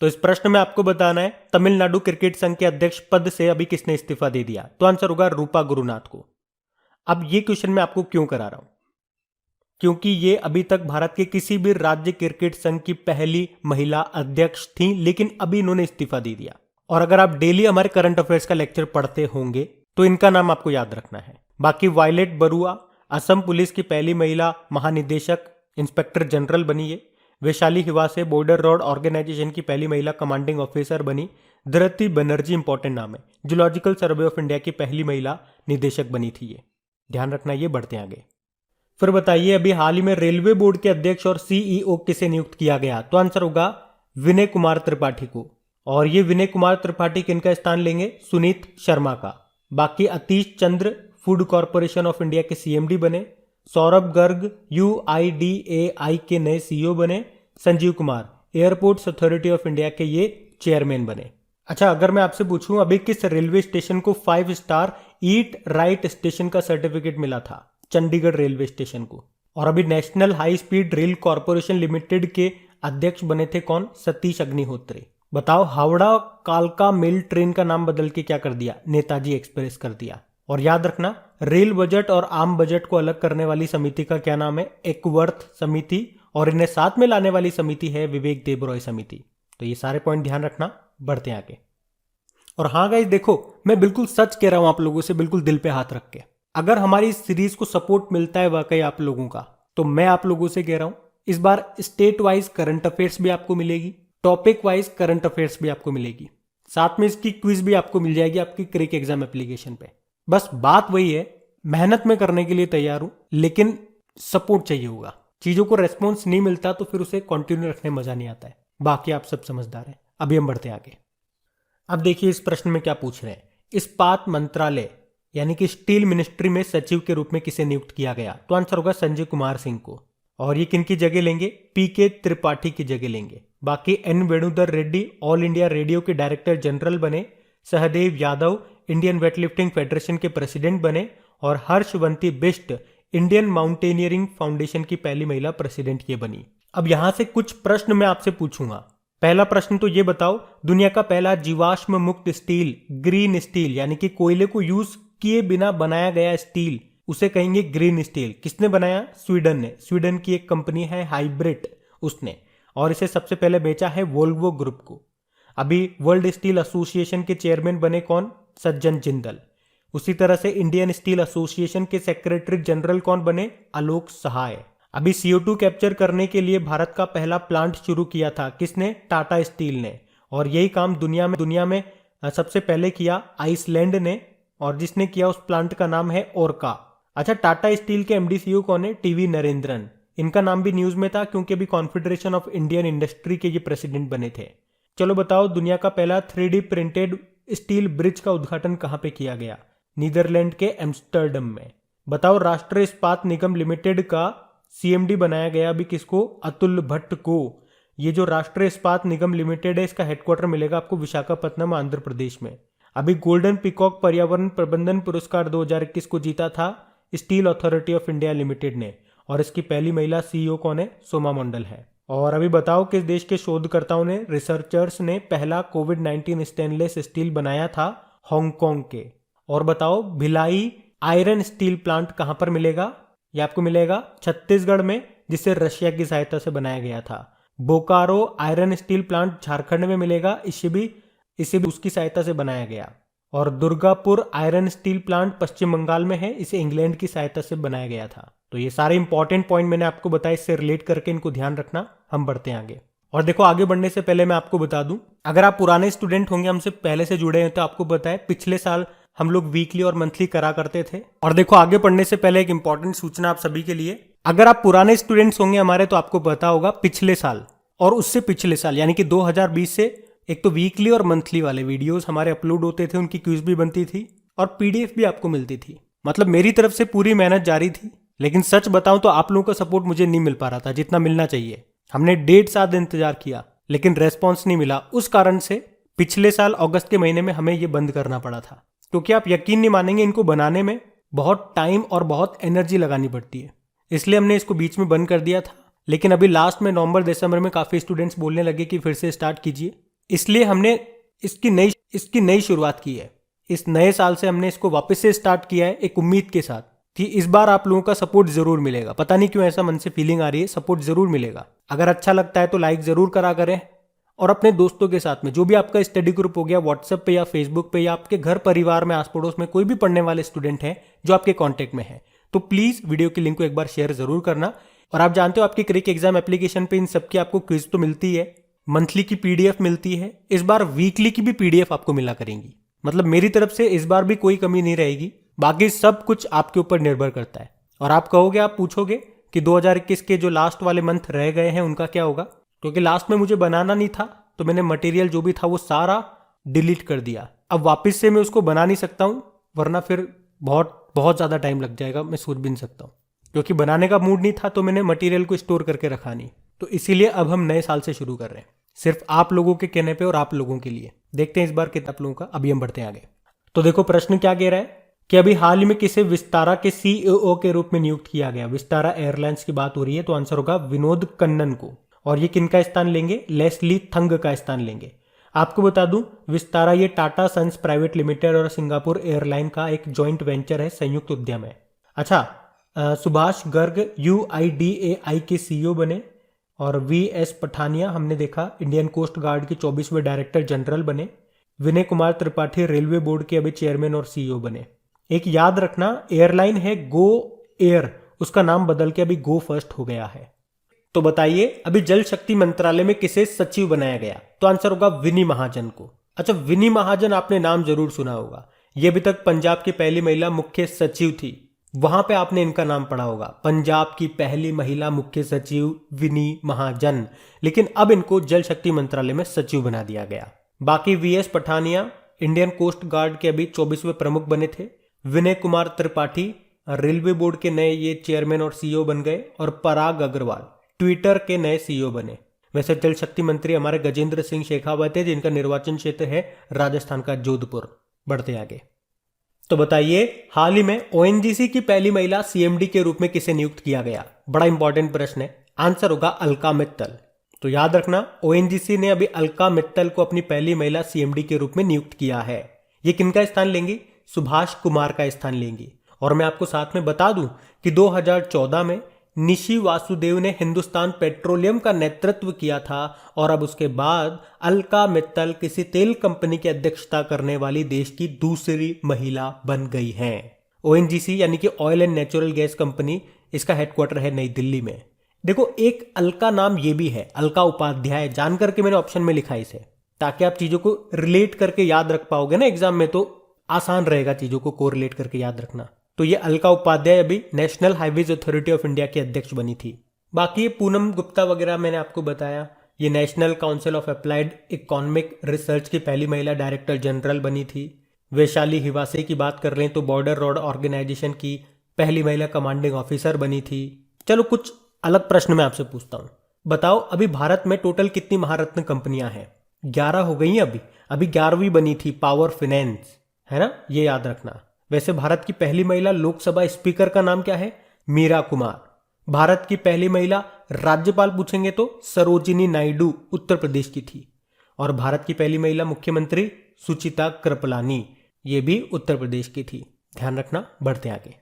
तो इस प्रश्न में आपको बताना है तमिलनाडु क्रिकेट संघ के अध्यक्ष पद से अभी किसने इस्तीफा दे दिया। तो आंसर होगा रूपा गुरुनाथ को। अब ये क्वेश्चन मैं आपको क्यों करा रहा हूं, क्योंकि ये अभी तक भारत के किसी भी राज्य क्रिकेट संघ की पहली महिला अध्यक्ष थी, लेकिन अभी इन्होंने इस्तीफा दे दिया। और अगर आप डेली हमारे करंट अफेयर्स का लेक्चर पढ़ते होंगे तो इनका नाम आपको याद रखना है। बाकी वायलेट बरुआ असम पुलिस की पहली महिला महानिदेशक इंस्पेक्टर जनरल बनी है। Vaishali Hiwase border road organisation की पहली महिला कमांडिंग ऑफिसर बनी। धृति बनर्जी इंपॉर्टेंट नाम है। जूलॉजिकल सर्वे ऑफ इंडिया की पहली महिला निदेशक बनी थी ये, ध्यान रखना। ये बढ़ते आगे। फिर बताइए अभी हाल ही में रेलवे बोर्ड के अध्यक्ष और सीईओ किसे नियुक्त किया गया। तो आंसर होगा विनय कुमार त्रिपाठी को। और ये विनय कुमार त्रिपाठी किनका स्थान लेंगे, सुनीत शर्मा का। बाकी अतीश चंद्र फूड कॉरपोरेशन ऑफ इंडिया के सीएमडी बने। सौरभ गर्ग यूआईडीएआई के नए सीईओ बने। Sanjeev Kumar airports authority of India के ये चेयरमैन बने। अच्छा, अगर मैं आपसे पूछूं अभी किस रेलवे स्टेशन को 5 स्टार ईट राइट स्टेशन का सर्टिफिकेट मिला था, चंडीगढ़ रेलवे स्टेशन को। और अभी national high speed rail corporation limited के अध्यक्ष बने थे कौन, सतीश अग्निहोत्री। बताओ हावड़ा कालका मेल ट्रेन का नाम बदल के क्या कर दिया, नेताजी एक्सप्रेस कर दिया। और याद रखना रेल बजट और आम बजट को अलग करने वाली समिति का क्या नाम है, एकवर्थ समिति। और इन्हें साथ में लाने वाली समिति है विवेक देबरॉय समिति। तो ये सारे पॉइंट ध्यान रखना, बढ़ते आगे। और हाँ गाइस देखो, मैं बिल्कुल सच कह रहा हूं आप लोगों से, बिल्कुल दिल पे हाथ रख के। अगर हमारी इस सीरीज को सपोर्ट मिलता है वाकई आप लोगों का, तो मैं आप लोगों से कह रहा हूं इस बार स्टेट वाइज करंट अफेयर्स भी आपको मिलेगी, टॉपिक वाइज करंट अफेयर्स भी आपको मिलेगी, साथ में इसकी क्विज भी आपको मिल जाएगी आपकी क्रिक एग्जाम एप्लीकेशन पे। बस बात वही है, मेहनत में करने के लिए तैयार हूं, लेकिन सपोर्ट चाहिए होगा। चीजों को रेस्पॉन्स नहीं मिलता तो फिर उसे कंटिन्यू रखने में मजा नहीं आता है। बाकी आप सब समझदार हैं। अभी हम बढ़ते आगे। अब देखिए इस प्रश्न में क्या पूछ रहे हैं, इस्पात मंत्रालय यानी कि स्टील मिनिस्ट्री में सचिव के रूप में किसे नियुक्त किया गया। तो आंसर होगा संजय कुमार सिंह को। और ये किनकी जगह लेंगे, पीके त्रिपाठी की जगह लेंगे। बाकी N Venudhar Reddy all India radio के डायरेक्टर जनरल बने। Sahdev Yadav Indian weightlifting federation के प्रेसिडेंट बने। और Harshwanti Bisht Indian mountaineering foundation की पहली महिला प्रेसिडेंट ये बनी। अब यहां से कुछ प्रश्न मैं आपसे पूछूंगा। पहला प्रश्न तो ये बताओ, दुनिया का पहला जीवाश्म मुक्त स्टील, ग्रीन स्टील यानी कि कोयले को यूज किए बिना बनाया गया स्टील, उसे कहेंगे ग्रीन स्टील, किसने बनाया, स्वीडन ने। स्वीडन की एक कंपनी है हाइब्रिड, उसने। और इसे सबसे पहले बेचा है वोल्वो ग्रुप को। अभी वर्ल्ड स्टील एसोसिएशन के चेयरमैन बने कौन, सज्जन जिंदल। उसी तरह से इंडियन स्टील एसोसिएशन के सेक्रेटरी जनरल कौन बने, आलोक सहाय। अभी CO2 कैप्चर करने के लिए भारत का पहला प्लांट शुरू किया था किसने, टाटा स्टील ने। और यही काम दुनिया में सबसे पहले किया आइसलैंड ने, और जिसने किया उस प्लांट का नाम है ओरका। अच्छा, टाटा स्टील के MD CEO कौन है, टीवी नरेंद्रन। इनका नाम भी न्यूज में था क्योंकि अभी कॉन्फेडरेशन ऑफ इंडियन इंडस्ट्री के ये प्रेसिडेंट बने थे। चलो बताओ, दुनिया का पहला 3D प्रिंटेड स्टील ब्रिज का उद्घाटन कहां पे किया गया, नीदरलैंड के एम्स्टर्डम में। बताओ, राष्ट्रीय इस्पात निगम लिमिटेड का CMD बनाया गया अभी किसको, अतुल भट्ट को। ये जो राष्ट्रीय इस्पात निगम लिमिटेड है, इसका हेडक्वार्टर मिलेगा आपको विशाखापत्तनम, आंध्र प्रदेश में। अभी गोल्डन पीकॉक पर्यावरण प्रबंधन पुरस्कार 2021 को जीता था steel authority of India limited ने। और इसकी पहली महिला CEO कौन है, सोमा मंडल है। और अभी बताओ, किस देश के शोधकर्ताओं ने, रिसर्चर्स ने पहला कोविड-19 स्टेनलेस स्टील बनाया था, हांगकांग के। और बताओ, भिलाई आयरन स्टील प्लांट कहां पर मिलेगा, यह आपको मिलेगा छत्तीसगढ़ में, जिसे रशिया की सहायता से बनाया गया था। Bokaro iron steel plant Jharkhand में मिलेगा, इसे भी उसकी सहायता से बनाया गया। और दुर्गापुर आयरन स्टील प्लांट पश्चिम बंगाल में है, इसे इंग्लैंड की सहायता से बनाया गया था। तो ये सारे इंपॉर्टेंट पॉइंट मैंने आपको बताया, इससे रिलेट करके इनको ध्यान रखना। हम बढ़ते हैं आगे। और देखो, आगे बढ़ने से पहले मैं आपको बता दूं, अगर आप पुराने स्टूडेंट होंगे, हमसे पहले से जुड़े हैं, तो आपको पता है पिछले साल हम लोग वीकली और मंथली करा करते थे। और देखो, आगे पढ़ने से पहले एक इंपॉर्टेंट सूचना आप सभी के लिए, अगर आप पुराने स्टूडेंट्स होंगे हमारे, तो आपको पता होगा पिछले साल और उससे पिछले साल यानी कि 2020 से एक तो वीकली और मंथली वाले वीडियोस हमारे अपलोड होते थे, उनकी क्विज भी बनती थी और PDF भी आपको मिलती थी। मतलब मेरी तरफ से पूरी मेहनत जारी थी। लेकिन सच बताऊं तो आप लोगों का सपोर्ट मुझे नहीं मिल पा रहा था जितना मिलना चाहिए। हमने 1.5 साल इंतजार किया लेकिन रेस्पॉन्स नहीं मिला। उस कारण से पिछले साल अगस्त के महीने में हमें ये बंद करना पड़ा था, क्योंकि आप यकीन नहीं मानेंगे, इनको बनाने में बहुत टाइम और बहुत एनर्जी लगानी पड़ती है। इसलिए हमने इसको बीच में बंद कर दिया था। लेकिन अभी लास्ट में नवंबर दिसंबर में काफ़ी स्टूडेंट्स बोलने लगे कि फिर से स्टार्ट कीजिए, इसलिए हमने इसकी नई शुरुआत की है। इस नए साल से हमने इसको वापस से स्टार्ट किया है एक उम्मीद के साथ कि इस बार आप लोगों का सपोर्ट जरूर मिलेगा। पता नहीं क्यों ऐसा मन से फीलिंग आ रही है, सपोर्ट जरूर मिलेगा। अगर अच्छा लगता है तो लाइक जरूर करा करें, और अपने दोस्तों के साथ में जो भी आपका स्टडी ग्रुप हो गया व्हाट्सएप पे या फेसबुक पे या आपके घर परिवार में आस पड़ोस में कोई भी पढ़ने वाले स्टूडेंट हैं जो आपके कांटेक्ट में है, तो प्लीज वीडियो की लिंक को एक बार शेयर जरूर करना। और आप जानते हो आपकी क्रिक एग्जाम एप्लीकेशन पे इन सबकी आपको क्विज तो मिलती है, मंथली की पीडीएफ मिलती है, इस बार वीकली की भी पीडीएफ आपको मिला करेंगी। मतलब मेरी तरफ से इस बार भी कोई कमी नहीं रहेगी, बाकी सब कुछ आपके ऊपर निर्भर करता है। और आप कहोगे, आप पूछोगे कि 2021 के जो लास्ट वाले मंथ रह गए हैं उनका क्या होगा, क्योंकि लास्ट में मुझे बनाना नहीं था तो मैंने मटेरियल जो भी था वो सारा डिलीट कर दिया। अब वापस से मैं उसको बना नहीं सकता हूं, वरना फिर बहुत बहुत ज़्यादा टाइम लग जाएगा, मैं सोच भी नहीं सकता हूँ। क्योंकि बनाने का मूड नहीं था तो मैंने मटेरियल को स्टोर करके रखा नहीं, तो इसीलिए अब हम नए साल से शुरू कर रहे हैं, सिर्फ आप लोगों के कहने पे और आप लोगों के लिए। देखते हैं इस बार कितना आप लोगों का। अभी हम बढ़ते हैं आगे। तो देखो प्रश्न क्या कह रहा है कि अभी हाल ही में किसे विस्तारा के सीईओ के रूप में नियुक्त किया गया। विस्तारा एयरलाइंस की बात हो रही है, तो आंसर होगा विनोद कन्नन को। और ये किनका स्थान लेंगे, लेस्ली थंग का स्थान लेंगे। आपको बता दूं विस्तारा ये टाटा सन्स प्राइवेट लिमिटेड और सिंगापुर एयरलाइन का एक जॉइंट वेंचर है, संयुक्त उद्यम है। अच्छा, सुभाष गर्ग UIDAI के सीईओ बने, और VS पठानिया हमने देखा इंडियन कोस्ट गार्ड के 24वें डायरेक्टर जनरल बने। विनय कुमार त्रिपाठी रेलवे बोर्ड के अभी चेयरमैन और सीईओ बने। एक याद रखना, एयरलाइन है गो एयर, उसका नाम बदल के अभी गो फर्स्ट हो गया है। तो बताइए अभी जल शक्ति मंत्रालय में किसे सचिव बनाया गया, तो आंसर होगा विनी महाजन को। अच्छा, विनी महाजन आपने नाम जरूर सुना होगा, ये अभी तक पंजाब की पहली महिला मुख्य सचिव थी, वहां पे आपने इनका नाम पढ़ा होगा, पंजाब की पहली महिला मुख्य सचिव विनी महाजन। लेकिन अब इनको जल शक्ति मंत्रालय में सचिव बना दिया गया। बाकी VS Pathania Indian coast guard के अभी 24वें प्रमुख बने थे। विनय कुमार त्रिपाठी रेलवे बोर्ड के नए ये चेयरमैन और सीईओ बन गए, और पराग अग्रवाल ट्विटर के नए सीईओ बने। वैसे जल शक्ति मंत्री हमारे गजेंद्र सिंह शेखावत है, जिनका निर्वाचन क्षेत्र है राजस्थान का जोधपुर। बढ़ते आगे। तो बताइए हाल ही में ONGC की पहली महिला CMD के रूप में किसे नियुक्त किया गया। बड़ा इंपॉर्टेंट प्रश्न है, आंसर होगा अलका मित्तल। तो याद रखना ONGC ने अभी अलका मित्तल को अपनी पहली महिला CMD के रूप में नियुक्त किया है। ये किनका स्थान लेंगी, सुभाष कुमार का स्थान लेंगी। और मैं आपको साथ में बता दूं कि 2014 में निशी वासुदेव ने हिंदुस्तान पेट्रोलियम का नेतृत्व किया था, और अब उसके बाद अलका मित्तल किसी तेल कंपनी की अध्यक्षता करने वाली देश की दूसरी महिला बन गई हैं। ONGC यानी कि oil and natural gas company, इसका हेडक्वार्टर है नई दिल्ली में। देखो एक अलका नाम ये भी है, अलका उपाध्याय, जान करके मैंने ऑप्शन में लिखा इसे, ताकि आप चीजों को रिलेट करके याद रख पाओगे ना एग्जाम में, तो आसान रहेगा चीजों को कोरिलेट करके याद रखना। तो ये अलका उपाध्याय अभी national highways authority of India की अध्यक्ष बनी थी। बाकी ये पूनम गुप्ता वगैरह मैंने आपको बताया, ये national council of applied economic research की पहली महिला डायरेक्टर जनरल बनी थी। वैशाली हिवासे की बात कर रहे हैं तो बॉर्डर रोड ऑर्गेनाइजेशन की पहली महिला कमांडिंग ऑफिसर बनी थी। चलो कुछ अलग प्रश्न मैं आपसे पूछता हूँ, बताओ अभी भारत में टोटल कितनी महारत्न कंपनियां हैं। 11 हो गई हैं अभी 11वीं बनी थी पावर फाइनेंस, है ना, ये याद रखना। वैसे भारत की पहली महिला लोकसभा स्पीकर का नाम क्या है, मीरा कुमार। भारत की पहली महिला राज्यपाल पूछेंगे तो सरोजिनी नायडू उत्तर प्रदेश की थी। और भारत की पहली महिला मुख्यमंत्री सुचिता कृपलानी, ये भी उत्तर प्रदेश की थी। ध्यान रखना। बढ़ते आगे।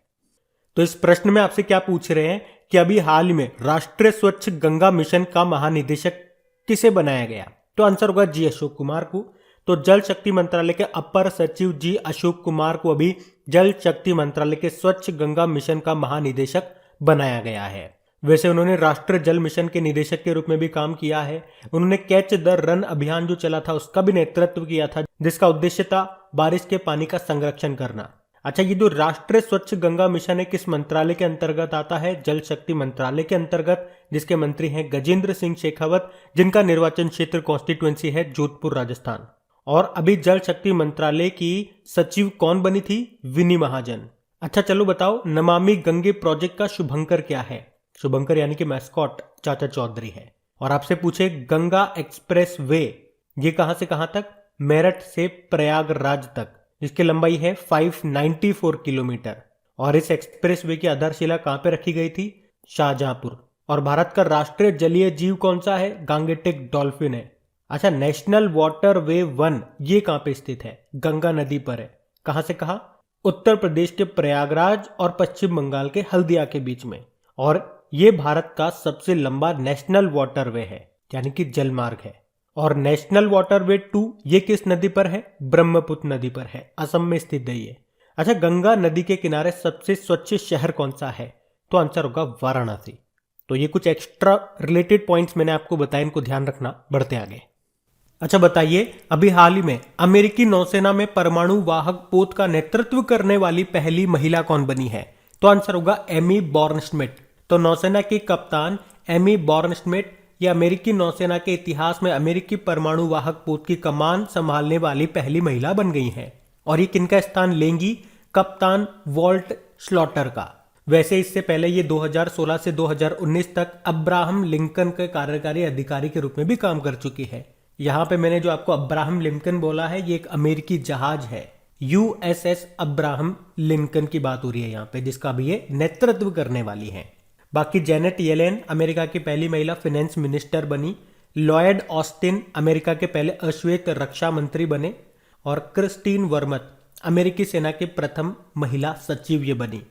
तो इस प्रश्न में आपसे क्या पूछ रहे हैं कि अभी हाल में राष्ट्रीय स्वच्छ गंगा मिशन का महानिदेशक किसे बनाया गया, तो आंसर होगा जी अशोक कुमार को। तो जल शक्ति मंत्रालय के अपर सचिव जी अशोक कुमार को अभी जल शक्ति मंत्रालय के स्वच्छ गंगा मिशन का महानिदेशक बनाया गया है। वैसे उन्होंने राष्ट्रीय जल मिशन के निदेशक के रूप में भी काम किया है। उन्होंने कैच द रन अभियान जो चला था उसका भी नेतृत्व किया था, जिसका उद्देश्य था बारिश के पानी का संरक्षण करना। अच्छा, ये जो राष्ट्रीय स्वच्छ गंगा मिशन है किस मंत्रालय के अंतर्गत आता है, जल शक्ति मंत्रालय के अंतर्गत, जिसके मंत्री हैं गजेंद्र सिंह शेखावत, जिनका निर्वाचन क्षेत्र कॉन्स्टिट्यूएंसी है जोधपुर राजस्थान। और अभी जल शक्ति मंत्रालय की सचिव कौन बनी थी, विनी महाजन। अच्छा चलो बताओ नमामि गंगे प्रोजेक्ट का शुभंकर क्या है। शुभंकर यानी कि मैस्कॉट चाचा चौधरी है। और आपसे पूछे गंगा एक्सप्रेस वे, ये कहां से कहां तक, मेरठ से प्रयागराज तक, जिसकी लंबाई है 594 किलोमीटर। और इस एक्सप्रेस वे की आधारशिला कहां पे रखी गई थी, शाहजहांपुर। और भारत का राष्ट्रीय जलीय जीव कौन सा है, गांगेटिक डॉल्फिन है। अच्छा, नेशनल वाटर वे 1 ये कहां पे स्थित है? गंगा नदी पर है। कहां से कहां? उत्तर प्रदेश के प्रयागराज और पश्चिम बंगाल के हल्दिया के बीच में। और ये भारत का सबसे लंबा नेशनल वाटरवे है, यानी कि जलमार्ग है। और नेशनल वाटरवे 2 ये किस नदी पर है? ब्रह्मपुत्र नदी पर है, असम में स्थित है ये। अच्छा, गंगा नदी के किनारे सबसे स्वच्छ शहर कौन सा है? तो आंसर होगा वाराणसी। तो ये कुछ एक्स्ट्रा रिलेटेड पॉइंट्स मैंने आपको बताए, इनको ध्यान रखना। बढ़ते आगे। अच्छा बताइए, अभी हाल ही में अमेरिकी नौसेना में परमाणु वाहक पोत का नेतृत्व करने वाली पहली महिला कौन बनी है? तो आंसर होगा एमी बॉर्नस्मिथ। तो नौसेना की कप्तान एमी बॉर्नस्मिथ ये अमेरिकी नौसेना के इतिहास में अमेरिकी परमाणु वाहक पोत की कमान संभालने वाली पहली महिला बन गई हैं। और ये किनका स्थान लेंगी? कप्तान वॉल्ट स्लॉटर का। वैसे इससे पहले ये 2016 से 2019 तक अब्राहम लिंकन के कार्यकारी अधिकारी के रूप में भी काम कर चुकी है। यहाँ पे मैंने जो आपको अब्राहम लिंकन बोला है, ये एक अमेरिकी जहाज है, यूएसएस अब्राहम लिंकन की बात हो रही है यहाँ पे, जिसका भी ये नेतृत्व करने वाली है। बाकी जेनेट येलेन अमेरिका की पहली महिला फाइनेंस मिनिस्टर बनी। लॉयड ऑस्टिन अमेरिका के पहले अश्वेत रक्षा मंत्री बने। और क्रिस्टीन वर्मत अमेरिकी सेना के प्रथम महिला सचिव ये बनी।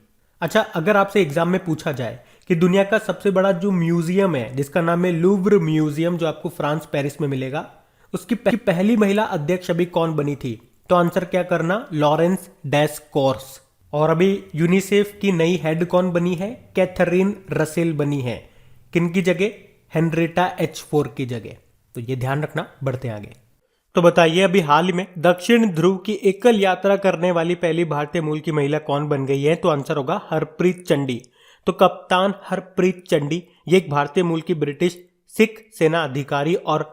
अच्छा, अगर आपसे एग्जाम में पूछा जाए कि दुनिया का सबसे बड़ा जो म्यूजियम है, जिसका नाम है लूव्र म्यूजियम, जो आपको फ्रांस पेरिस में मिलेगा, उसकी पहली महिला अध्यक्ष अभी कौन बनी थी? तो आंसर क्या करना? लॉरेंस डेस्कोर्स। और अभी यूनिसेफ की नई हेड कौन बनी है? कैथरीन रसेल बनी है। किनकी जगह? हेनरिटा H4 की जगह। तो ये ध्यान रखना। बढ़ते आगे। तो बताइए, अभी हाल ही में दक्षिण ध्रुव की एकल यात्रा करने वाली पहली भारतीय मूल की महिला कौन बन गई है? तो आंसर होगा हरप्रीत चंडी। तो कप्तान हरप्रीत चंडी ये एक भारतीय मूल की ब्रिटिश सिख सेना अधिकारी और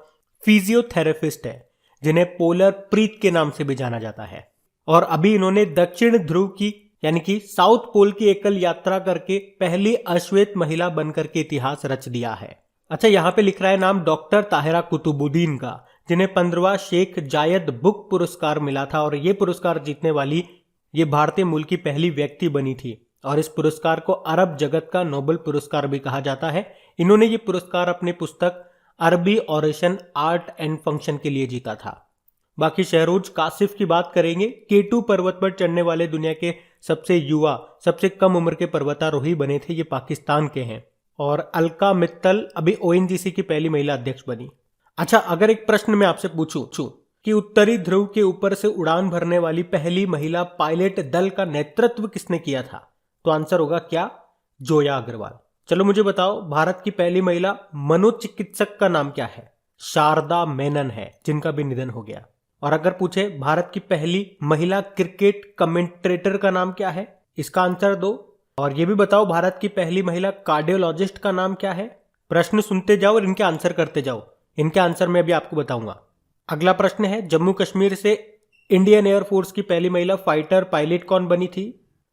फिजियोथेरेपिस्ट है, जिन्हें पोलर प्रीत के नाम से भी जाना जाता है। और अभी इन्होंने दक्षिण ध्रुव की यानी कि साउथ पोल की एकल यात्रा करके पहली अश्वेत महिला बनकर के इतिहास रच दिया है। अच्छा, यहाँ पे लिख रहा है नाम डॉक्टर ताहिरा कुतुबुद्दीन का, जिन्हें 15वां शेख जायद बुक पुरस्कार मिला था। और ये पुरस्कार जीतने वाली ये भारतीय मूल की पहली व्यक्ति बनी थी। और इस पुरस्कार को अरब जगत का नोबेल पुरस्कार भी कहा जाता है। इन्होंने ये पुरस्कार अपनी पुस्तक अरबी ऑरेशन आर्ट एंड फंक्शन के लिए जीता था। बाकी शहरोज कासिफ की बात करेंगे। केटू पर्वत पर चढ़ने वाले दुनिया के सबसे युवा, सबसे कम उम्र के पर्वतारोही बने थे, ये पाकिस्तान के हैं। और अलका मित्तल अभी ONGC की पहली महिला अध्यक्ष बनी। अच्छा, अगर एक प्रश्न मैं आपसे पूछूं कि उत्तरी ध्रुव के ऊपर से उड़ान भरने वाली पहली महिला पायलट दल का नेतृत्व किसने किया था? तो आंसर होगा क्या? जोया अग्रवाल। चलो मुझे बताओ, भारत की पहली महिला मनोचिकित्सक का नाम क्या है? शारदा मेनन है, जिनका भी निधन हो गया। और अगर पूछे भारत की पहली महिला क्रिकेट कमेंटेटर का नाम क्या है? इसका आंसर दो। और ये भी बताओ, भारत की पहली महिला कार्डियोलॉजिस्ट का नाम क्या है? प्रश्न सुनते जाओ और इनके आंसर करते जाओ। इनके आंसर मैं अभी आपको बताऊंगा। अगला प्रश्न है, जम्मू कश्मीर से इंडियन एयरफोर्स की पहली महिला फाइटर पायलट कौन बनी थी?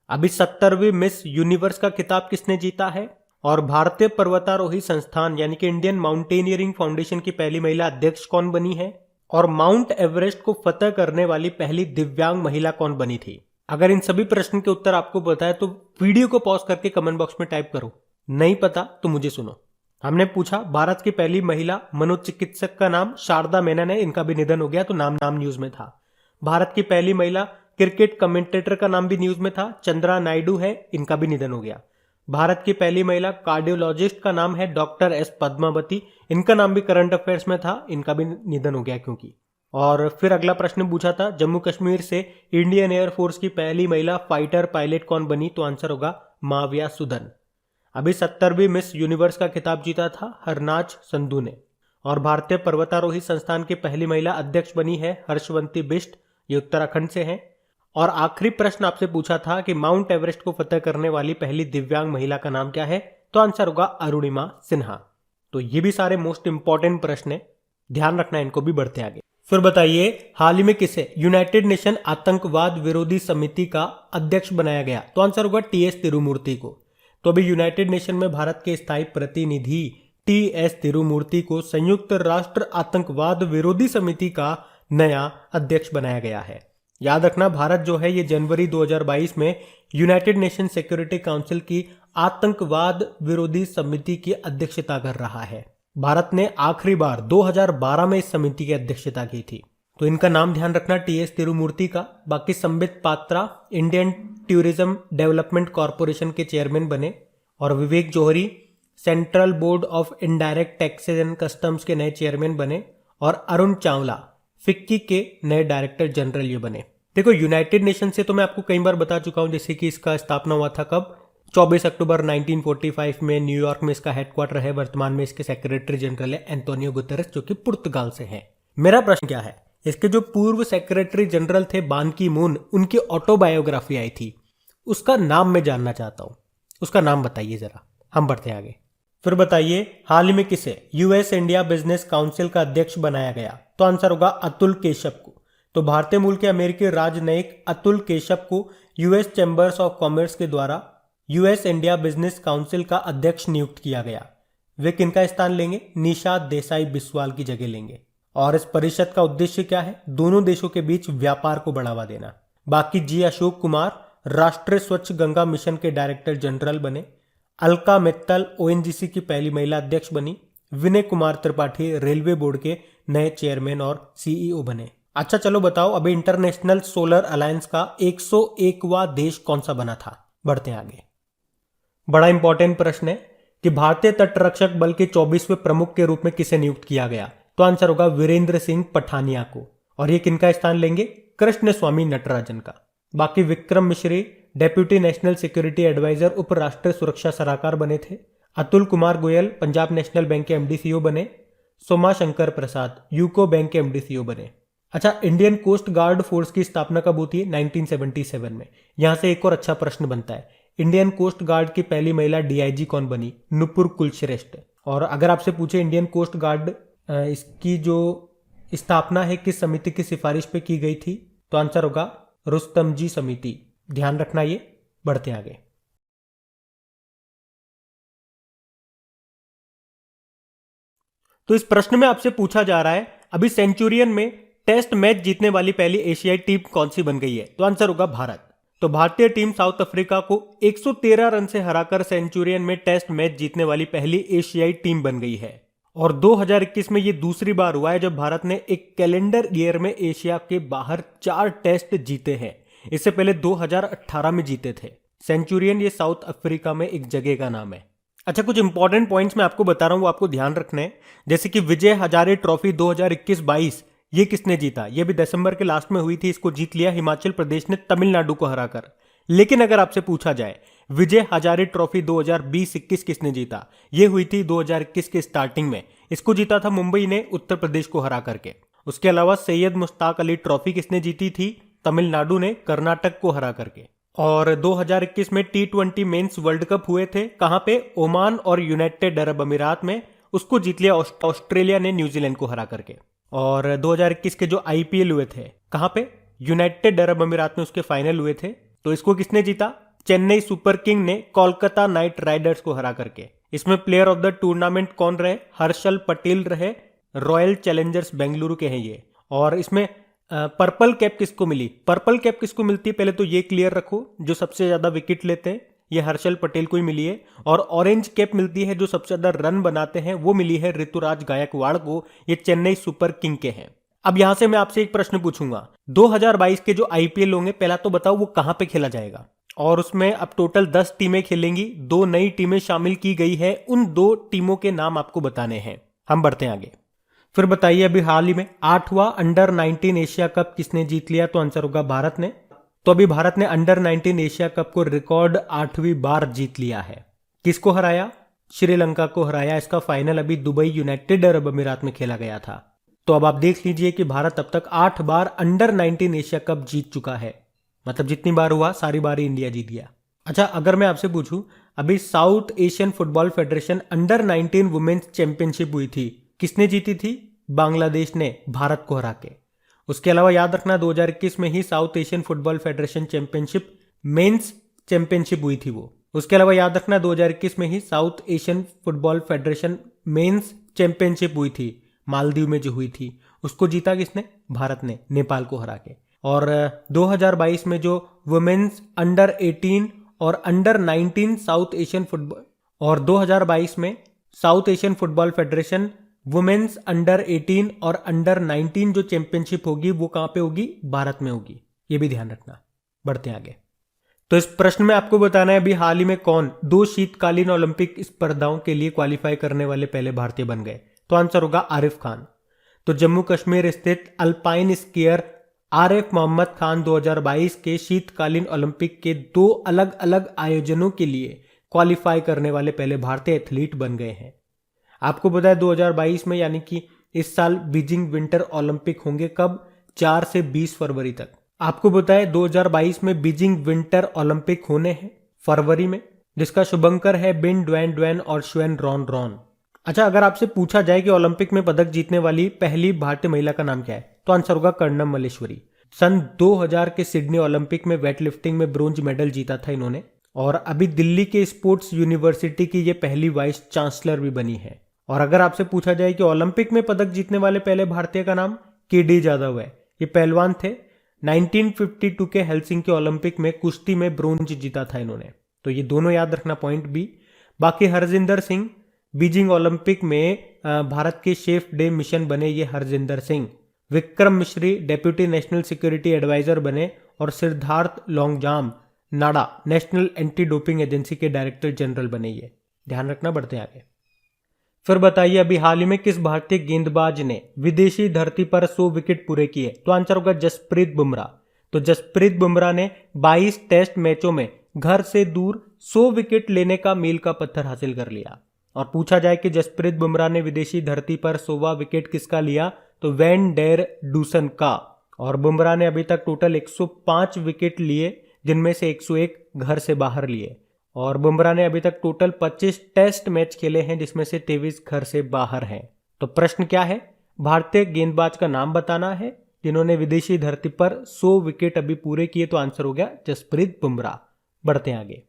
अभी 70वीं मिस यूनिवर्स का खिताब किसने जीता है? और भारतीय पर्वतारोही संस्थान यानी कि इंडियन माउंटेनियरिंग फाउंडेशन की पहली महिला अध्यक्ष कौन बनी है? और माउंट एवरेस्ट को फतह करने वाली पहली दिव्यांग महिला कौन बनी थी? अगर इन सभी प्रश्न के उत्तर आपको पता है तो वीडियो को पॉज करके कमेंट बॉक्स में टाइप करो। नहीं पता तो मुझे सुनो। हमने पूछा भारत की पहली महिला मनोचिकित्सक का नाम शारदा मेनन है, इनका भी निधन हो गया, तो नाम न्यूज में था। भारत की पहली महिला क्रिकेट कमेंटेटर का नाम भी न्यूज में था, चंद्रा नायडू है, इनका भी निधन हो गया। भारत की पहली महिला कार्डियोलॉजिस्ट का नाम है डॉक्टर S पद्मावती, इनका नाम भी करंट अफेयर्स में था, इनका भी निधन हो गया क्योंकि। और फिर अगला प्रश्न पूछा था, जम्मू कश्मीर से इंडियन एयरफोर्स की पहली महिला फाइटर पायलट कौन बनी? तो आंसर होगा माविया सुदन। अभी 70वीं मिस यूनिवर्स का खिताब जीता था हरनाज संधू ने। और भारतीय पर्वतारोही संस्थान की पहली महिला अध्यक्ष बनी है हर्षवंती बिष्ट, ये उत्तराखंड से हैं। और आखिरी प्रश्न आपसे पूछा था कि माउंट एवरेस्ट को फतह करने वाली पहली दिव्यांग महिला का नाम क्या है? तो आंसर होगा अरुणिमा सिन्हा। तो ये भी सारे मोस्ट इंपॉर्टेंट प्रश्न है, ध्यान रखना इनको भी। बढ़ते आगे। फिर बताइए, हाल ही में किसे यूनाइटेड नेशन आतंकवाद विरोधी समिति का अध्यक्ष बनाया गया? तो आंसर होगा TS तिरुमूर्ति को। तो अभी यूनाइटेड नेशन में भारत के स्थायी प्रतिनिधि TS तिरुमूर्ति को संयुक्त राष्ट्र आतंकवाद विरोधी समिति का नया अध्यक्ष बनाया गया है। याद रखना, भारत जो है ये जनवरी 2022 में यूनाइटेड नेशन सिक्योरिटी काउंसिल की आतंकवाद विरोधी समिति की अध्यक्षता कर रहा है। भारत ने आखिरी बार 2012 में इस समिति की अध्यक्षता की थी। तो इनका नाम ध्यान रखना, टीएस तिरुमूर्ति का। बाकी Sambit Patra Indian Tourism Development Corporation के चेयरमैन बने, और Vivek Johri Central Board of Indirect Taxes and Customs के नए चेयरमैन बने, और अरुण चावला फिक्की के नए डायरेक्टर जनरल ये बने। देखो, यूनाइटेड नेशन से तो मैं आपको कई बार बता चुका हूं, जैसे कि इसका स्थापना हुआ था कब, 24 अक्टूबर 1945 में न्यूयॉर्क में इसका हेडक्वार्टर है। वर्तमान में इसके सेक्रेटरी जनरल है एंटोनियो गुतेरेस, जो कि पुर्तगाल से हैं। मेरा प्रश्न क्या है, इसके जो पूर्व सेक्रेटरी जनरल थे बान की मून, उनकी ऑटोबायोग्राफी आई थी, उसका नाम मैं जानना चाहता हूं। उसका नाम बताइए जरा, हम बढ़ते हैं आगे। फिर बताइए, हाल ही में किसे यूएस इंडिया बिजनेस काउंसिल का अध्यक्ष बनाया गया? तो आंसर होगा अतुल केशव को। तो भारतीय मूल के अमेरिकी राजनयिक अतुल केशव को यूएस चैम्बर्स ऑफ कॉमर्स के द्वारा यूएस इंडिया बिजनेस काउंसिल का अध्यक्ष नियुक्त किया गया। वे किनका स्थान लेंगे? निषाद देसाई बिस्वाल की जगह लेंगे। और इस परिषद का उद्देश्य क्या है? दोनों देशों के बीच व्यापार को बढ़ावा देना। बाकी जी अशोक कुमार राष्ट्रीय स्वच्छ गंगा मिशन के डायरेक्टर जनरल बने। अलका मित्तल ओएनजीसी की पहली महिला अध्यक्ष बनी। विनय कुमार त्रिपाठी रेलवे बोर्ड के नए चेयरमैन और सीईओ बने। अच्छा चलो बताओ, अभी इंटरनेशनल सोलर अलायंस का 101वां देश कौन सा बना था? बढ़ते हैं आगे। बड़ा इंपॉर्टेंट प्रश्न है कि भारतीय तटरक्षक बल के 24वें प्रमुख के रूप में किसे नियुक्त किया गया? तो आंसर होगा वीरेंद्र सिंह पठानिया को। और ये किनका स्थान लेंगे? कृष्ण स्वामी नटराजन का। बाकी विक्रम मिश्री डेप्यूटी नेशनल सिक्योरिटी एडवाइजर उप राष्ट्रीय सुरक्षा सलाहकार बने थे। अतुल कुमार गोयल पंजाब नेशनल बैंक के एमडीसीओ बने। सोमा शंकर प्रसाद यूको बैंक के एमडीसीओ बने। अच्छा, इंडियन कोस्ट गार्ड फोर्स की स्थापना कब होती है? 1977 में। यहां से एक और अच्छा प्रश्न बनता है, इंडियन कोस्ट गार्ड की पहली महिला डीआईजी कौन बनी? नुपुर कुलश्रेष्ठ। और अगर आपसे पूछे इंडियन कोस्ट गार्ड इसकी जो स्थापना है किस समिति की सिफारिश पे की गई थी? तो आंसर होगा रुस्तमजी समिति। ध्यान रखना ये। बढ़ते आगे। तो इस प्रश्न में आपसे पूछा जा रहा है, अभी सेंचुरियन में टेस्ट मैच जीतने वाली पहली एशियाई टीम कौन सी बन गई है? तो आंसर होगा भारत। तो भारतीय टीम साउथ अफ्रीका को 113 रन से हराकर सेंचुरियन में टेस्ट मैच जीतने वाली पहली एशियाई टीम बन गई है। और 2021 में यह दूसरी बार हुआ है जब भारत ने एक कैलेंडर ईयर में एशिया के बाहर 4 टेस्ट जीते हैं। इससे पहले 2018 में जीते थे। सेंचुरियन ये साउथ अफ्रीका में एक जगह का नाम है। अच्छा, कुछ इंपॉर्टेंट पॉइंट्स मैं आपको बता रहा हूं, वो आपको ध्यान रखने हैं। जैसे कि विजय हजारे ट्रॉफी 2021-22 ये किसने जीता? ये भी दिसंबर के लास्ट में हुई थी। इसको जीत लिया हिमाचल प्रदेश ने तमिलनाडु को हराकर। लेकिन अगर आपसे पूछा जाए विजय हजारे ट्रॉफी 2020-21 किसने जीता? ये हुई थी 2021 के स्टार्टिंग में। इसको जीता था मुंबई ने उत्तर प्रदेश को हरा करके। उसके अलावा सैयद मुश्ताक अली ट्रॉफी किसने जीती थी? तमिलनाडु ने कर्नाटक को हरा करके। और 2021 में T20 मेंस वर्ल्ड कप हुए थे। कहां पे? ओमान और यूनाइटेड अरब अमीरात में। उसको जीत लिया ऑस्ट्रेलिया ने न्यूजीलैंड को हरा करके। और 2021 के जो आईपीएल हुए थे कहां पे? यूनाइटेड अरब अमीरात में उसके फाइनल हुए थे। तो इसको किसने जीता? चेन्नई सुपर किंग ने कोलकाता नाइट राइडर्स को हरा करके। इसमें प्लेयर ऑफ द टूर्नामेंट कौन रहे? हर्षल पटेल रहे, रॉयल चैलेंजर्स बेंगलुरु के हैं ये। और इसमें पर्पल कैप किसको मिली? पर्पल कैप किसको मिलती है पहले तो ये क्लियर रखो, जो सबसे ज्यादा विकेट लेते हैं ये हर्षल पटेल को ही मिली है। और ऑरेंज कैप मिलती है जो सबसे ज्यादा रन बनाते हैं, वो मिली है ऋतुराज गायकवाड़ को। ये चेन्नई सुपर किंग के हैं। अब यहां से मैं आपसे एक प्रश्न पूछूंगा, 2022 के जो आईपीएल होंगे पहला तो बताओ वो कहां पे खेला जाएगा? और उसमें अब टोटल 10 टीमें खेलेंगी, 2 नई टीमें शामिल की गई है। उन 2 टीमों के नाम आपको बताने हैं। हम बढ़ते हैं आगे। फिर बताइए, अभी हाल ही में 8वां अंडर 19 एशिया कप किसने जीत लिया? तो आंसर होगा भारत ने। तो अभी भारत ने अंडर 19 एशिया कप को रिकॉर्ड 8वीं बार जीत लिया है। किसको हराया? श्रीलंका को हराया। इसका फाइनल अभी दुबई यूनाइटेड अरब अमीरात में खेला गया था। तो अब आप देख लीजिए कि भारत अब तक 8 बार अंडर 19 एशिया कप जीत चुका है। मतलब जितनी बार हुआ सारी बार इंडिया जीत गया। अच्छा, अगर मैं आपसे पूछूं, अभी South Asian football federation under 19 women's championship हुई थी, किसने जीती थी? बांग्लादेश ने भारत को हरा के। उसके अलावा याद रखना 2021 में ही South Asian football Federation championship men's championship हुई थी वो। उसके अलावा याद रखना 2021 में ही South Asian football Federation men's championship हुई थी, मालदीव में जो हुई थी। उसको जीता किसने? भारत ने, नेपाल को हरा के। और 2022 में जो वुमेन्स अंडर 18 और अंडर 19 साउथ एशियन फुटबॉल, और 2022 में South Asian football federation women's under 18 और अंडर 19 जो चैंपियनशिप होगी वो कहां पे होगी? भारत में होगी। ये भी ध्यान रखना। बढ़ते आगे। तो इस प्रश्न में आपको बताना है अभी हाल ही में कौन 2 शीतकालीन ओलंपिक स्पर्धाओं के लिए क्वालिफाई करने वाले पहले भारतीय बन गए। तो आंसर होगा आरिफ खान। तो जम्मू कश्मीर स्थित अल्पाइन स्कीयर आरिफ मोहम्मद खान 2022 के शीतकालीन ओलंपिक के 2 अलग अलग आयोजनों के लिए क्वालिफाई करने वाले पहले भारतीय एथलीट बन गए हैं। आपको पता है 2022 में यानी कि इस साल बीजिंग विंटर ओलंपिक होंगे कब? 4 से 20 फरवरी तक। आपको पता है 2022 में बीजिंग विंटर ओलंपिक होने हैं फरवरी में, जिसका शुभंकर है बिन ड्वेन ड्वेन और श्वेन रॉन रॉन। अच्छा, अगर आपसे पूछा जाए कि ओलंपिक में पदक जीतने वाली पहली भारतीय महिला का नाम क्या है, तो आंसर होगा कर्णम मल्लेश्वरी। सन 2000 के सिडनी ओलंपिक में वेट लिफ्टिंग में ब्रोंज मेडल जीता था इन्होंने, और अभी दिल्ली के स्पोर्ट्स यूनिवर्सिटी की ये पहली वाइस चांसलर भी बनी है। और अगर आपसे पूछा जाए कि ओलंपिक में पदक जीतने वाले पहले भारतीय का नाम, केडी जाधव है। ये पहलवान थे। 1952 के हेलसिंकी ओलंपिक में कुश्ती में ब्रोंज जीता था इन्होंने। तो ये दोनों याद रखना पॉइंट भी। बाकी हरजिंदर सिंह बीजिंग ओलंपिक में भारत के सेफ डे मिशन बने, ये हरजिंदर सिंह। विक्रम मिश्री डेप्यूटी नेशनल सिक्योरिटी एडवाइजर बने, और सिद्धार्थ लोंगजाम नाडा नेशनल एंटी डोपिंग एजेंसी के डायरेक्टर जनरल बने। ये ध्यान रखना। बढ़ते आगे। फिर बताइए अभी हाल ही में किस भारतीय गेंदबाज ने विदेशी धरती पर 100 विकेट पूरे किए? तो आंसर होगा जसप्रीत बुमराह। तो जसप्रीत बुमराह ने 22 टेस्ट मैचों में घर से दूर 100 विकेट लेने का मील का पत्थर हासिल कर लिया। और पूछा जाए कि जसप्रीत बुमराह ने विदेशी धरती पर 100वां विकेट किसका लिया, तो वैन डेर डूसन का। और बुमराह ने अभी तक टोटल 105 विकेट लिए, जिनमें से 101 घर से बाहर लिए। और बुमराह ने अभी तक टोटल 25 टेस्ट मैच खेले हैं, जिसमें से 23 घर से बाहर हैं। तो प्रश्न क्या है? भारतीय गेंदबाज का नाम बताना है जिन्होंने विदेशी धरती पर 100 विकेट अभी पूरे किए। तो आंसर हो गया जसप्रीत बुमराह। बढ़ते आगे।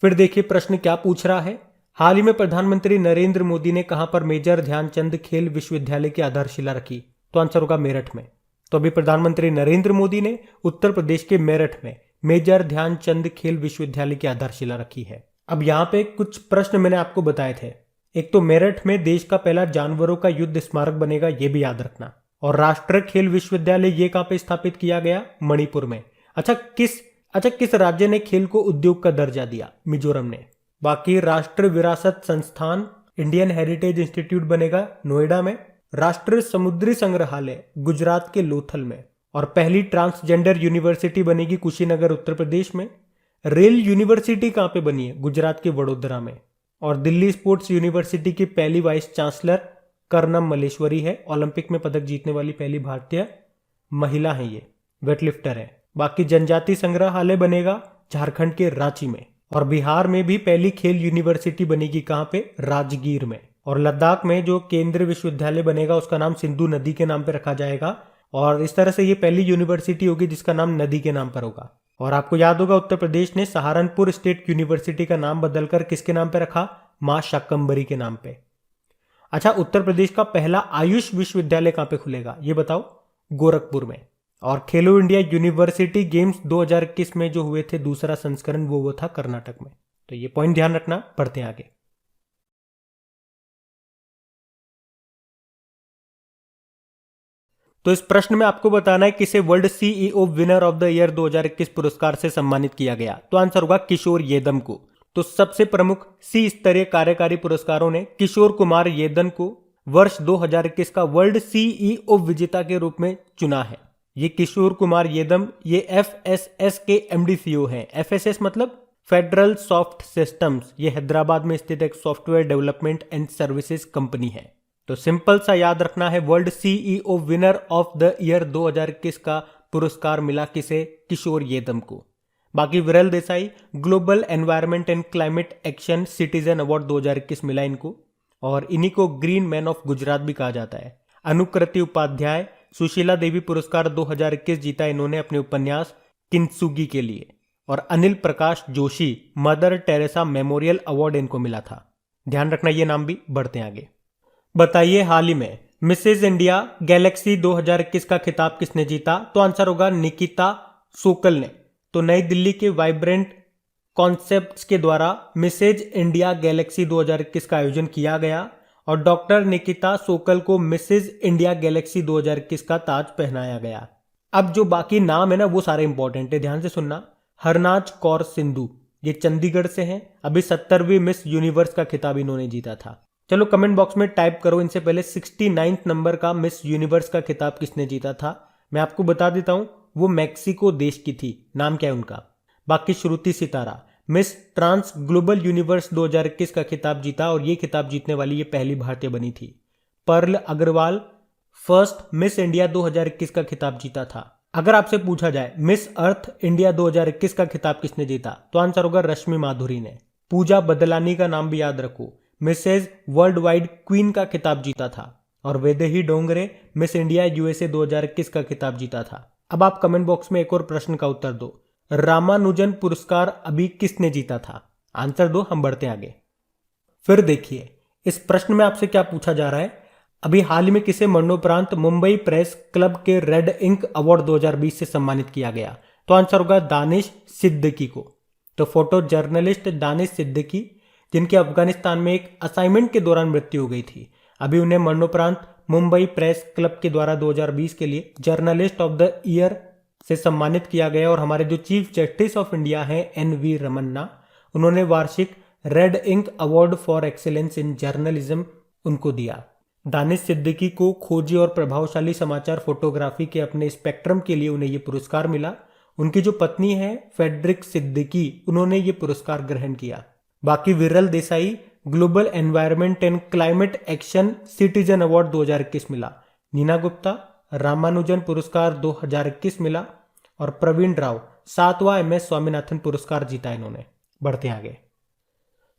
फिर देखिए प्रश्न क्या पूछ रहा है। हाल ही में प्रधानमंत्री नरेंद्र मोदी ने कहां पर मेजर ध्यानचंद खेल विश्वविद्यालय की आधारशिला रखी? तो आंसर होगा मेरठ में। तो अभी प्रधानमंत्री नरेंद्र मोदी ने उत्तर प्रदेश के मेरठ में मेजर ध्यानचंद खेल विश्वविद्यालय की आधारशिला रखी है। अब यहाँ पे कुछ प्रश्न मैंने आपको बताए थे। एक तो मेरठ में देश का पहला जानवरों का युद्ध स्मारक बनेगा, ये भी याद रखना। और राष्ट्रीय खेल विश्वविद्यालय ये कहां पे स्थापित किया गया? मणिपुर में। अच्छा, किस राज्य ने खेल को उद्योग का दर्जा दिया? मिजोरम ने। बाकी राष्ट्रीय विरासत संस्थान इंडियन हेरिटेज इंस्टीट्यूट बनेगा नोएडा में। राष्ट्रीय समुद्री संग्रहालय गुजरात के लोथल में। और पहली ट्रांसजेंडर यूनिवर्सिटी बनेगी कुशीनगर उत्तर प्रदेश में। रेल यूनिवर्सिटी कहां पे बनी है? गुजरात के वडोदरा में। और दिल्ली स्पोर्ट्स यूनिवर्सिटी की पहली वाइस चांसलर कर्णम मल्लेश्वरी है। ओलंपिक में पदक जीतने वाली पहली भारतीय महिला है, ये वेटलिफ्टर है। बाकी जनजाति संग्रहालय बनेगा झारखंड के रांची में। और बिहार में भी पहली खेल यूनिवर्सिटी बनेगी कहां पे? राजगीर में। और लद्दाख में जो केंद्रीय विश्वविद्यालय बनेगा उसका नाम सिंधु नदी के नाम पे रखा जाएगा। और इस तरह से ये पहली यूनिवर्सिटी होगी जिसका नाम नदी के नाम पर होगा। और आपको याद होगा उत्तर प्रदेश ने सहारनपुर स्टेट यूनिवर्सिटी का नाम बदलकर किसके नाम पे रखा? मां शाकंभरी के नाम पे। अच्छा, उत्तर प्रदेश का पहला आयुष विश्वविद्यालय कहां पे खुलेगा ये बताओ? गोरखपुर में। और खेलो इंडिया यूनिवर्सिटी गेम्स 2021 में जो हुए थे दूसरा संस्करण वो था कर्नाटक में। तो ये पॉइंट ध्यान रखना। बढ़ते हैं आगे। तो इस प्रश्न में आपको बताना है किसे world CEO winner of the year 2021 पुरस्कार से सम्मानित किया गया? तो आंसर होगा किशोर येदम को। तो सबसे प्रमुख सी स्तरीय कार्यकारी पुरस्कारों ने किशोर कुमार येदम को वर्ष 2021 का वर्ल्ड सीईओ विजेता के रूप में चुना है। ये किशोर कुमार येदम ये एफएसएस के एमडी सीईओ हैं। एफएसएस मतलब फेडरल सॉफ्ट सिस्टम्स। ये हैदराबाद में स्थित एक software development and services company है। तो सिंपल सा याद रखना है, world CEO winner of the year 2021 का पुरस्कार मिला किसे? किशोर येदम को। बाकी विरल Desai global environment and climate action citizen award 2021 मिला इनको। और इन्हीं को ग्रीन मैन ऑफ गुजरात भी कहा जाता है। अनुकृति उपाध्याय सुशीला देवी पुरस्कार 2021 जीता इन्होंने अपने उपन्यास किंत्सुगी के लिए। और Anil Prakash Joshi Mother Teresa Memorial Award इनको मिला था। ध्यान रखना ये नाम भी। बढ़ते हैं आगे। बताइए हाल ही में मिसेज इंडिया गैलेक्सी 2021 का खिताब किसने जीता? तो आंसर होगा निकिता सोकल ने। तो नई दिल्ली के वाइब्रेंट कॉन्सेप्ट्स के द्वारा मिसेज इंडिया गैलेक्सी 2021 का आयोजन किया गया और डॉक्टर निकिता सोकल को मिसेज इंडिया गैलेक्सी 2021 का ताज पहनाया गया। अब जो बाकी नाम है ना वो सारे इंपॉर्टेंट है, ध्यान से सुनना। हरनाज कौर सिंधु, ये चंडीगढ़ से हैं, अभी 70वीं मिस यूनिवर्स का खिताब इन्होंने जीता था। चलो कमेंट बॉक्स में टाइप करो इनसे पहले 69 नंबर का मिस यूनिवर्स का खिताब किसने जीता था। मैं आपको बता देता हूं, वो मैक्सिको देश की थी। नाम क्या है उनका। बाकी श्रुति सितारा मिस ट्रांस ग्लोबल यूनिवर्स 2021 का खिताब जीता और ये खिताब जीतने वाली ये पहली भारतीय बनी थी। Pearl Agarwal first miss India 2021 का खिताब जीता था। अगर आपसे पूछा जाए मिस अर्थ इंडिया 2021 का खिताब किसने जीता तो आंसर होगा रश्मि माधुरी ने। पूजा बदलानी का नाम भी याद रखो, मिसेज वर्ल्ड वाइड क्वीन का खिताब जीता था। और Vaidehi Dongre miss India USA 2021 का खिताब जीता था। अब आप कमेंट बॉक्स में एक और प्रश्न का उत्तर दो, रामानुजन पुरस्कार अभी किसने जीता था। आंसर दो, हम बढ़ते आगे। फिर देखिए इस प्रश्न में आपसे क्या पूछा जा रहा है, अभी हाल ही में किसे मरणोपरांत मुंबई प्रेस क्लब के रेड इंक अवार्ड 2020 से सम्मानित किया गया। तो आंसर होगा दानिश सिद्दीकी को। तो फोटो जर्नलिस्ट दानिश सिद्दीकी, जिनकी अफगानिस्तान में एक असाइनमेंट के दौरान मृत्यु हो गई थी, अभी उन्हें मरणोपरांत मुंबई प्रेस क्लब के द्वारा 2020 के लिए जर्नलिस्ट ऑफ द ईयर से सम्मानित किया गया। और हमारे जो चीफ जस्टिस ऑफ इंडिया हैं NV रमन्ना, उन्होंने वार्षिक red ink award for excellence in journalism उनको दिया। दानिश सिद्दीकी को खोजी और प्रभावशाली समाचार फोटोग्राफी के अपने स्पेक्ट्रम के लिए उन्हें ये पुरस्कार मिला। उनकी जो पत्नी है फेडरिक सिद्दीकी, उन्होंने ये पुरस्कार ग्रहण किया। बाकी विरल Desai global environment and climate action citizen award 2021 मिला। नीना गुप्ता रामानुजन पुरस्कार 2021 मिला। और प्रवीण राव 7वां MS स्वामीनाथन पुरस्कार जीता इन्होंने। बढ़ते आगे।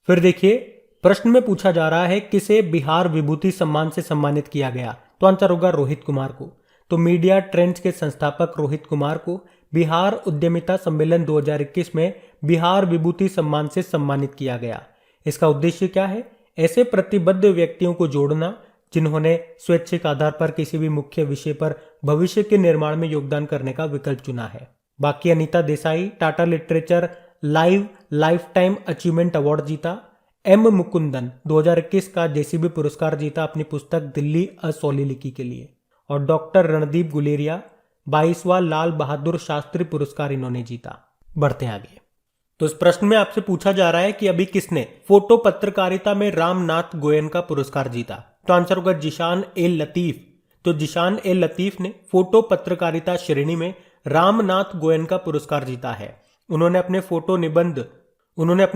फिर देखिए प्रश्न में पूछा जा रहा है किसे बिहार विभूति सम्मान से सम्मानित किया गया। तो आंसर होगा रोहित कुमार को। तो मीडिया ट्रेंड्स के संस्थापक रोहित कुमार को बिहार उद्यमिता सम्मेलन 2021 में बिहार विभूति सम्मान से सम्मानित किया गया। इसका उद्देश्य क्या है, ऐसे प्रतिबद्ध व्यक्तियों को जोड़ना जिन्होंने स्वैच्छिक आधार पर किसी भी मुख्य विषय पर भविष्य के निर्माण में योगदान करने का विकल्प चुना है। बाकी Anita Desai Tata literature life time achievement award जीता। M मुकुंदन 2021 का JCB पुरस्कार जीता अपनी पुस्तक दिल्ली अ सोलिलिकी के लिए। और डॉक्टर रणदीप गुलेरिया 22वां लाल बहादुर शास्त्री पुरस्कार इन्होंने जीता। बढ़ते आगे। तो इस प्रश्न में आपसे पूछा जा रहा है कि अभी किसने फोटो पत्रकारिता में रामनाथ गोयन का पुरस्कार जीता। तो आंसर होगा जिशान ए लतीफ। तो जिशान ए लतीफ ने फोटो पत्रकारिता श्रेणी में रामनाथ गोयन का पुरस्कार जीता है। उन्होंने अपने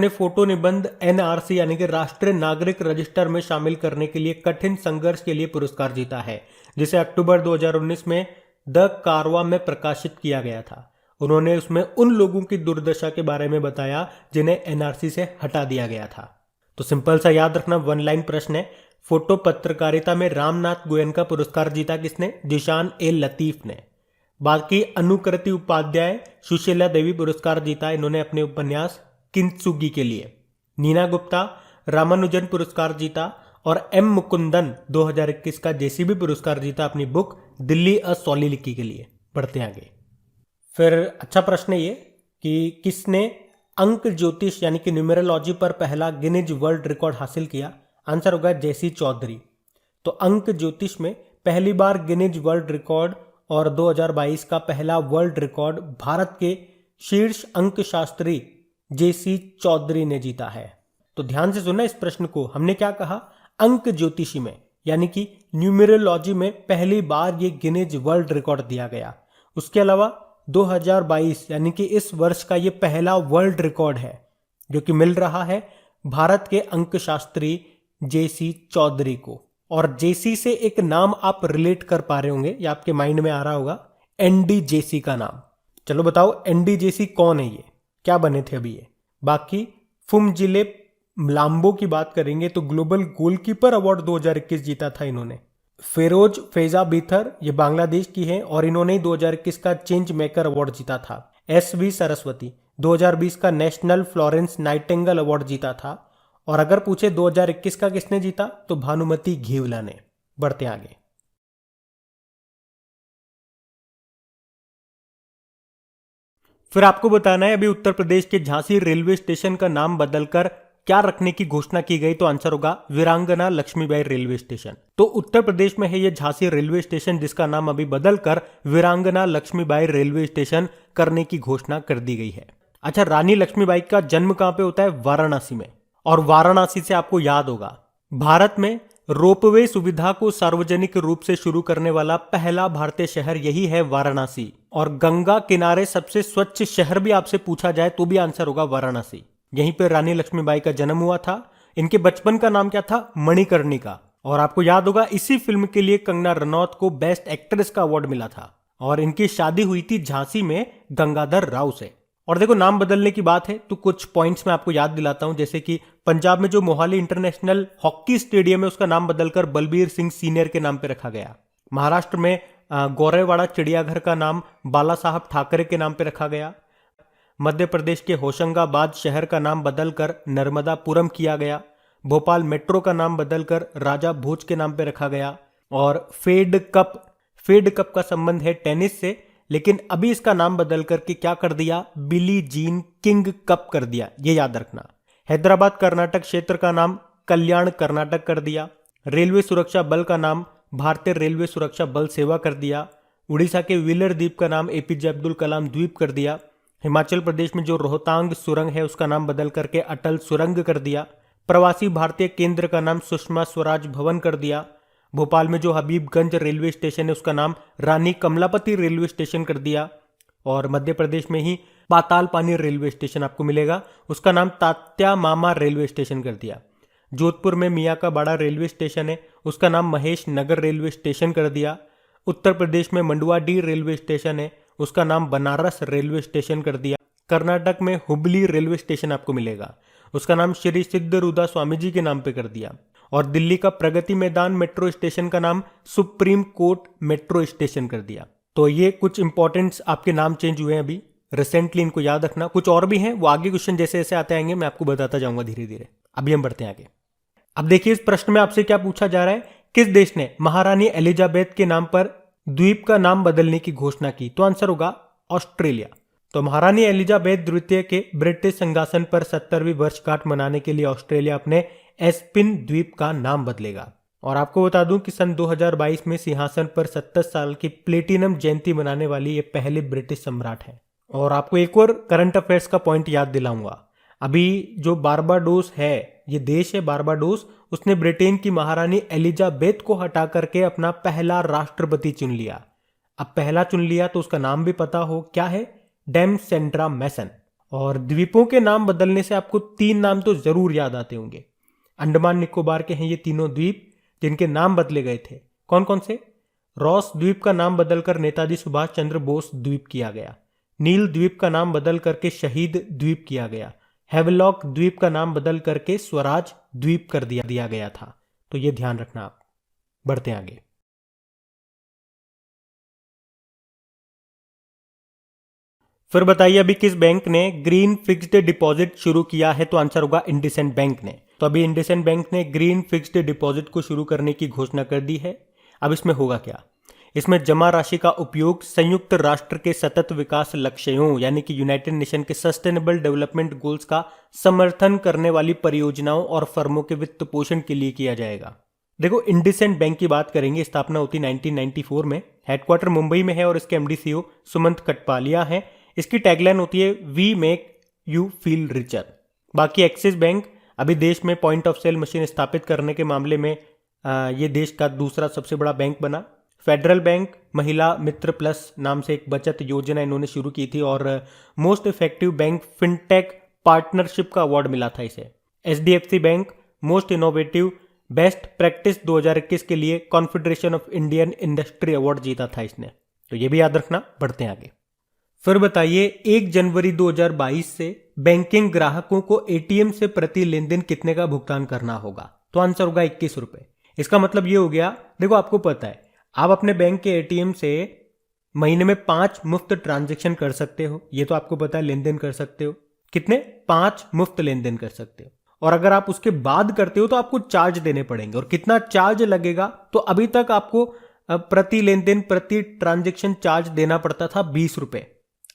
फोटो निबंध NRC यानी कि राष्ट्रीय नागरिक रजिस्टर में शामिल करने के लिए कठिन संघर्ष के लिए पुरस्कार जीता है, जिसे अक्टूबर 2019 में द कारवा में प्रकाशित किया गया था। उन्होंने उसमें उन लोगों की दुर्दशा के बारे में बताया जिन्हें NRC से हटा दिया गया था। तो सिंपल सा याद रखना, वन लाइन प्रश्न है। फोटो पत्रकारिता में रामनाथ गोयन का पुरस्कार जीता किसने? जिशान ए लतीफ ने। बाकी अनुकृति उपाध्याय सुशीला देवी पुरस्कार जीता इन्होंने अपने उपन्यास किंत्सुगी के लिए। नीना गुप्ता रामानुजन पुरस्कार जीता। और M मुकुंदन 2021 का JCB पुरस्कार जीता अपनी बुक दिल्ली अ सोलिलिकी के लिए। बढ़ते आगे। फिर अच्छा प्रश्न है ये कि किसने अंक ज्योतिष यानी कि न्यूमेरोलॉजी पर पहला गिनीज वर्ल्ड रिकॉर्ड हासिल किया। आंसर होगा जेसी चौधरी। तो अंक ज्योतिष में पहली बार गिनीज वर्ल्ड रिकॉर्ड और 2022 का पहला वर्ल्ड रिकॉर्ड भारत के शीर्ष अंक शास्त्री जेसी चौधरी ने जीता है। तो ध्यान से सुनना इस प्रश्न को। हमने क्या कहा, अंक ज्योतिषी में यानी कि न्यूमेरोलॉजी में पहली बार ये गिनीज वर्ल्ड रिकॉर्ड दिया गया। उसके अलावा 2022 यानी कि इस वर्ष का ये पहला वर्ल्ड रिकॉर्ड है जो कि मिल रहा है भारत के अंक शास्त्री जेसी चौधरी को। और जेसी से एक नाम आप रिलेट कर पा रहे होंगे, या आपके माइंड में आ रहा होगा, एनडी जेसी का नाम। चलो बताओ एनडी जेसी कौन है, ये क्या बने थे अभी ये। बाकी फुमजिले म्लाम्बो की बात करेंगे तो ग्लोबल गोलकीपर अवार्ड 2021 जीता था इन्होंने। फेरोज फेजा बीथर ये बांग्लादेश की है और इन्होंने 2021 का चेंज मेकर अवार्ड जीता था। SV सरस्वती 2020 का नेशनल फ्लोरेंस नाइटिंगेल अवार्ड जीता था। और अगर पूछे 2021 का किसने जीता तो भानुमति घेवला ने। बढ़ते आगे। फिर आपको बताना है अभी उत्तर प्रदेश के झांसी रेलवे स्टेशन का नाम बदलकर क्या रखने की घोषणा की गई, तो आंसर होगा वीरांगना लक्ष्मीबाई रेलवे स्टेशन। तो उत्तर प्रदेश में है ये झांसी रेलवे स्टेशन, जिसका नाम अभी बदलकर वीरांगना लक्ष्मीबाई रेलवे स्टेशन करने की घोषणा कर दी गई है। अच्छा, रानी लक्ष्मीबाई का जन्म कहां पे होता है? वाराणसी में। और वाराणसी से आपको याद होगा, भारत में रोपवे सुविधा को सार्वजनिक रूप से शुरू करने वाला पहला भारतीय शहर यही है, वाराणसी। और गंगा किनारे सबसे स्वच्छ शहर भी आपसे पूछा जाए तो भी आंसर होगा वाराणसी। यहीं पर रानी लक्ष्मीबाई का जन्म हुआ था। इनके बचपन का नाम क्या था? मणिकर्णिका। और आपको याद होगा इसी फिल्म के लिए कंगना रनौत को बेस्ट एक्ट्रेस का अवार्ड मिला था। और इनकी शादी हुई थी झांसी में गंगाधर राव से। और देखो, नाम बदलने की बात है तो कुछ पॉइंट्स मैं आपको याद दिलाता हूं, जैसे कि पंजाब में जो मोहाली इंटरनेशनल हॉकी स्टेडियम है उसका नाम बदलकर बलबीर सिंह सीनियर के नाम पे रखा गया। महाराष्ट्र में गोरेवाड़ा चिड़ियाघर का नाम बाला साहब ठाकरे के नाम पे रखा गया। मध्य प्रदेश के होशंगाबाद शहर का नाम बदलकर नर्मदापुरम किया गया। भोपाल मेट्रो का नाम बदलकर राजा भोज के नाम पे रखा गया। और फेड कप का संबंध है टेनिस से, लेकिन अभी इसका नाम बदल करके क्या कर दिया? बिली जीन किंग कप कर दिया, ये याद रखना। हैदराबाद कर्नाटक क्षेत्र का नाम कल्याण कर्नाटक कर दिया। रेलवे सुरक्षा बल का नाम भारतीय रेलवे सुरक्षा बल सेवा कर दिया। उड़ीसा के व्हीलर द्वीप का नाम एपीजे अब्दुल कलाम द्वीप कर दिया। हिमाचल प्रदेश में जो रोहतांग सुरंग है उसका नाम बदल करके अटल सुरंग कर दिया। प्रवासी भारतीय केंद्र का नाम सुषमा स्वराज भवन कर दिया। भोपाल में जो हबीबगंज रेलवे स्टेशन है उसका नाम रानी कमलापति रेलवे स्टेशन कर दिया। और मध्य प्रदेश में ही पाताल पानी रेलवे स्टेशन आपको मिलेगा, उसका नाम तात्या मामा रेलवे स्टेशन कर दिया। जोधपुर में मियाँ का बाड़ा रेलवे स्टेशन है, उसका नाम महेश नगर रेलवे स्टेशन कर दिया। उत्तर प्रदेश में मंडुआडीह रेलवे स्टेशन है, उसका नाम बनारस रेलवे स्टेशन कर दिया। कर्नाटक में हुबली रेलवे स्टेशन आपको मिलेगा, उसका नाम श्री सिद्धरूदा स्वामी जी के नाम पे कर दिया। और दिल्ली का प्रगति मैदान मेट्रो स्टेशन का नाम सुप्रीम कोर्ट मेट्रो स्टेशन कर दिया। तो ये कुछ इंपॉर्टेंट्स आपके नाम चेंज हुए हैं अभी रिसेंटली, इनको याद रखना। कुछ और भी हैं, वो आगे क्वेश्चन जैसे जैसे आते आएंगे मैं आपको बताता जाऊंगा धीरे धीरे। अभी हम बढ़ते हैं आगे। अब देखिए इस प्रश्न में आपसे क्या पूछा जा रहा है, किस देश ने महारानी एलिजाबेथ के नाम पर द्वीप का नाम बदलने की घोषणा की? तो आंसर होगा ऑस्ट्रेलिया। तो महारानी एलिजाबेथ द्वितीय के ब्रिटिश सिंहासन पर 70वीं वर्षगांठ मनाने के लिए ऑस्ट्रेलिया अपने एस्पिन द्वीप का नाम बदलेगा। और आपको बता दूं कि सन 2022 में सिंहासन पर 70 साल की प्लेटिनम जयंती मनाने वाली ये पहले ब्रिटिश सम्राट हैं। और आपको एक और करंट अफेयर्स का पॉइंट याद दिलाऊंगा। अभी जो बारबाडोस है, ये देश है बारबाडोस, उसने ब्रिटेन की महारानी एलिजाबेथ को हटा करके अपना पहला राष्ट्रपति चुन लिया। अब पहला चुन लिया तो उसका नाम भी पता हो, क्या है? डेम सेंड्रा मैसन। और द्वीपों के नाम बदलने से आपको 3 नाम तो जरूर याद आते होंगे। अंडमान निकोबार के हैं ये तीनों द्वीप जिनके नाम बदले गए थे। कौन कौन से? रॉस द्वीप का नाम बदलकर नेताजी सुभाष चंद्र बोस द्वीप किया गया। नील द्वीप का नाम बदल करके शहीद द्वीप किया गया। हेवलॉक द्वीप का नाम बदल करके स्वराज द्वीप कर दिया गया था। तो ये ध्यान रखना आप। बढ़ते हैं आगे। फिर बताइए अभी किस बैंक ने ग्रीन फिक्स्ड डिपॉजिट शुरू किया है? तो आंसर होगा इंडसइंड बैंक ने। तो अभी इंडसइंड बैंक ने ग्रीन फिक्स्ड डिपॉजिट को शुरू करने की घोषणा कर दी है। अब इसमें होगा क्या? इसमें जमा राशि का उपयोग संयुक्त राष्ट्र के सतत विकास लक्ष्यों यानी कि यूनाइटेड नेशन के सस्टेनेबल डेवलपमेंट गोल्स का समर्थन करने वाली परियोजनाओं और फर्मों के वित्त पोषण के लिए किया जाएगा। देखो, इंडसइंड बैंक की बात करेंगे, स्थापना होती 1994 में, हेडक्वार्टर मुंबई में है और इसके एमडी सीईओ सुमंत कटपालिया हैं। इसकी टैगलाइन होती है we make you feel richer. बाकी एक्सिस बैंक अभी देश में पॉइंट ऑफ सेल मशीन स्थापित करने के मामले में ये देश का दूसरा सबसे बड़ा बैंक बना। फेडरल बैंक महिला मित्र प्लस नाम से एक बचत योजना इन्होंने शुरू की थी और most effective bank fintech partnership का अवार्ड मिला था इसे। HDFC bank most innovative best practice 2021 के लिए confederation of Indian industry award जीता था इसने। तो ये भी याद रखना। बढ़ते हैं आगे। फिर बताइए 1 जनवरी 2022 से बैंकिंग ग्राहकों को एटीएम से प्रति लेन देन कितने का भुगतान करना होगा? तो आंसर होगा 21 रुपए। इसका मतलब ये हो गया, देखो आपको पता है आप अपने बैंक के एटीएम से महीने में 5 मुफ्त ट्रांजैक्शन कर सकते हो। ये तो आपको पता है, लेन देन कर सकते हो। कितने? 5 मुफ्त लेन देन कर सकते हो। और अगर आप उसके बाद करते हो तो आपको चार्ज देने पड़ेंगे। और कितना चार्ज लगेगा? तो अभी तक आपको प्रति लेन देन प्रति ट्रांजैक्शन चार्ज देना पड़ता था 20 रुपए।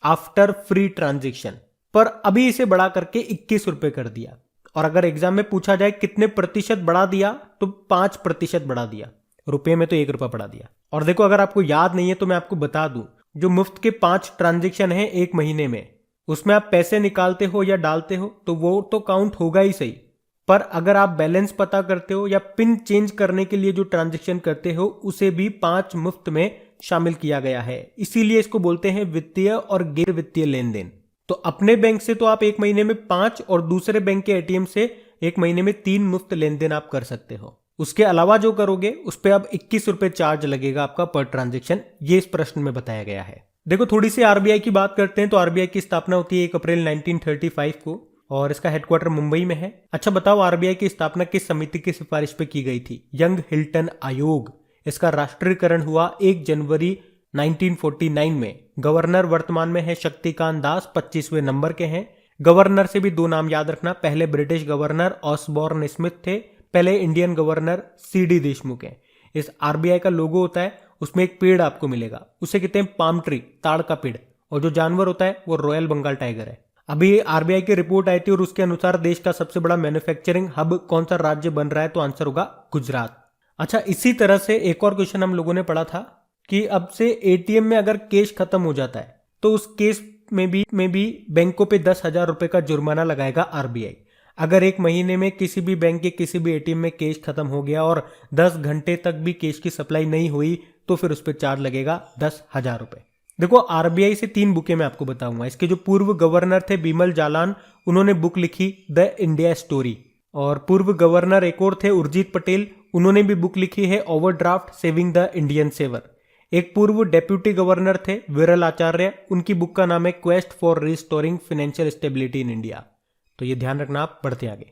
आफ्टर फ्री ट्रांजेक्शन, पर अभी इसे बढ़ा करके 21 रुपए कर दिया। और अगर एग्जाम में पूछा जाए कितने प्रतिशत बढ़ा दिया, तो 5% बढ़ा दिया, रुपए में तो 1 रुपया बढ़ा दिया। और देखो, अगर आपको याद नहीं है तो मैं आपको बता दूं, जो मुफ्त के 5 ट्रांजेक्शन है एक महीने में, उसमें आप पैसे निकालते हो या डालते हो तो वो तो काउंट होगा ही सही, पर अगर आप बैलेंस पता करते हो या पिन चेंज करने के लिए जो ट्रांजेक्शन करते हो, उसे भी 5 मुफ्त में शामिल किया गया है। इसीलिए इसको बोलते हैं वित्तीय और गैर वित्तीय लेन देन। तो अपने बैंक से तो आप एक महीने में 5 और दूसरे बैंक के एटीएम से एक महीने में 3 मुफ्त लेन देन आप कर सकते हो। उसके अलावा जो करोगे उस पर अब 21 रुपए चार्ज लगेगा आपका पर ट्रांजेक्शन, ये इस प्रश्न में बताया गया है। देखो, थोड़ी सी आरबीआई की बात करते हैं तो आरबीआई की स्थापना होती है 1 अप्रैल 1935 को और इसका हेडक्वार्टर मुंबई में है। अच्छा बताओ, आरबीआई की स्थापना किस समिति की सिफारिश पे की गई थी? यंग हिल्टन आयोग। इसका राष्ट्रीयकरण हुआ 1 जनवरी 1949 में। गवर्नर वर्तमान में है शक्तिकांत दास, 25वें नंबर के हैं। गवर्नर से भी 2 नाम याद रखना, पहले ब्रिटिश गवर्नर ऑसबॉर्न स्मिथ थे, पहले इंडियन गवर्नर सीडी देशमुख हैं। इस आरबीआई का लोगो होता है, उसमें एक पेड़ आपको मिलेगा, उसे कहते हैं पाम ट्री, ताड़ का पेड़, और जो जानवर होता है वो रॉयल बंगाल टाइगर है। अभी आरबीआई की रिपोर्ट आई थी और उसके अनुसार देश का सबसे बड़ा मैन्युफैक्चरिंग हब कौन सा राज्य बन रहा है, तो आंसर होगा गुजरात। अच्छा, इसी तरह से एक और क्वेश्चन हम लोगों ने पढ़ा था कि अब से एटीएम में अगर कैश खत्म हो जाता है तो उस केस में भी बैंकों पे 10,000 रुपए का जुर्माना लगाएगा आरबीआई। अगर एक महीने में किसी भी बैंक के किसी भी एटीएम में कैश खत्म हो गया और 10 घंटे तक भी कैश की सप्लाई नहीं हुई तो फिर उस पर चार्ज लगेगा 10,000 रुपए। देखो, आरबीआई से 3 बुकें मैं आपको बताऊंगा। इसके जो पूर्व गवर्नर थे बिमल जालान, उन्होंने बुक लिखी द इंडिया स्टोरी, और पूर्व गवर्नर एक और थे उर्जित पटेल, उन्होंने भी बुक लिखी है overdraft saving the Indian saver. एक पूर्व डेप्यूटी गवर्नर थे विरल आचार्य, उनकी बुक का नाम है quest for restoring financial stability in India. तो ये ध्यान रखना, आप बढ़ते आगे।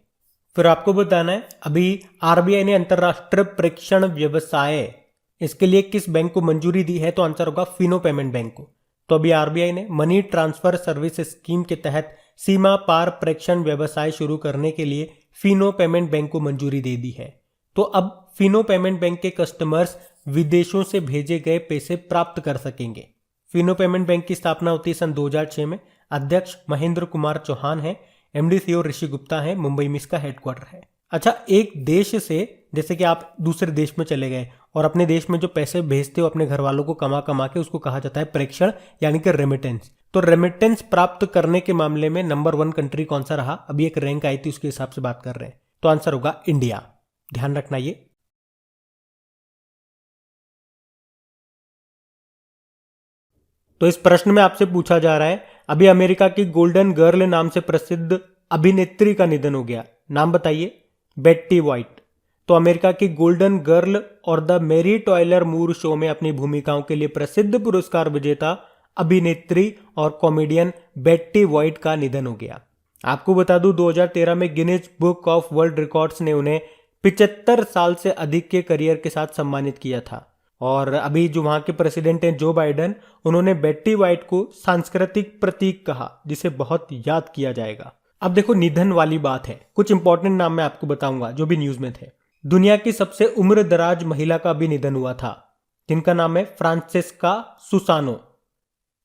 फिर आपको बताना है, अभी आरबीआई ने अंतरराष्ट्रीय प्रेषण व्यवसाय, इसके लिए किस बैंक को मंजूरी दी है, तो आंसर होगा फिनो पेमेंट बैंक को। तो अभी आरबीआई ने मनी ट्रांसफर सर्विस स्कीम के तहत सीमा पार प्रेषण व्यवसाय शुरू करने के लिए फिनो पेमेंट बैंक को मंजूरी दे दी है। तो अब फिनो पेमेंट बैंक के कस्टमर्स विदेशों से भेजे गए पैसे प्राप्त कर सकेंगे। फिनो पेमेंट बैंक की स्थापना होती है सन 2006 में। अध्यक्ष महेंद्र कुमार चौहान है, एमडी सीईओ ऋषि गुप्ता है, मुंबई में इसका हेडक्वार्टर है। अच्छा, एक देश से, जैसे कि आप दूसरे देश में चले गए और अपने देश में जो पैसे भेजते हो अपने घर वालों को कमा कमा के, उसको कहा जाता है प्रेषण, यानी कि रेमिटेंस। तो रेमिटेंस प्राप्त करने के मामले में नंबर 1 कंट्री कौन सा रहा? अभी एक रैंक आई थी, उसके हिसाब से बात कर रहे हैं, तो आंसर होगा इंडिया। ध्यान रखना ये। तो इस प्रश्न में आपसे पूछा जा रहा है, अभी अमेरिका की गोल्डन गर्ल नाम से प्रसिद्ध अभिनेत्री का निधन हो गया, नाम बताइए। Betty White. तो अमेरिका की गोल्डन गर्ल और the Mary Tyler Moore show में अपनी भूमिकाओं के लिए प्रसिद्ध पुरस्कार विजेता अभिनेत्री और कॉमेडियन बेट्टी व्हाइट का निधन हो गया। आपको बता दूं, 2013 में Guinness book of world records ने उन्हें 75 साल से अधिक के करियर के साथ सम्मानित किया था। और अभी जो वहां के प्रेसिडेंट हैं जो बाइडेन, उन्होंने बेट्टी व्हाइट को सांस्कृतिक प्रतीक कहा, जिसे बहुत याद किया जाएगा। अब देखो, निधन वाली बात है, कुछ इंपॉर्टेंट नाम मैं आपको बताऊंगा जो भी न्यूज में थे। दुनिया की सबसे उम्र दराज महिला का भी निधन हुआ था, जिनका नाम है फ्रांसेस्का सुसानो।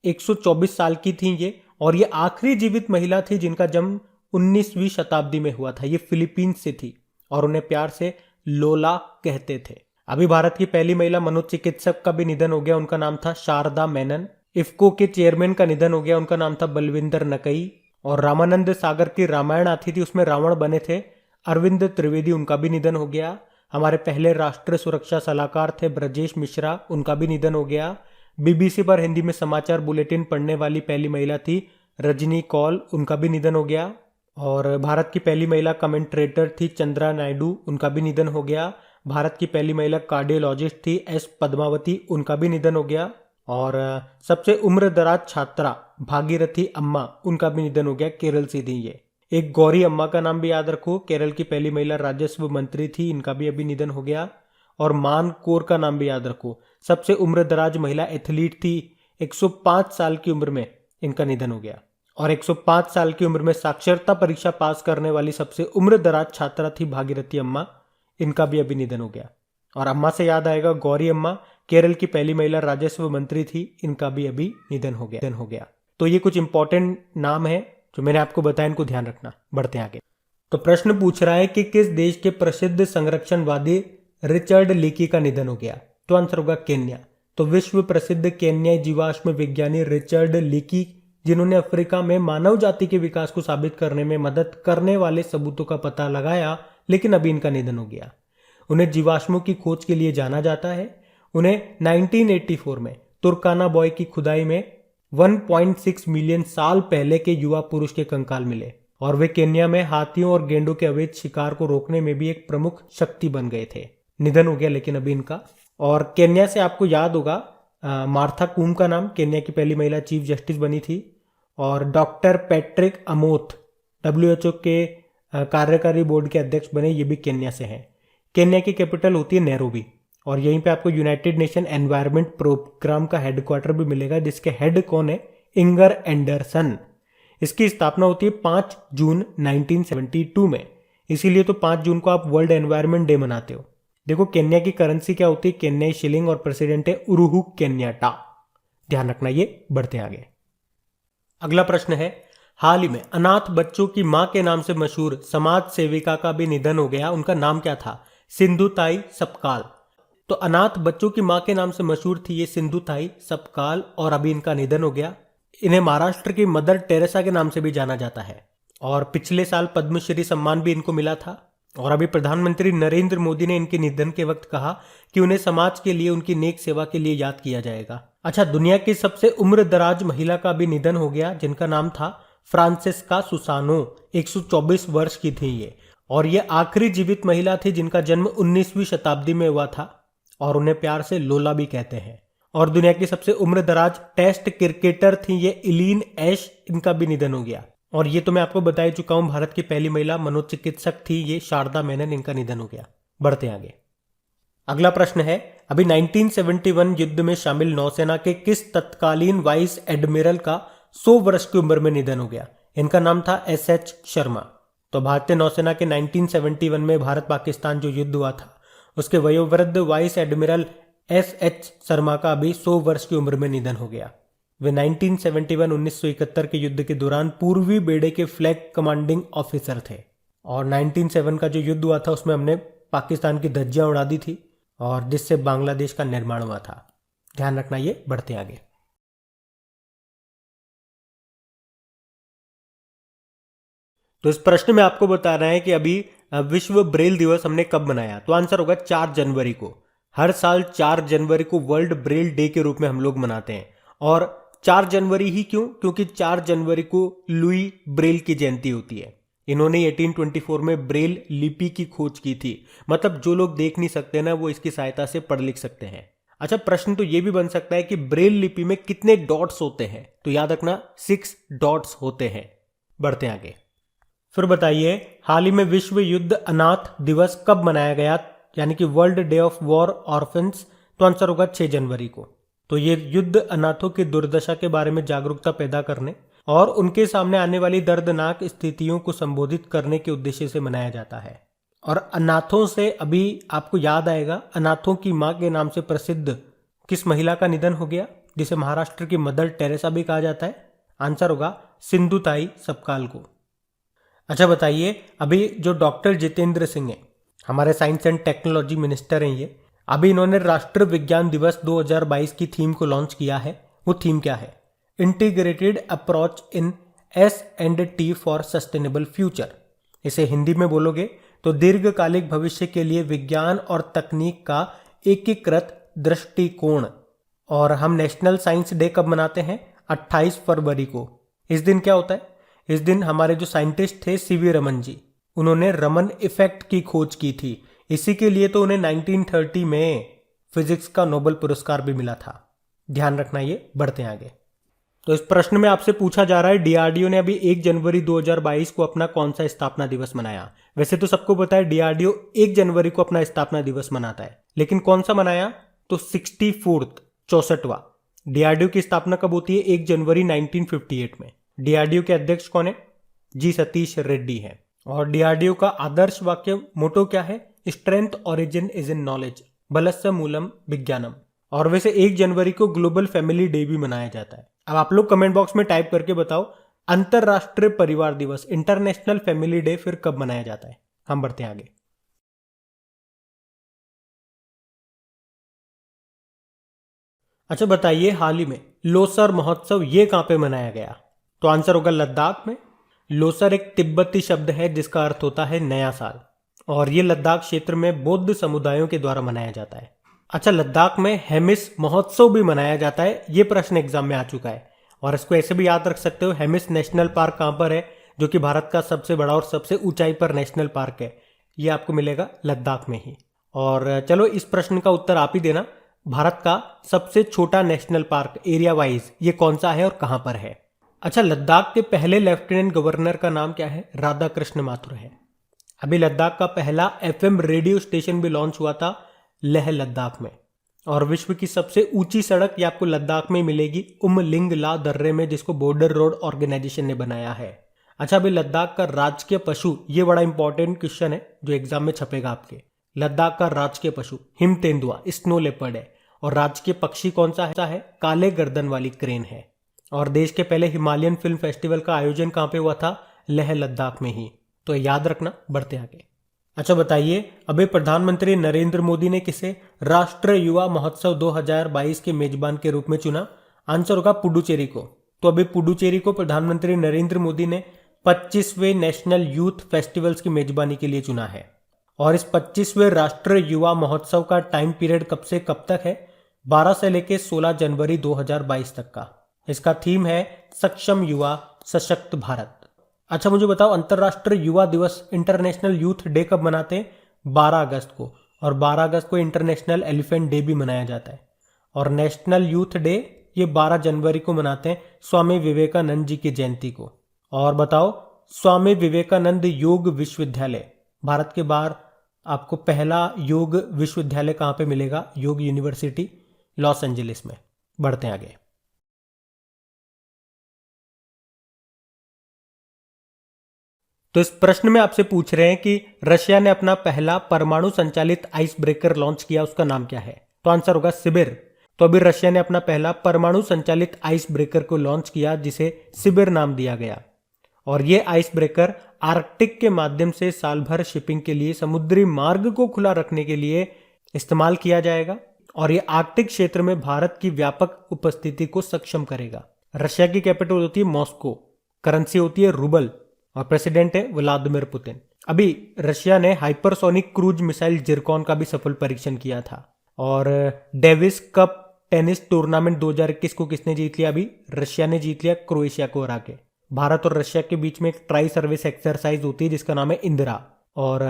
124 साल की थी ये, और ये आखिरी जीवित महिला थी जिनका जन्म 19वीं शताब्दी में हुआ था। ये फिलीपींस से थी और उन्हें प्यार से लोला कहते थे। अभी भारत की पहली महिला मनोचिकित्सक का भी निधन हो गया, उनका नाम था शारदा मेनन। इफ्को के चेयरमैन का निधन हो गया, उनका नाम था बलविंदर नकई। और रामानंद सागर की रामायण आती थी, उसमें रावण बने थे अरविंद त्रिवेदी, उनका भी निधन हो गया। हमारे पहले राष्ट्रीय सुरक्षा सलाहकार थे ब्रजेश मिश्रा, उनका भी निधन हो गया। बीबीसी पर हिंदी में समाचार बुलेटिन पढ़ने वाली पहली महिला थी रजनी कौल, उनका भी निधन हो गया। और भारत की पहली महिला कमेंट्रेटर थी चंद्रा नायडू, उनका भी निधन हो गया। भारत की पहली महिला कार्डियोलॉजिस्ट थी एस पद्मावती, उनका भी निधन हो गया। और सबसे उम्र दराज छात्रा भागीरथी अम्मा, उनका भी निधन हो गया, केरल से थी ये। एक गौरी अम्मा का नाम भी याद रखो, केरल की पहली महिला राजस्व मंत्री थी, इनका भी अभी निधन हो गया। और मान कौर का नाम भी याद रखो, सबसे उम्र दराज महिला एथलीट थी, 105 साल की उम्र में इनका निधन हो गया। और 105 साल की उम्र में साक्षरता परीक्षा पास करने वाली सबसे उम्र दराज छात्रा थी भागीरथी अम्मा, इनका भी अभी निधन हो गया। और अम्मा से याद आएगा गौरी अम्मा, केरल की पहली महिला राजस्व मंत्री थी, इनका भी अभी निधन हो गया। तो ये कुछ इंपॉर्टेंट नाम है जो मैंने आपको बताया, इनको ध्यान रखना। बढ़ते हैं आगे। तो प्रश्न पूछ रहा है कि किस देश के प्रसिद्ध संरक्षणवादी रिचर्ड लीकी का निधन हो गया? तो आंसर होगा केन्या। तो विश्व प्रसिद्ध केन्याई जीवाश्म विज्ञानी रिचर्ड लीकी, जिन्होंने अफ्रीका में मानव जाति के विकास को साबित करने में मदद करने वाले सबूतों का पता लगाया, लेकिन अभी इनका निधन हो गया। उन्हें जीवाश्मों की खोज के लिए जाना जाता है। उन्हें 1984 में तुर्काना बॉय की खुदाई में 1.6 मिलियन साल पहले के युवा पुरुष के कंकाल मिले और वे केन्या में हाथियों और गेंडों के अवैध शिकार को रोकने में भी एक प्रमुख शक्ति बन गए थे। निधन हो गया लेकिन अभी इनका। और केन्या से आपको याद होगा मार्था कूम का नाम, केन्या की पहली महिला चीफ जस्टिस बनी थी। और डॉक्टर पैट्रिक अमोथ WHO के कार्यकारी बोर्ड के अध्यक्ष बने, ये भी केन्या से हैं। केन्या की कैपिटल होती है नैरोबी और यहीं पे आपको यूनाइटेड नेशन एनवायरनमेंट प्रोग्राम का हेडक्वार्टर भी मिलेगा, जिसके हेड कौन है? Inger Anderson. इसकी स्थापना होती है 5 जून 1972 में, इसीलिए तो 5 जून को आप वर्ल्ड एनवायरनमेंट डे मनाते हो। देखो केन्या की करेंसी क्या होती है? केन्याई शिलिंग और प्रेसिडेंट है उरुहु केन्याटा। ध्यान रखना ये। बढ़ते आगे। अगला प्रश्न है, हाल ही में अनाथ बच्चों की मां के नाम से मशहूर समाज सेविका का भी निधन हो गया। उनका नाम क्या था? सिंधुताई सपकाल। तो अनाथ बच्चों की मां के नाम से मशहूर थी ये सिंधुताई सपकाल और अभी इनका निधन हो गया। इन्हें महाराष्ट्र की मदर टेरेसा के नाम से भी जाना जाता है और पिछले साल पद्मश्री सम्मान भी इनको मिला था। और अभी प्रधानमंत्री नरेंद्र मोदी ने इनके निधन के वक्त कहा कि उन्हें समाज के लिए उनकी नेक सेवा के लिए याद किया जाएगा। अच्छा, दुनिया की सबसे उम्रदराज महिला का भी निधन हो गया, जिनका नाम था फ्रांसिस्का सुसानो। 124 वर्ष की थी ये और ये आखिरी जीवित महिला थी जिनका जन्म 19वीं शताब्दी में हुआ था और उन्हें प्यार से लोला भी कहते हैं। और दुनिया की सबसे उम्रदराज टेस्ट क्रिकेटर थी ये इलीन एश, इनका भी निधन हो गया। और ये तो मैं आपको बता ही चुका हूं, भारत की पहली महिला मनोचिकित्सक थी ये शारदा मेनन, इनका निधन हो गया। बढ़ते आगे। अगला प्रश्न है, अभी 1971 युद्ध में शामिल नौसेना के किस तत्कालीन वाइस एडमिरल का 100 वर्ष की उम्र में निधन हो गया? इनका नाम था SH शर्मा। तो भारतीय नौसेना के 1971 में भारत पाकिस्तान जो युद्ध हुआ था उसके वयोवृद्ध वाइस एडमिरल SH शर्मा का अभी 100 वर्ष की उम्र में निधन हो गया। वे 1971 के युद्ध के दौरान पूर्वी बेड़े के फ्लैग कमांडिंग ऑफिसर थे और 1907 का जो युद्ध हुआ था उसमें हमने पाकिस्तान की धज्जियां उड़ा दी थी और जिससे बांग्लादेश का निर्माण हुआ था। ध्यान रखना ये। बढ़ते आगे। तो इस प्रश्न में आपको बताना है कि अभी विश्व ब्रेल दिवस हमने कब मनाया? तो आंसर होगा 4 जनवरी को। हर साल 4 जनवरी को वर्ल्ड ब्रेल डे के रूप में हम लोग मनाते हैं। और 4 जनवरी ही क्यों? क्योंकि 4 जनवरी को लुई ब्रेल की जयंती होती है। इन्होंने 1824 में ब्रेल लिपि की खोज की थी। मतलब जो लोग देख नहीं सकते ना, वो इसकी सहायता से पढ़ लिख सकते हैं। अच्छा, प्रश्न तो ये भी बन सकता है कि ब्रेल लिपि में कितने डॉट्स होते हैं? तो याद रखना 6 डॉट्स होते हैं। बढ़ते आगे। फिर बताइए, हाल ही में विश्व युद्ध अनाथ दिवस कब मनाया गया, यानी कि world day of war orphans? तो आंसर होगा 6 जनवरी को। तो ये युद्ध अनाथों की दुर्दशा के बारे में जागरूकता पैदा करने और उनके सामने आने वाली दर्दनाक स्थितियों को संबोधित करने के उद्देश्य से मनाया जाता है। और अनाथों से अभी आपको याद आएगा, अनाथों की मां के नाम से प्रसिद्ध किस महिला का निधन हो गया, जिसे महाराष्ट्र की मदर टेरेसा भी कहा जाता है? आंसर होगा सिंधुताई सपकाल को। अच्छा बताइए, अभी जो डॉक्टर जितेंद्र सिंह है, हमारे साइंस एंड टेक्नोलॉजी मिनिस्टर हैं ये, अभी इन्होंने राष्ट्र विज्ञान दिवस 2022 की थीम को लॉन्च किया है। वो थीम क्या है? Integrated approach in S&T for sustainable future. इसे हिंदी में बोलोगे तो दीर्घकालिक भविष्य के लिए विज्ञान और तकनीक का एकीकृत दृष्टिकोण। और हम नेशनल साइंस डे कब मनाते हैं? 28 फरवरी को। इस दिन क्या होता है? इस दिन हमारे जो साइंटिस्ट थे CV रमन जी, उन्होंने रमन इफेक्ट की खोज की थी। इसी के लिए तो उन्हें 1930 में फिजिक्स का नोबेल पुरस्कार भी मिला था। ध्यान रखना ये। बढ़ते हैं आगे। तो इस प्रश्न में आपसे पूछा जा रहा है, DRDO ने अभी 1 जनवरी 2022 को अपना कौन सा स्थापना दिवस मनाया? वैसे तो सबको पता है DRDO 1 जनवरी को अपना स्थापना दिवस मनाता है, लेकिन कौन सा मनाया? तो 64वां। DRDO की स्थापना कब होती है? 1 जनवरी 1958 में। DRDO के अध्यक्ष कौन है? G सतीश रेड्डी है। और DRDO का आदर्श वाक्य मोटो क्या है? Strength origin is in knowledge, बलस्य मूलम विज्ञानम। और वैसे 1 जनवरी को ग्लोबल फैमिली डे भी मनाया जाता है। अब आप लोग कमेंट बॉक्स में टाइप करके बताओ, अंतरराष्ट्रीय परिवार दिवस, इंटरनेशनल फैमिली डे, फिर कब मनाया जाता है। हम बढ़ते हैं आगे। अच्छा बताइए, हाल ही में लोसर महोत्सव ये कहां पे मनाया गया? तो आंसर होगा लद्दाख में। लोसर एक तिब्बती शब्द है जिसका अर्थ होता है नया साल, और ये लद्दाख क्षेत्र में बौद्ध समुदायों के द्वारा मनाया जाता है। अच्छा, लद्दाख में हेमिस महोत्सव भी मनाया जाता है, ये प्रश्न एग्जाम में आ चुका है। और इसको ऐसे भी याद रख सकते हो, हेमिस नेशनल पार्क कहां पर है, जो कि भारत का सबसे बड़ा और सबसे ऊंचाई पर नेशनल पार्क है, ये आपको मिलेगा लद्दाख में ही। और चलो इस प्रश्न का उत्तर आप ही देना, भारत का सबसे छोटा नेशनल पार्क एरिया वाइज ये कौन सा है और कहां पर है? अच्छा, लद्दाख के पहले लेफ्टिनेंट गवर्नर का नाम क्या है? राधा कृष्ण माथुर है। अभी लद्दाख का पहला एफएम रेडियो स्टेशन भी लॉन्च हुआ था लेह लद्दाख में। और विश्व की सबसे ऊंची सड़क ये आपको लद्दाख में मिलेगी, उमलिंग ला दर्रे में, जिसको बॉर्डर रोड ऑर्गेनाइजेशन ने बनाया है। अच्छा, अभी लद्दाख का राजकीय पशु, ये बड़ा इंपॉर्टेंट क्वेश्चन है जो एग्जाम में छपेगा आपके। लद्दाख का राजकीय पशु हिम तेंदुआ, स्नो लेपर्ड है। और राजकीय पक्षी कौन सा है? काले गर्दन वाली क्रेन है। और देश के पहले हिमालयन फिल्म फेस्टिवल का आयोजन कहां पे हुआ था? लेह लद्दाख में ही। तो याद रखना, बढ़ते आगे। अच्छा बताइए, अभी प्रधानमंत्री नरेंद्र मोदी ने किसे राष्ट्रीय युवा महोत्सव 2022 के मेजबान के रूप में चुना? आंसर होगा पुडुचेरी को। तो अभी पुडुचेरी को प्रधानमंत्री नरेंद्र मोदी ने 25वें नेशनल यूथ फेस्टिवल्स की मेजबानी के लिए चुना है। और इस 25वें राष्ट्रीय युवा महोत्सव का टाइम पीरियड कब से कब तक है? 12 से लेकर 16 जनवरी 2022 तक का। इसका थीम है सक्षम युवा सशक्त भारत। अच्छा मुझे बताओ, अंतरराष्ट्रीय युवा दिवस, इंटरनेशनल यूथ डे कब मनाते हैं? 12 अगस्त को। और 12 अगस्त को इंटरनेशनल एलिफेंट डे भी मनाया जाता है। और नेशनल यूथ डे ये 12 जनवरी को मनाते हैं, स्वामी विवेकानंद जी की जयंती को। और बताओ, स्वामी विवेकानंद योग विश्वविद्यालय, भारत के बाहर आपको पहला योग विश्वविद्यालय कहाँ पे मिलेगा? योग यूनिवर्सिटी लॉस एंजलिस में। बढ़ते हैं आगे। तो इस प्रश्न में आपसे पूछ रहे हैं कि रशिया ने अपना पहला परमाणु संचालित आइस ब्रेकर लॉन्च किया, उसका नाम क्या है? तो आंसर होगा सिबिर। तो अभी रशिया ने अपना पहला परमाणु संचालित आइस ब्रेकर को लॉन्च किया, जिसे सिबिर नाम दिया गया। और ये आइस ब्रेकर आर्कटिक के माध्यम से साल भर शिपिंग के लिए समुद्री मार्ग को खुला रखने के लिए इस्तेमाल किया जाएगा। और ये आर्कटिक क्षेत्र में भारत की व्यापक उपस्थिति को सक्षम करेगा। रशिया की कैपिटल होती है मॉस्को, करेंसी होती है रूबल, और प्रेसिडेंट है व्लादिमीर पुतिन। अभी रशिया ने हाइपरसोनिक क्रूज मिसाइल जिरकॉन का भी सफल परीक्षण किया था। और डेविस कप टेनिस टूर्नामेंट 2021 को किसने जीत लिया? अभी रशिया ने जीत लिया क्रोएशिया को हरा के। भारत और रशिया के बीच में एक ट्राई सर्विस एक्सरसाइज होती है जिसका नाम है इंदिरा। और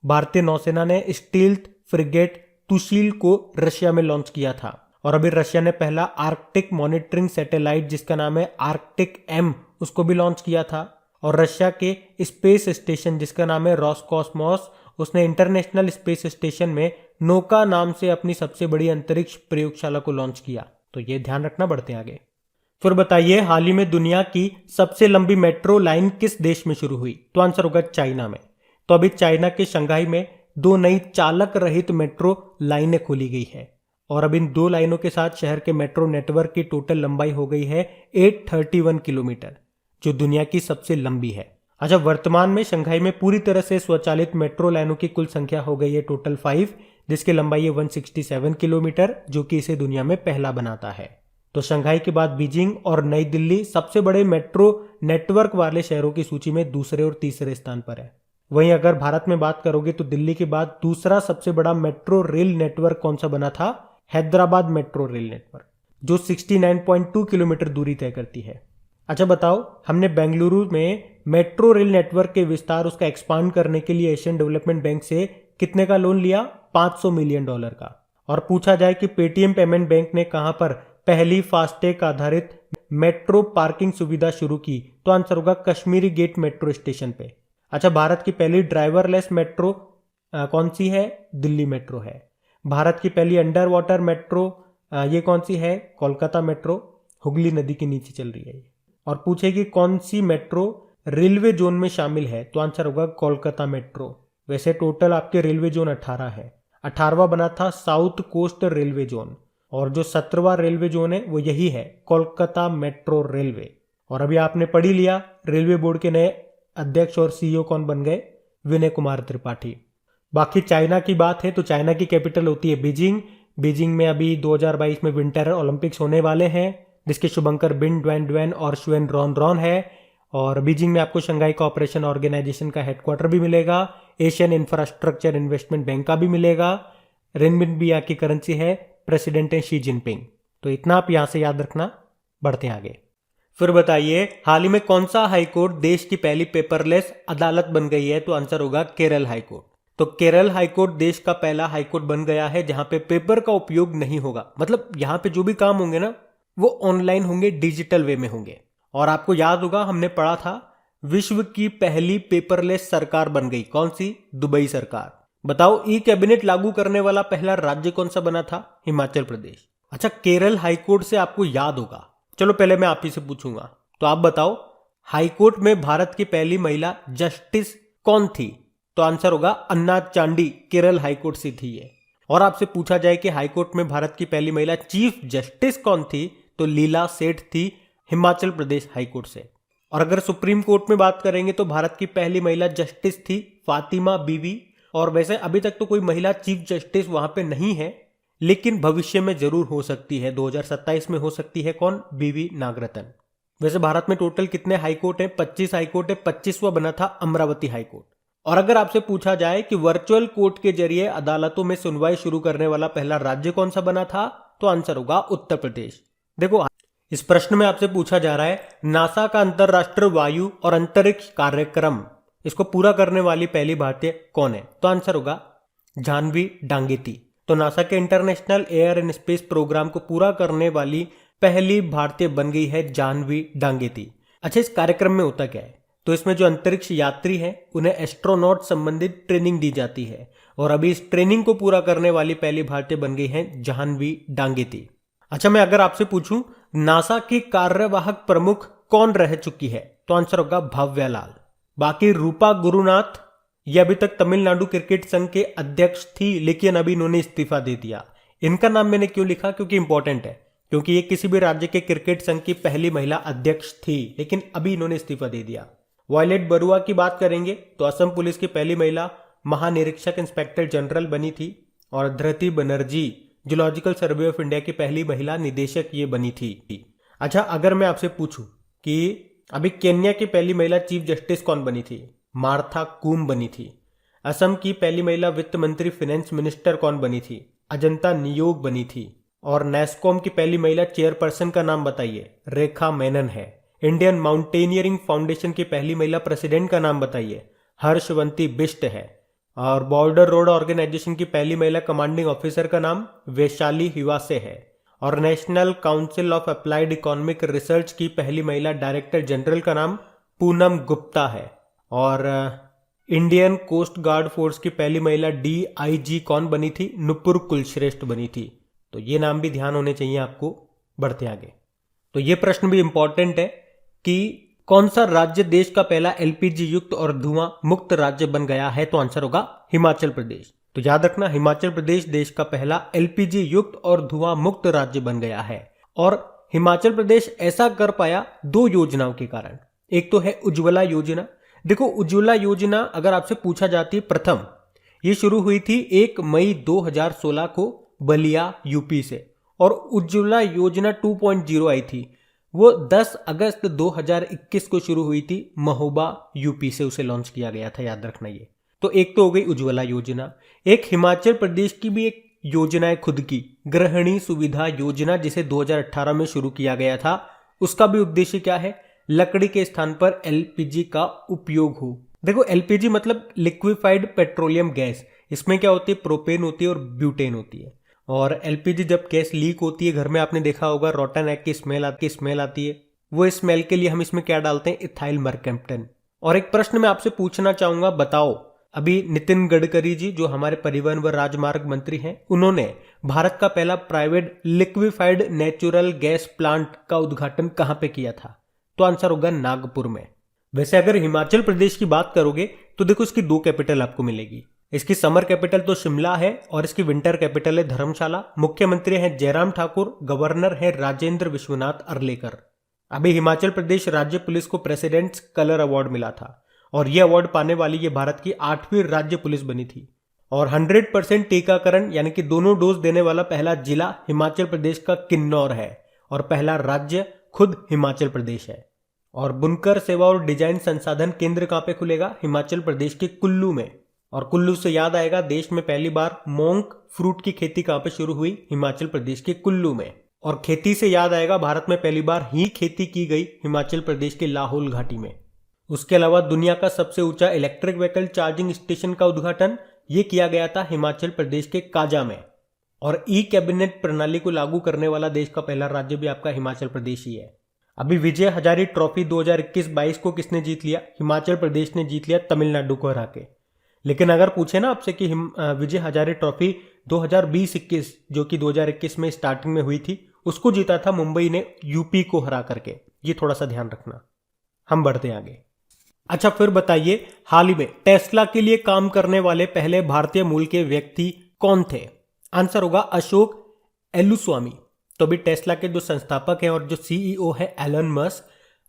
भारतीय नौसेना ने स्टील्थ फ्रिगेट तुशील को रशिया में लॉन्च किया था। और अभी रशिया ने पहला आर्कटिक मॉनिटरिंग सैटेलाइट जिसका नाम है आर्कटिक एम, उसको भी लॉन्च किया था। और रशिया के स्पेस स्टेशन जिसका नाम है रॉसकॉस्मोस, उसने इंटरनेशनल स्पेस स्टेशन में नोका नाम से अपनी सबसे बड़ी अंतरिक्ष प्रयोगशाला को लॉन्च किया। तो ये ध्यान रखना, बढ़ते आगे। फिर बताइए, हाल ही में दुनिया की सबसे लंबी मेट्रो लाइन किस देश में शुरू हुई? तो आंसर होगा चाइना में। तो अभी चाइना के शंघाई में 2 नई चालक रहित मेट्रो लाइनें खोली गई है। और अब इन 2 लाइनों के साथ शहर के मेट्रो नेटवर्क की टोटल लंबाई हो गई है 831 किलोमीटर, जो दुनिया की सबसे लंबी है। अच्छा, वर्तमान में शंघाई में पूरी तरह से स्वचालित मेट्रो लाइनों की कुल संख्या हो गई है टोटल 5, जिसकी लंबाई है 167 किलोमीटर, जो कि इसे दुनिया में पहला बनाता है। तो शंघाई के बाद बीजिंग और नई दिल्ली सबसे बड़े मेट्रो नेटवर्क वाले शहरों की सूची में दूसरे और तीसरे स्थान पर है। वहीं अगर भारत में बात करोगे तो दिल्ली के बाद दूसरा सबसे बड़ा मेट्रो रेल नेटवर्क कौन सा बना था? हैदराबाद मेट्रो रेल नेटवर्क, जो 69.2 किलोमीटर दूरी तय करती है। अच्छा बताओ, हमने बेंगलुरु में मेट्रो रेल नेटवर्क के विस्तार, उसका एक्सपांड करने के लिए एशियन डेवलपमेंट बैंक से कितने का लोन लिया? $500 मिलियन का। और पूछा जाए कि पेटीएम पेमेंट बैंक ने कहां पर पहली फास्टैग आधारित मेट्रो पार्किंग सुविधा शुरू की? तो आंसर होगा कश्मीरी गेट मेट्रो स्टेशन पे। अच्छा, भारत की पहली ड्राइवरलेस मेट्रो कौन सी है? दिल्ली मेट्रो है। भारत की पहली अंडर वाटर मेट्रो ये कौन सी है? कोलकाता मेट्रो, हुगली नदी के नीचे चल रही है ये। और पूछेगी कौन सी मेट्रो रेलवे जोन में शामिल है? तो आंसर होगा कोलकाता मेट्रो। वैसे टोटल आपके रेलवे जोन 18 है। 18वां बना था साउथ कोस्ट रेलवे जोन। और जो 17वां रेलवे जोन है वो यही है, कोलकाता मेट्रो रेलवे। और अभी आपने पढ़ ही लिया रेलवे बोर्ड के नए अध्यक्ष और सीईओ कौन बन गए, विनय कुमार त्रिपाठी। बाकी चाइना की बात है तो चाइना की कैपिटल होती है बीजिंग। बीजिंग में अभी 2022 में विंटर ओलंपिक्स होने वाले हैं, जिसके शुभंकर बिन ड्वेन ड्वेन और शुएन रॉन रॉन है। और बीजिंग में आपको शंघाई कोऑपरेशन ऑर्गेनाइजेशन का हेडक्वार्टर भी मिलेगा, एशियन इंफ्रास्ट्रक्चर इन्वेस्टमेंट बैंक का भी मिलेगा। रेनमिनबी यहाँ की करेंसी है, प्रेसिडेंट है शी जिनपिंग। तो इतना आप यहाँ से याद रखना, बढ़ते हैं आगे। फिर बताइए हाल ही में कौन सा हाईकोर्ट देश की पहली पेपरलेस अदालत बन गई है, तो आंसर होगा केरल हाईकोर्ट। तो केरल हाईकोर्ट देश का पहला हाईकोर्ट बन गया है जहां पे पेपर का उपयोग नहीं होगा, मतलब यहां पे जो भी काम होंगे ना वो ऑनलाइन होंगे, डिजिटल वे में होंगे। और आपको याद होगा हमने पढ़ा था विश्व की पहली पेपरलेस सरकार बन गई, कौन सी, दुबई सरकार। बताओ ई कैबिनेट लागू करने वाला पहला राज्य कौन सा बना था, हिमाचल प्रदेश। अच्छा केरल हाईकोर्ट से आपको याद होगा, चलो पहले मैं आप ही से पूछूंगा, तो आप बताओ हाईकोर्ट में भारत की पहली महिला जस्टिस कौन थी, तो आंसर होगा अन्ना चांडी, केरल हाईकोर्ट से थी ये। और आपसे पूछा जाए कि हाईकोर्ट में भारत की पहली महिला चीफ जस्टिस कौन थी, तो लीला सेठ थी, हिमाचल प्रदेश हाईकोर्ट से। और अगर सुप्रीम कोर्ट में बात करेंगे तो भारत की पहली महिला जस्टिस थी फातिमा बीवी। और वैसे अभी तक तो कोई महिला चीफ जस्टिस वहां पे नहीं है, लेकिन भविष्य में जरूर हो सकती है, 2027 में हो सकती है, कौन, बीवी नागरत्न। वैसे भारत में टोटल कितने हाईकोर्ट हैं, 25 हाईकोर्ट है, 25वां बना था अमरावती हाईकोर्ट। और अगर आपसे पूछा जाए कि वर्चुअल कोर्ट के जरिए अदालतों में सुनवाई शुरू करने वाला पहला राज्य कौन सा बना था, तो आंसर होगा उत्तर प्रदेश। देखो इस प्रश्न में आपसे पूछा जा रहा है नासा का अंतरराष्ट्रीय वायु और अंतरिक्ष कार्यक्रम, इसको पूरा करने वाली पहली भारतीय कौन है, तो आंसर होगा जाह्नवी डांगेती। तो नासा के international air and space program को पूरा करने वाली पहली भारतीय बन गई है जाह्नवी डांगेती। अच्छा इस कार्यक्रम में होता क्या है, तो इसमें जो अंतरिक्ष यात्री हैं उन्हें एस्ट्रोनॉट संबंधित ट्रेनिंग दी जाती है। और अभी इस ट्रेनिंग को पूरा करने वाली पहली भारतीय बन गई है जाह्नवी डांगेती। अच्छा मैं अगर आपसे पूछूं नासा की कार्यवाहक प्रमुख कौन रह चुकी है, तो आंसर होगा भव्या लाल। बाकी रूपा गुरुनाथ ये अभी तक तमिलनाडु क्रिकेट संघ के अध्यक्ष थी, लेकिन अभी इन्होंने इस्तीफा दे दिया। इनका नाम मैंने क्यों लिखा, क्योंकि इंपॉर्टेंट है, क्योंकि ये किसी भी राज्य के क्रिकेट संघ की पहली महिला अध्यक्ष थी, लेकिन अभी इन्होंने इस्तीफा दे दिया। वायलेट बरुआ की बात करेंगे तो असम पुलिस की पहली महिला महानिरीक्षक इंस्पेक्टर जनरल बनी थी। और Dhriti Banerjee Zoological Survey of India की पहली महिला निदेशक ये बनी थी। अच्छा अगर मैं आपसे पूछूं कि अभी केन्या की पहली महिला चीफ जस्टिस कौन बनी थी, मार्था कूम बनी थी। असम की पहली महिला वित्त मंत्री फाइनेंस मिनिस्टर कौन बनी थी, अजंता नियोग बनी थी। और नेस्कॉम की पहली महिला चेयरपर्सन का नाम बताइए, रेखा मेनन है। इंडियन माउंटेनियरिंग फाउंडेशन की पहली महिला प्रेसिडेंट का नाम बताइए, हर्षवंती बिष्ट है। और बॉर्डर रोड ऑर्गेनाइजेशन की पहली महिला कमांडिंग ऑफिसर का नाम वैशाली हिवासे है। और national council of applied economic research की पहली महिला डायरेक्टर जनरल का नाम पूनम गुप्ता है। और इंडियन कोस्ट गार्ड फोर्स की पहली महिला DIG कौन बनी थी, नुपुर कुलश्रेष्ठ बनी थी। तो ये नाम भी ध्यान होने चाहिए आपको, बढ़ते आगे। तो ये प्रश्न भी इंपॉर्टेंट है कि कौन सा राज्य देश का पहला LPG युक्त और धुआं मुक्त राज्य बन गया है, तो आंसर होगा हिमाचल प्रदेश। तो याद रखना हिमाचल प्रदेश देश का पहला LPG युक्त और धुआं मुक्त राज्य बन गया है। और हिमाचल प्रदेश ऐसा कर पाया दो योजनाओं के कारण। एक तो है उज्ज्वला योजना। देखो उज्ज्वला योजना अगर आपसे पूछा जाती है प्रथम, ये शुरू हुई थी 1 मई 2016 को बलिया यूपी से। और उज्ज्वला योजना 2.0 आई थी, वो 10 अगस्त 2021 को शुरू हुई थी, महोबा यूपी से उसे लॉन्च किया गया था, याद रखना ये। तो एक तो हो गई उज्ज्वला योजना। एक हिमाचल प्रदेश की भी एक योजना है खुद की, गृहिणी सुविधा योजना, जिसे 2018 में शुरू किया गया था। उसका भी उद्देश्य क्या है, लकड़ी के स्थान पर LPG का उपयोग हो। देखो LPG मतलब लिक्विफाइड पेट्रोलियम गैस, इसमें क्या होती है, प्रोपेन होती है और ब्यूटेन होती है। और LPG जब गैस लीक होती है घर में, आपने देखा होगा रोटन एग की स्मेल आती है। वो स्मेल के लिए हम इसमें क्या डालते हैं, इथाइल मरकैप्टन। और एक प्रश्न मैं आपसे पूछना चाहूंगा, बताओ अभी नितिन गडकरी जी जो हमारे परिवहन व राजमार्ग मंत्री हैं, उन्होंने भारत का पहला private liquefied natural gas plant का उद्घाटन कहां पे किया था, तो आंसर होगा नागपुर में। वैसे अगर हिमाचल प्रदेश की बात करोगे तो देखो इसकी 2 कैपिटल आपको मिलेगी, इसकी समर कैपिटल तो शिमला है और इसकी विंटर कैपिटल है धर्मशाला। मुख्यमंत्री हैं जयराम ठाकुर, गवर्नर है राजेंद्र विश्वनाथ अर्लेकर। अभी हिमाचल प्रदेश राज्य पुलिस को प्रेसिडेंट्स कलर अवार्ड मिला था और यह अवार्ड पाने वाली ये भारत की 8वीं राज्य पुलिस बनी थी। और 100% टीकाकरण यानी कि दोनों डोज देने वाला पहला जिला हिमाचल प्रदेश का किन्नौर है और पहला राज्य खुद हिमाचल प्रदेश है। और बुनकर सेवा और डिजाइन संसाधन केंद्र कहां पे खुलेगा? हिमाचल प्रदेश के कुल्लू में। और कुल्लू से याद आएगा, देश में पहली बार मोंक फ्रूट की खेती कहां पे शुरू हुई? हिमाचल प्रदेश के कुल्लू में। और खेती से याद आएगा, भारत में पहली बार ही खेती की गई हिमाचल प्रदेश के लाहौल घाटी में। उसके अलावा दुनिया का सबसे ऊंचा इलेक्ट्रिक व्हीकल चार्जिंग स्टेशन का उद्घाटन ये किया गया था हिमाचल प्रदेश के काजा में। और ई कैबिनेट प्रणाली को लागू करने वाला देश का पहला राज्य भी आपका हिमाचल प्रदेश ही है। अभी विजय हजारे ट्रॉफी 2021-22 को किसने जीत लिया? हिमाचल प्रदेश ने जीत लिया तमिलनाडु को हरा के। लेकिन अगर पूछे ना आपसे कि विजय हजारे ट्रॉफी 2020-21 जो कि 2021 में स्टार्टिंग में हुई थी, उसको जीता था मुंबई ने यूपी को हरा करके। ये थोड़ा सा ध्यान रखना। हम बढ़ते हैं आगे। अच्छा, फिर बताइए, हाल ही में टेस्ला के लिए काम करने वाले पहले भारतीय मूल के व्यक्ति कौन थे? आंसर होगा अशोक एलुस्वामी। तो अभी टेस्ला के जो संस्थापक हैं और जो सीईओ है एलन मस्क,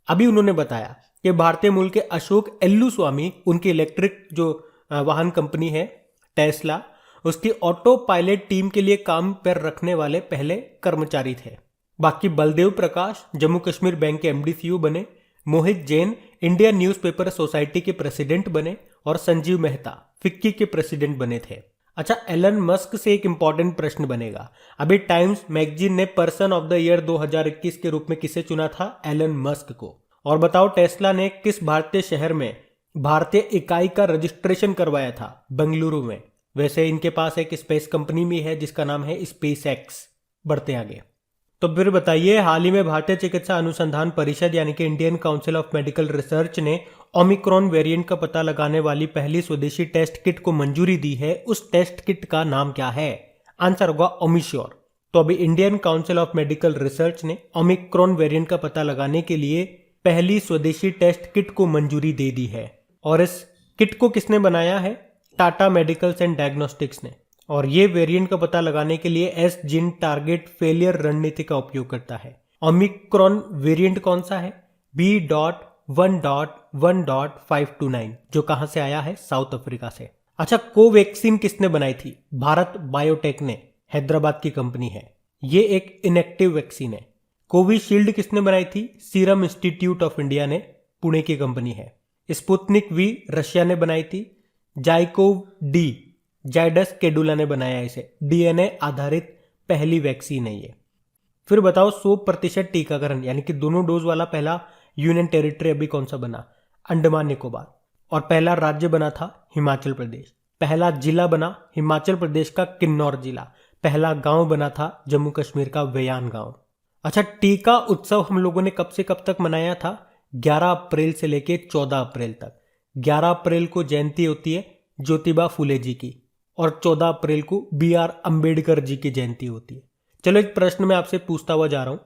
अभी उन्होंने बताया कि भारतीय मूल के अशोक एलुस्वामी उनकी इलेक्ट्रिक जो वाहन कंपनी है टेस्ला, उसकी ऑटो पायलट टीम के लिए काम पर रखने वाले पहले कर्मचारी थे। बाकी बलदेव प्रकाश जम्मू कश्मीर बैंक के एमडी सीईओ बने, मोहित जैन इंडियन न्यूज़पेपर सोसाइटी के प्रेसिडेंट बने और संजीव मेहता फिक्की के प्रेसिडेंट बने थे। अच्छा, एलन मस्क से एक इंपॉर्टेंट प्रश्न बनेगा। अभी टाइम्स मैगजीन ने पर्सन ऑफ द ईयर 2021 के रूप में किसे चुना था? एलन मस्क को। और बताओ, टेस्ला ने किस भारतीय शहर में भारतीय इकाई का रजिस्ट्रेशन करवाया था? बेंगलुरु में। वैसे इनके पास एक स्पेस कंपनी भी है जिसका नाम है स्पेस एक्स। बढ़ते आगे। तो फिर बताइए, हाल ही में भारतीय चिकित्सा अनुसंधान परिषद यानी कि Indian council of medical research ने ओमिक्रॉन वेरिएंट का पता लगाने वाली पहली स्वदेशी टेस्ट किट को मंजूरी दी है। उस टेस्ट किट का नाम क्या है? आंसर होगा ओमिश्योर। तो अभी Indian council of medical research ने ओमिक्रॉन वेरिएंट का पता लगाने के लिए पहली स्वदेशी टेस्ट किट को मंजूरी दे दी है। और इस किट को किसने बनाया है? टाटा मेडिकल्स एंड डायग्नोस्टिक्स ने। और ये वेरिएंट का पता लगाने के लिए एस जीन टारगेट फेलियर रणनीति का उपयोग करता है। ओमिक्रॉन वेरिएंट कौन सा है? B.1.1.529 जो कहां से आया है? साउथ अफ्रीका से। अच्छा, कोवैक्सीन किसने बनाई थी? भारत बायोटेक ने, हैदराबाद की कंपनी है। ये एक इनएक्टिव वैक्सीन है। कोविशील्ड किसने बनाई थी? सीरम इंस्टीट्यूट ऑफ इंडिया ने, पुणे की कंपनी है। स्पुतनिक वी रशिया ने बनाई थी। जाइकोव डी जाइडस केडुला ने बनाया इसे। डीएनए आधारित पहली वैक्सीन है ये। फिर बताओ, 100% टीकाकरण यानी कि दोनों डोज वाला पहला यूनियन टेरिटरी अभी कौन सा बना? अंडमान निकोबार। और पहला राज्य बना था हिमाचल प्रदेश। पहला जिला बना हिमाचल प्रदेश का किन्नौर जिला। पहला गांव बना था जम्मू कश्मीर का वेयान गांव। अच्छा, टीका उत्सव हम लोगों ने कब से कब तक मनाया था? 11 अप्रैल से लेके 14 अप्रैल तक। 11 अप्रैल को जयंती होती है ज्योतिबा फुले जी की और 14 अप्रैल को BR अंबेडकर जी की जयंती होती है। चलो, एक प्रश्न मैं आपसे पूछता हुआ जा रहा हूं।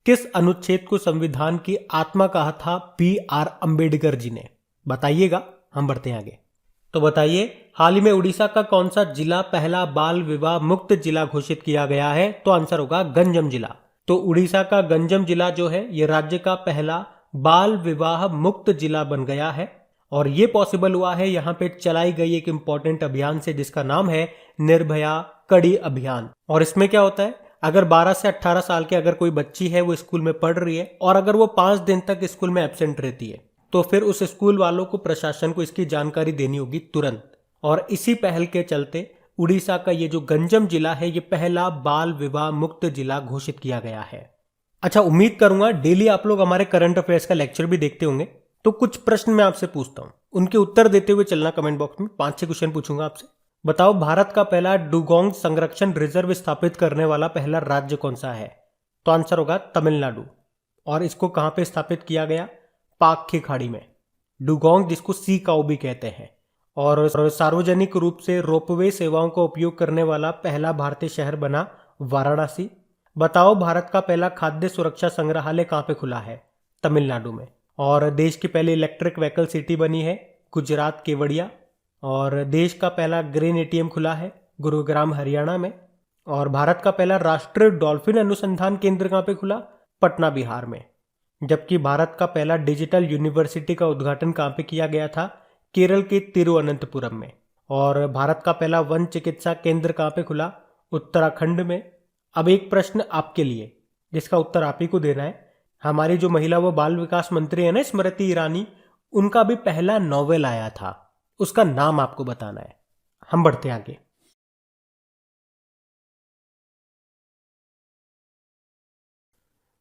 किस अनुच्छेद को संविधान की आत्मा कहा था BR अंबेडकर जी ने? बताइएगा। हम बढ़ते हैं आगे। तो बताइए, हाल ही में उड़ीसा का कौन सा जिला पहला बाल विवाह मुक्त जिला घोषित किया गया है? तो आंसर होगा गंजम जिला। तो उड़ीसा का गंजम जिला जो है ये राज्य का पहला बाल विवाह मुक्त जिला बन गया है। और ये पॉसिबल हुआ है यहाँ पे चलाई गई एक इंपॉर्टेंट अभियान से जिसका नाम है निर्भया कड़ी अभियान। और इसमें क्या होता है, अगर 12 से 18 साल के अगर कोई बच्ची है वो स्कूल में पढ़ रही है और अगर वो 5 दिन तक स्कूल में एब्सेंट रहती है तो फिर उस स्कूल वालों को, प्रशासन को इसकी जानकारी देनी होगी तुरंत। और इसी पहल के चलते उड़ीसा का ये जो गंजम जिला है ये पहला बाल विवाह मुक्त जिला घोषित किया गया है। अच्छा, उम्मीद करूंगा डेली आप लोग हमारे करंट अफेयर्स का लेक्चर भी देखते होंगे। तो कुछ प्रश्न मैं आपसे पूछता हूं, उनके उत्तर देते हुए चलना कमेंट बॉक्स में। 5-6 क्वेश्चन पूछूंगा आपसे। बताओ, भारत का पहला डुगोंग संरक्षण रिजर्व स्थापित करने वाला पहला राज्य कौन सा है? तो आंसर होगा तमिलनाडु। और इसको कहां पे स्थापित किया गया? पाक की खाड़ी में। डुगोंग जिसको सी काऊ भी कहते हैं। और सार्वजनिक रूप से रोपवे सेवाओं का उपयोग करने वाला पहला भारतीय शहर बना वाराणसी। बताओ, भारत का पहला खाद्य सुरक्षा संग्रहालय कहां पे खुला है? तमिलनाडु में। और देश की पहली इलेक्ट्रिक व्हीकल सिटी बनी है गुजरात केवड़िया। और देश का पहला ग्रेन एटीएम खुला है गुरुग्राम हरियाणा में। और भारत का पहला राष्ट्रीय डॉल्फिन अनुसंधान केंद्र कहाँ पे खुला? पटना बिहार में। जबकि भारत का पहला डिजिटल यूनिवर्सिटी का उद्घाटन कहाँ पे किया गया था? केरल के तिरुवनंतपुरम में। और भारत का पहला वन चिकित्सा केंद्र कहाँ पे खुला? उत्तराखंड में। अब एक प्रश्न आपके लिए जिसका उत्तर आप ही को देना है। हमारी जो महिला व बाल विकास मंत्री है ना स्मृति ईरानी, उनका भी पहला नॉवेल आया था, उसका नाम आपको बताना है। हम बढ़ते हैं आगे।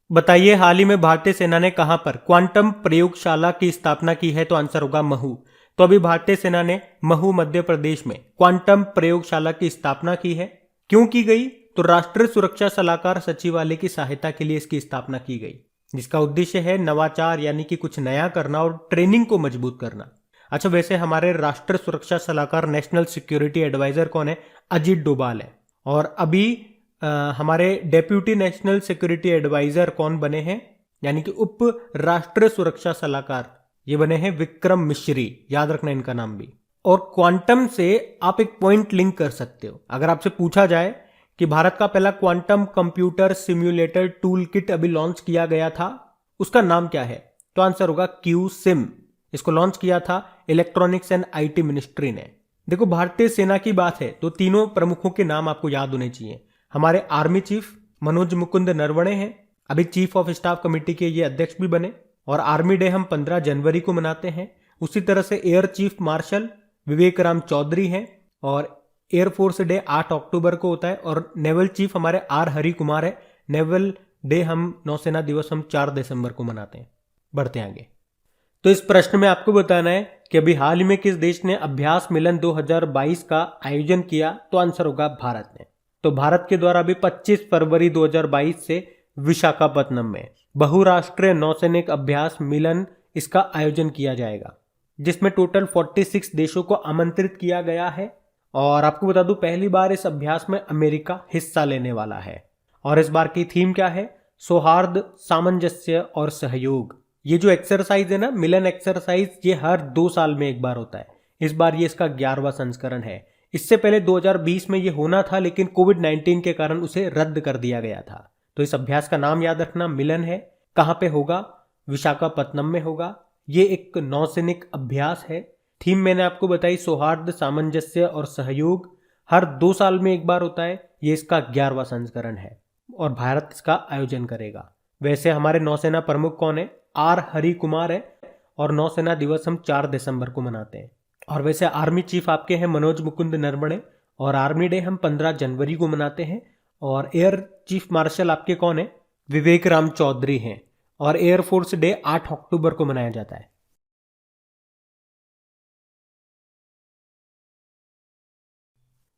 बताइए हाल ही में भारतीय सेना ने कहां पर क्वांटम प्रयोगशाला की स्थापना की है? तो आंसर होगा महू। तो अभी भारतीय सेना ने महू मध्य प्रदेश में क्वांटम प्रयोगशाला की स्थापना की है। क्यों की गई? तो राष्ट्रीय सुरक्षा सलाहकार सचिवालय की सहायता के लिए इसकी स्थापना की गई, जिसका उद्देश्य है नवाचार यानी कि कुछ नया करना और ट्रेनिंग को मजबूत करना। अच्छा, वैसे हमारे राष्ट्रीय सुरक्षा सलाहकार नेशनल सिक्योरिटी एडवाइजर कौन है? अजीत डोभाल है। और अभी हमारे डेप्यूटी नेशनल सिक्योरिटी एडवाइजर कौन बने हैं, यानी कि उप राष्ट्रीय सुरक्षा सलाहकार, ये बने हैं विक्रम मिश्री। याद रखना इनका नाम भी। और क्वांटम से आप एक पॉइंट लिंक कर सकते हो। अगर आपसे पूछा जाए कि भारत का पहला quantum computer simulator tool kit अभी लॉन्च किया गया था, उसका नाम क्या है? तो आंसर होगा क्यू सिम। इसको लॉन्च किया था इलेक्ट्रॉनिक्स एंड आईटी मिनिस्ट्री ने। देखो, भारतीय सेना की बात है तो तीनों प्रमुखों के नाम आपको याद होने चाहिए। हमारे आर्मी चीफ मनोज मुकुंद नरवणे हैं, अभी चीफ ऑफ स्टाफ कमेटी के ये अध्यक्ष भी बने। और आर्मी डे हम 15 जनवरी को मनाते हैं। उसी तरह से एयर चीफ मार्शल विवेक राम चौधरी हैं और एयरफोर्स डे 8 अक्टूबर को होता है। और नेवल चीफ हमारे आर हरि कुमार है। नेवल डे हम नौसेना दिवस हम 4 दिसंबर को मनाते हैं। बढ़ते हैं आगे। तो इस प्रश्न में आपको बताना है कि अभी हाल ही में किस देश ने अभ्यास मिलन 2022 का आयोजन किया? तो आंसर होगा भारत ने। तो भारत के द्वारा अभी 25 फरवरी 2022 से विशाखापत्तनम में बहुराष्ट्रीय नौसैनिक अभ्यास मिलन इसका आयोजन किया जाएगा, जिसमें टोटल 46 देशों को आमंत्रित किया गया है। और आपको बता दूं, पहली बार इस अभ्यास में अमेरिका हिस्सा लेने वाला है। और इस बार की थीम क्या है? सौहार्द, सामंजस्य और सहयोग। ये जो एक्सरसाइज है ना, मिलन एक्सरसाइज, ये हर 2 साल में एक बार होता है। इस बार ये इसका 11वां संस्करण है। इससे पहले 2020 में ये होना था, लेकिन कोविड-19 के कारण उसे रद्द कर दिया गया था। तो इस अभ्यास का नाम याद रखना, मिलन है। कहां पे होगा? विशाखापत्तनम में होगा। ये एक नौसैनिक अभ्यास है। थीम मैंने आपको बताई, सौहार्द, सामंजस्य और सहयोग। हर 2 साल में एक बार होता है। ये इसका 11वां संस्करण है और भारत इसका आयोजन करेगा। वैसे हमारे नौसेना प्रमुख कौन है? आर हरि कुमार है। और नौसेना दिवस हम 4 दिसंबर को मनाते हैं। और वैसे आर्मी चीफ आपके हैं मनोज मुकुंद नरवणे। और आर्मी डे हम 15 जनवरी को मनाते हैं। और एयर चीफ मार्शल आपके कौन है? विवेक राम चौधरी हैं। और एयरफोर्स डे 8 अक्टूबर को मनाया जाता है।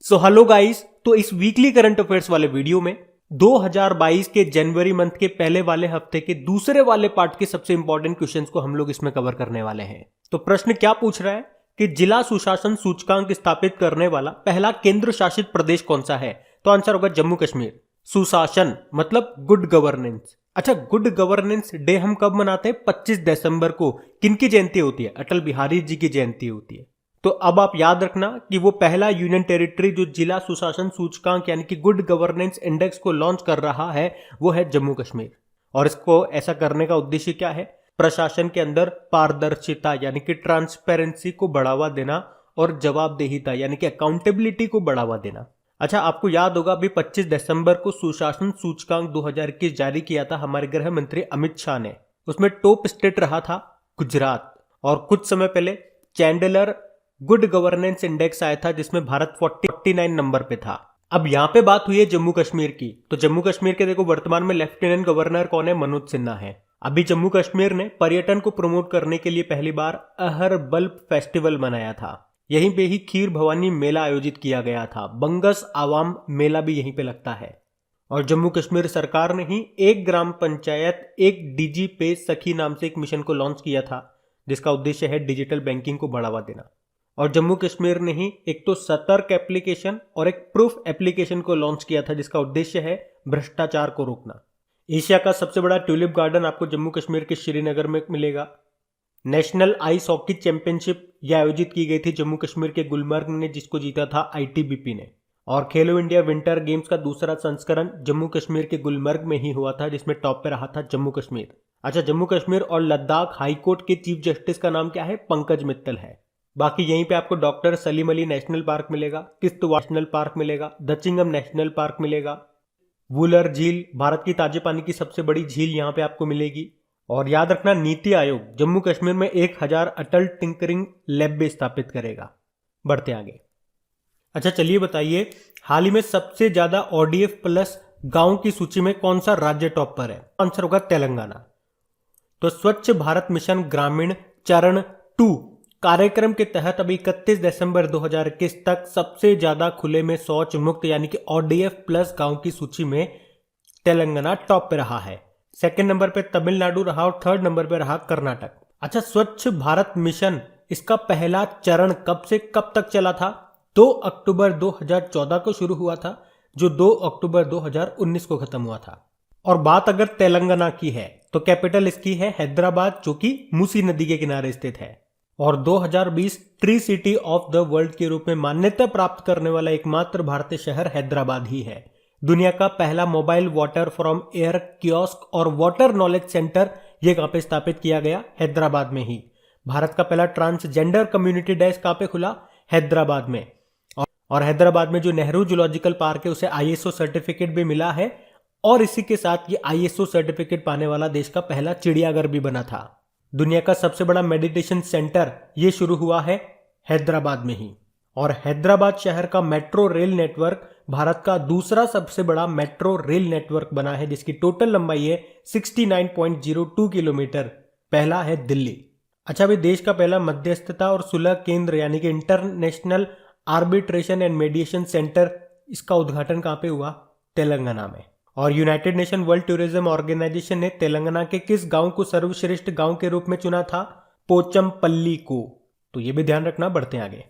सो हेलो गाइस, तो इस वीकली करंट अफेयर्स वाले वीडियो में 2022 के जनवरी मंथ के पहले वाले हफ्ते के दूसरे वाले पार्ट के सबसे इंपॉर्टेंट क्वेश्चंस को हम लोग इसमें कवर करने वाले हैं। तो प्रश्न क्या पूछ रहा है कि जिला सुशासन सूचकांक स्थापित करने वाला पहला केंद्र शासित प्रदेश कौन सा है? तो आंसर होगा जम्मू कश्मीर। सुशासन मतलब गुड गवर्नेंस। अच्छा, गुड गवर्नेंस डे हम कब मनाते हैं? 25 दिसंबर को। किनकी जयंती होती है? अटल बिहारी जी की जयंती होती है। तो अब आप याद रखना कि वो पहला यूनियन टेरिटरी जो जिला सुशासन सूचकांक यानी कि गुड गवर्नेंस इंडेक्स को लॉन्च कर रहा है वो है जम्मू कश्मीर। और इसको ऐसा करने का उद्देश्य क्या है? प्रशासन के अंदर पारदर्शिता यानी कि ट्रांसपेरेंसी को बढ़ावा देना और जवाबदेहिता यानी कि अकाउंटेबिलिटी को बढ़ावा देना। अच्छा, आपको याद होगा अभी 25 दिसंबर को सुशासन सूचकांक 2021 जारी किया था हमारे गृह मंत्री अमित शाह ने। उसमें टॉप स्टेट रहा था गुजरात। और कुछ समय पहले चैंडलर गुड गवर्नेंस इंडेक्स आया था जिसमें भारत 49 नंबर पे था। अब यहां पे बात हुई है जम्मू कश्मीर की। तो जम्मू कश्मीर के देखो वर्तमान में लेफ्टिनेंट गवर्नर कौन है? मनोज सिन्हा है। अभी जम्मू कश्मीर ने पर्यटन को प्रमोट करने के लिए पहली बार अहर बल्ब फेस्टिवल मनाया था। यहीं पे ही खीर भवानी मेला आयोजित किया गया था। बंगस आवाम मेला भी यहीं पे लगता है। और जम्मू कश्मीर सरकार ने ही एक ग्राम पंचायत एक डीजी पे सखी नाम से एक मिशन को लॉन्च किया था, जिसका उद्देश्य है डिजिटल बैंकिंग को बढ़ावा देना। और जम्मू कश्मीर ने ही एक तो सतर्क एप्लीकेशन और एक प्रूफ एप्लीकेशन को लॉन्च किया था, जिसका उद्देश्य है भ्रष्टाचार को रोकना। एशिया का सबसे बड़ा ट्यूलिप गार्डन आपको जम्मू कश्मीर के श्रीनगर में मिलेगा। नेशनल आइस हॉकी चैंपियनशिप यह आयोजित की गई थी जम्मू कश्मीर के गुलमर्ग में, जिसको जीता था आईटीबीपी ने। और खेलो इंडिया विंटर गेम्स का दूसरा संस्करण जम्मू कश्मीर के गुलमर्ग में ही हुआ था, जिसमें टॉप पे रहा था जम्मू कश्मीर। अच्छा, जम्मू कश्मीर और लद्दाख हाईकोर्ट के चीफ जस्टिस का नाम क्या है? पंकज मित्तल है। बाकी यहीं पे आपको doctor Salim Ali national park मिलेगा, किश्तवाड़ नेशनल पार्क मिलेगा, दचिंगम नेशनल पार्क मिलेगा, वुलर झील भारत की ताजे पानी की सबसे बड़ी झील यहाँ पे आपको मिलेगी। और याद रखना, नीति आयोग जम्मू कश्मीर में 1000 अटल टिंकरिंग लैब भी स्थापित करेगा। बढ़ते आगे। अच्छा चलिए बताइए, हाल ही में सबसे ज्यादा ओडीएफ प्लस गांव की सूची में कौन सा राज्य टॉप पर है? आंसर होगा तेलंगाना। तो स्वच्छ भारत मिशन ग्रामीण चरण 2 कार्यक्रम के तहत अभी 31 दिसंबर 2021 तक सबसे ज्यादा खुले में शौच मुक्त यानी कि ओडीएफ प्लस गांव की सूची में तेलंगाना टॉप पे रहा है। सेकंड नंबर पे तमिलनाडु रहा और थर्ड नंबर पे रहा कर्नाटक। अच्छा, स्वच्छ भारत मिशन इसका पहला चरण कब से कब तक चला था? 2 अक्टूबर 2014 को शुरू हुआ था, जो 2 अक्टूबर 2019 को खत्म हुआ था। और बात अगर तेलंगाना की है तो कैपिटल इसकी है हैदराबाद, जो कि मूसी नदी के किनारे स्थित है। और 2020 tree city of the world के रूप में मान्यता प्राप्त करने वाला एकमात्र भारतीय शहर हैदराबाद ही है। दुनिया का पहला mobile water from air kiosk और वाटर नॉलेज सेंटर ये कहां पे स्थापित किया गया? हैदराबाद में ही। भारत का पहला ट्रांसजेंडर कम्युनिटी डे कहां पे खुला? हैदराबाद में। और हैदराबाद में जो नेहरू जूलॉजिकल पार्क है उसे आईएसओ सर्टिफिकेट भी मिला है, और इसी के साथ ये आईएसओ सर्टिफिकेट पाने वाला देश का पहला चिड़ियाघर भी बना था। दुनिया का सबसे बड़ा मेडिटेशन सेंटर ये शुरू हुआ है हैदराबाद में ही। और हैदराबाद शहर का मेट्रो रेल नेटवर्क भारत का दूसरा सबसे बड़ा मेट्रो रेल नेटवर्क बना है, जिसकी टोटल लंबाई है 69.02 किलोमीटर। पहला है दिल्ली। अच्छा, अभी देश का पहला मध्यस्थता और सुलह केंद्र यानी कि international arbitration and mediation centre, इसका उद्घाटन कहां पे हुआ? तेलंगाना में। और United Nation world tourism organisation ने तेलंगाना के किस गांव को सर्वश्रेष्ठ गांव के रूप में चुना था? पोचमपल्ली को। तो ये भी ध्यान रखना। बढ़ते आगे।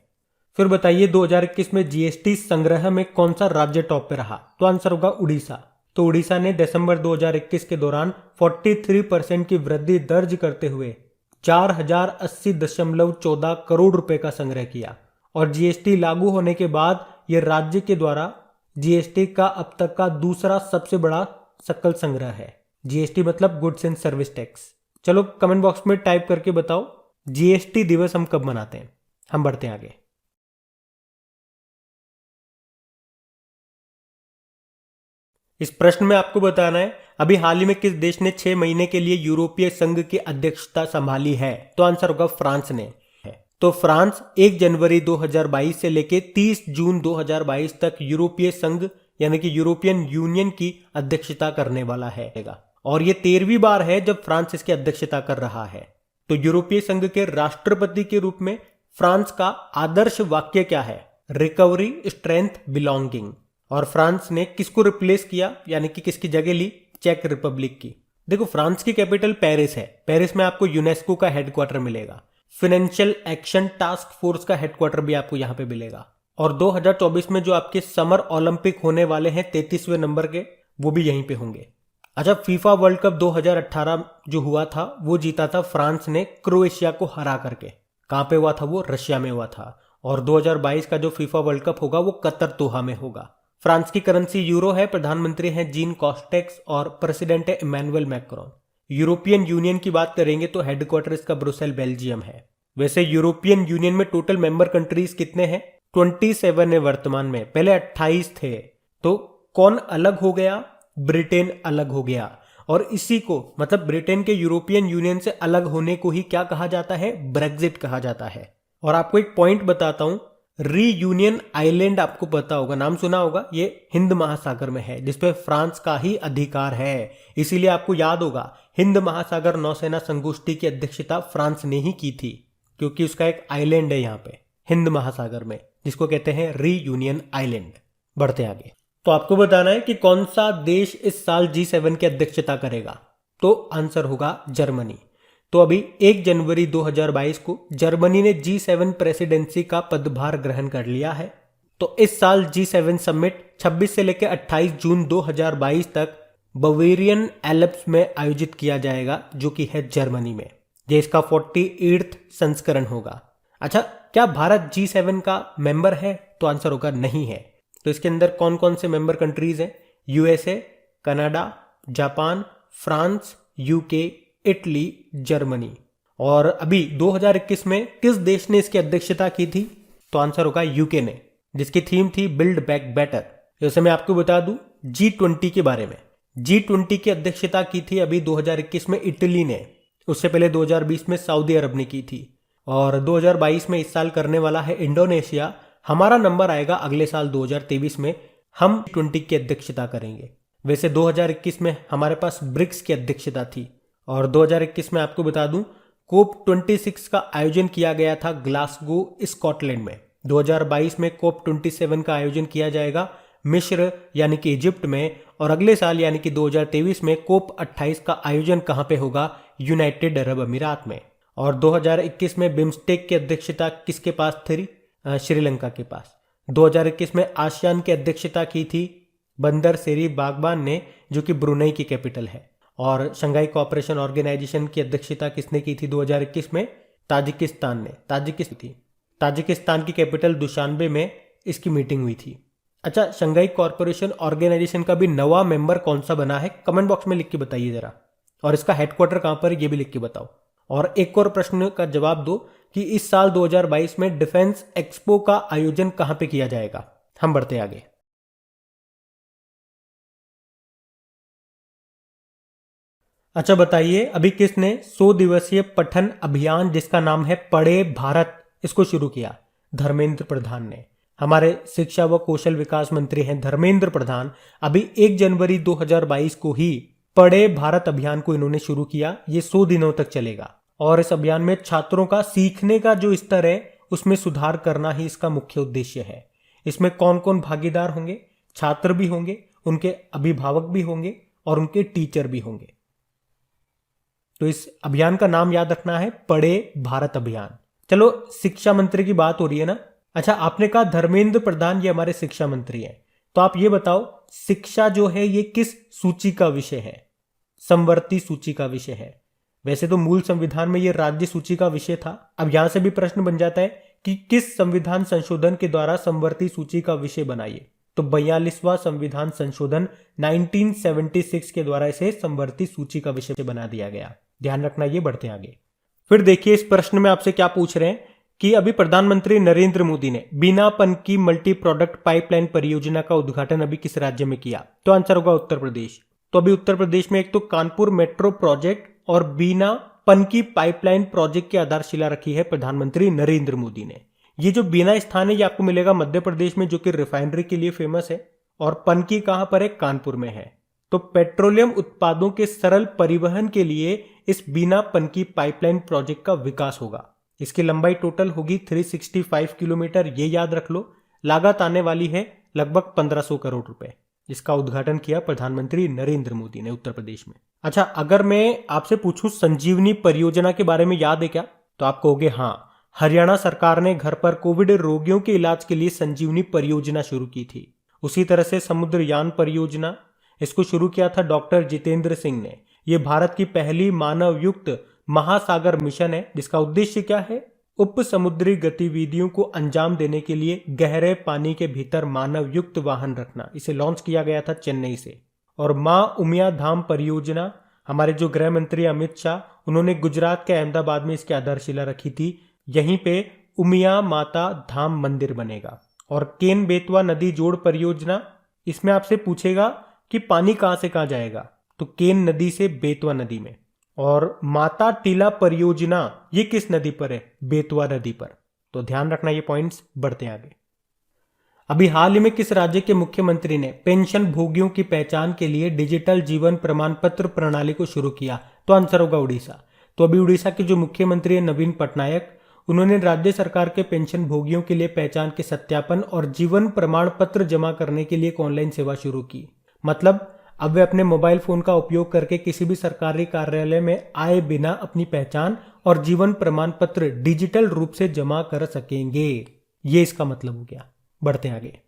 फिर बताइए 2021 में जीएसटी संग्रह में कौन सा राज्य टॉप पे रहा? तो आंसर होगा उड़ीसा। तो उड़ीसा ने दिसंबर 2021 के दौरान 43% की वृद्धि दर्ज करते हुए 4080.14 करोड़ रुपए का संग्रह किया। और जीएसटी लागू होने के बाद यह राज्य के द्वारा जीएसटी का अब तक का दूसरा सबसे बड़ा सकल संग्रह है। जीएसटी मतलब गुड्स एंड सर्विस टैक्स। चलो कमेंट बॉक्स में टाइप करके बताओ जीएसटी दिवस हम कब मनाते हैं। हम बढ़ते हैं आगे। इस प्रश्न में आपको बताना है अभी हाल ही में किस देश ने 6 महीने के लिए यूरोपीय संघ की अध्यक्षता संभाली है? तो आंसर होगा फ्रांस ने। तो फ्रांस 1 जनवरी 2022 से लेकर 30 जून 2022 तक यूरोपीय संघ यानी कि यूरोपियन यूनियन की अध्यक्षता करने वाला है। और ये 13वीं बार है जब फ्रांस इसकी अध्यक्षता कर रहा है। तो यूरोपीय संघ के राष्ट्रपति के रूप में फ्रांस का आदर्श वाक्य क्या है? Recovery, strength, belonging. और फ्रांस ने किसको रिप्लेस किया यानी कि किसकी जगह ली? चेक रिपब्लिक की। देखो, फ्रांस की कैपिटल पेरिस है। पेरिस में आपको यूनेस्को का हेडक्वार्टर मिलेगा। फाइनेंशियल एक्शन टास्क फोर्स का हेडक्वार्टर भी आपको यहां पे मिलेगा। और 2024 में जो आपके समर ओलंपिक होने वाले हैं 33वें नंबर के, वो भी यहीं पे होंगे। अच्छा, फीफा वर्ल्ड कप 2018 जो हुआ था वो जीता था फ्रांस ने क्रोएशिया को हरा करके। कहां पे हुआ था? वो रशिया में हुआ था। और 2022 का जो फीफा वर्ल्ड कप होगा वो कतर दोहा में होगा। फ्रांस की करेंसी यूरो है। प्रधानमंत्री हैं जीन कॉस्टेक्स और प्रेसिडेंट है इमैनुअल मैक्रोन। यूरोपियन यूनियन की बात करेंगे तो हेडक्वार्टर इसका ब्रुसेल बेल्जियम है। वैसे यूरोपियन यूनियन में टोटल मेंबर कंट्रीज कितने हैं? 27 है वर्तमान में, पहले 28 थे। तो कौन अलग हो गया? ब्रिटेन अलग हो गया। और इसी को मतलब ब्रिटेन के यूरोपियन यूनियन से अलग होने को ही क्या कहा जाता है? ब्रेग्जिट कहा जाता है। और आपको एक पॉइंट बताता हूं, रीयूनियन आइलैंड आपको पता होगा, नाम सुना होगा, ये हिंद महासागर में है जिसपे फ्रांस का ही अधिकार है। इसीलिए आपको याद होगा हिंद महासागर नौसेना संगोष्ठी की अध्यक्षता फ्रांस ने ही की थी, क्योंकि उसका एक आइलैंड है यहाँ पे हिंद महासागर में जिसको कहते हैं रीयूनियन आइलैंड। बढ़ते आगे। तो आपको बताना है कि कौन सा देश इस साल G7 की अध्यक्षता करेगा। तो आंसर होगा जर्मनी। तो अभी 1 जनवरी 2022 को जर्मनी ने G7 प्रेसिडेंसी का पदभार ग्रहण कर लिया है। तो इस साल G7 समिट 26 से लेकर 28 जून 2022 तक बवेरियन एल्प्स में आयोजित किया जाएगा, जो कि है जर्मनी में। ये इसका 48वां संस्करण होगा। अच्छा, क्या भारत G7 का मेंबर है? तो आंसर होगा नहीं है। तो इसके अंदर कौन कौन से मेंबर कंट्रीज हैं? USA, Canada, Japan, France, UK, Italy, Germany. और अभी 2021 में किस देश ने इसकी अध्यक्षता की थी? तो आंसर होगा यूके ने, जिसकी थीम थी बिल्ड बैक बेटर। जैसे मैं आपको बता दूं G20 के बारे में, G20 की अध्यक्षता की थी अभी 2021 में इटली ने, उससे पहले 2020 में सऊदी अरब ने की थी, और 2022 में इस साल करने वाला है इंडोनेशिया। हमारा नंबर आएगा अगले साल 2023 में, हम G20 की अध्यक्षता करेंगे। वैसे 2021 में हमारे पास ब्रिक्स की अध्यक्षता थी, और 2021 में आपको बता दूं COP26 का आयोजन किया गया था ग्लासगो स्कॉटलैंड में। 2022 में COP27 का आयोजन किया जाएगा मिस्र यानी कि इजिप्ट में, और अगले साल यानी कि 2023 में COP28 का आयोजन कहां पे होगा? यूनाइटेड अरब अमीरात में। और 2021 में बिम्स्टेक की अध्यक्षता किसके पास थी? श्रीलंका के पास। 2021 में आसियान की अध्यक्षता की थी बंदर सेरी बागबान ने, जो कि ब्रुनेई की कैपिटल है। और शंघाई कोऑपरेशन ऑर्गेनाइजेशन की अध्यक्षता किसने की थी 2021 में? ताजिकिस्तान ने। ताजिकिस्तान की कैपिटल दुशानबे में इसकी मीटिंग हुई थी। अच्छा, शंघाई कॉरपोरेशन ऑर्गेनाइजेशन का भी नवा मेंबर कौन सा बना है? कमेंट बॉक्स में लिख के बताइए जरा। और इसका हेडक्वार्टर कहां पर है ये भी लिख के बताओ। और एक और प्रश्न का जवाब दो कि इस साल 2022 में डिफेंस एक्सपो का आयोजन कहां पे किया जाएगा? हम बढ़ते आगे। अच्छा बताइए, अभी किसने 100 दिवसीय पठन अभियान जिसका नाम है पढ़े भारत, इसको शुरू किया? धर्मेंद्र प्रधान ने। हमारे शिक्षा व कौशल विकास मंत्री हैं धर्मेंद्र प्रधान। अभी 1 जनवरी 2022 को ही पढ़े भारत अभियान को इन्होंने शुरू किया। ये 100 दिनों तक चलेगा, और इस अभियान में छात्रों का सीखने का जो स्तर है उसमें सुधार करना ही इसका मुख्य उद्देश्य है। इसमें कौन कौन भागीदार होंगे? छात्र भी होंगे, उनके अभिभावक भी होंगे, और उनके टीचर भी होंगे। तो इस अभियान का नाम याद रखना है पढ़े भारत अभियान। चलो, शिक्षा मंत्री की बात हो रही है ना। अच्छा, आपने कहा धर्मेंद्र प्रधान ये हमारे शिक्षा मंत्री हैं, तो आप ये बताओ शिक्षा जो है ये किस सूची का विषय है? समवर्ती सूची का विषय है। वैसे तो मूल संविधान में ये राज्य सूची का विषय था। अब यहां से भी प्रश्न बन जाता है कि किस संविधान संशोधन के द्वारा समवर्ती सूची का विषय बनाइए? तो 42वां संविधान संशोधन 1976 के द्वारा इसे समवर्ती सूची का विषय बना दिया गया। ध्यान रखना, ये बढ़ते आगे। फिर देखिए इस प्रश्न में आपसे क्या पूछ रहे हैं कि अभी प्रधानमंत्री नरेंद्र मोदी ने बिना पन की मल्टी प्रोडक्ट पाइपलाइन परियोजना का उद्घाटन अभी किस राज्य में किया? तो आंसर होगा उत्तर प्रदेश। तो अभी उत्तर प्रदेश में एक तो कानपुर मेट्रो प्रोजेक्ट और बिना पन की पाइपलाइन प्रोजेक्ट की आधारशिला रखी है प्रधानमंत्री नरेंद्र मोदी ने। ये जो बीना स्थान है ये आपको मिलेगा मध्य प्रदेश में, जो कि रिफाइनरी के लिए फेमस है। और पनकी कहां पर है? कानपुर में है। तो पेट्रोलियम उत्पादों के सरल परिवहन के लिए इस बिना पनकी पाइपलाइन प्रोजेक्ट का विकास होगा। इसकी लंबाई टोटल होगी 365 किलोमीटर, ये याद रख लो। लागत आने वाली है लगभग 1500 करोड़ रुपए। इसका उद्घाटन किया प्रधानमंत्री नरेंद्र मोदी ने उत्तर प्रदेश में। अच्छा, अगर मैं आपसे पूछूं संजीवनी परियोजना के बारे में याद है क्या? तो आप कहोगे हाँ, हरियाणा सरकार ने घर पर कोविड रोगियों के इलाज के लिए संजीवनी परियोजना शुरू की थी। उसी तरह से समुद्रयान परियोजना, इसको शुरू किया था डॉक्टर जितेंद्र सिंह ने। यह भारत की पहली मानव युक्त महासागर मिशन है, जिसका उद्देश्य क्या है? उप समुद्री गतिविधियों को अंजाम देने के लिए गहरे पानी के भीतर मानव युक्त वाहन रखना। इसे लॉन्च किया गया था चेन्नई से। और मां उमिया धाम परियोजना, हमारे जो गृह मंत्री अमित शाह, उन्होंने गुजरात के अहमदाबाद में इसकी आधारशिला रखी थी। यहीं पे उमिया माता धाम मंदिर बनेगा। और केन बेतवा नदी जोड़ परियोजना, इसमें आपसे पूछेगा कि पानी कहां से कहां जाएगा, तो केन नदी से बेतवा नदी में। और माता टीला परियोजना ये किस नदी पर है? बेतवा नदी पर। तो ध्यान रखना ये पॉइंट्स। बढ़ते आगे। अभी हाल ही में किस राज्य के मुख्यमंत्री ने पेंशन भोगियों की पहचान के लिए डिजिटल जीवन प्रमाण पत्र प्रणाली को शुरू किया? तो आंसर होगा उड़ीसा। तो अभी उड़ीसा के जो मुख्यमंत्री है नवीन पटनायक, उन्होंने राज्य सरकार के पेंशन भोगियों के लिए पहचान के सत्यापन और जीवन प्रमाण पत्र जमा करने के लिए एक ऑनलाइन सेवा शुरू की। मतलब अब वे अपने मोबाइल फोन का उपयोग करके किसी भी सरकारी कार्यालय में आए बिना अपनी पहचान और जीवन प्रमाण पत्र डिजिटल रूप से जमा कर सकेंगे। ये इसका मतलब हो गया। बढ़ते आगे।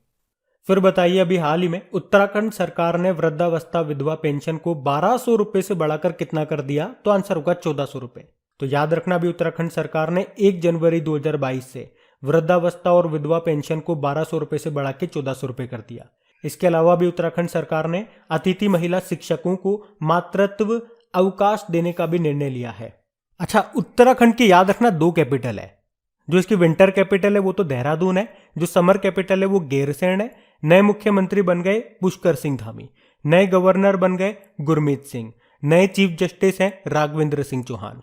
फिर बताइए, अभी हाल ही में उत्तराखंड सरकार ने वृद्धावस्था विधवा पेंशन को 1200 रुपए से बढ़ाकर कितना कर दिया? तो आंसर होगा 1400 रुपए। तो याद रखना, अभी उत्तराखंड सरकार ने 1 जनवरी 2022 से वृद्धावस्था और विधवा पेंशन को 1200 रुपये से बढ़ा के 1400 रुपये कर दिया। इसके अलावा भी उत्तराखंड सरकार ने अतिथि महिला शिक्षकों को मातृत्व अवकाश देने का भी निर्णय लिया है। अच्छा, उत्तराखंड की याद रखना 2 कैपिटल है। जो इसकी विंटर कैपिटल है वो तो देहरादून है, जो समर कैपिटल है वो गैरसैंण है। नए मुख्यमंत्री बन गए पुष्कर सिंह धामी, नए गवर्नर बन गए गुरमीत सिंह, नए चीफ जस्टिस हैं राघवेंद्र सिंह चौहान।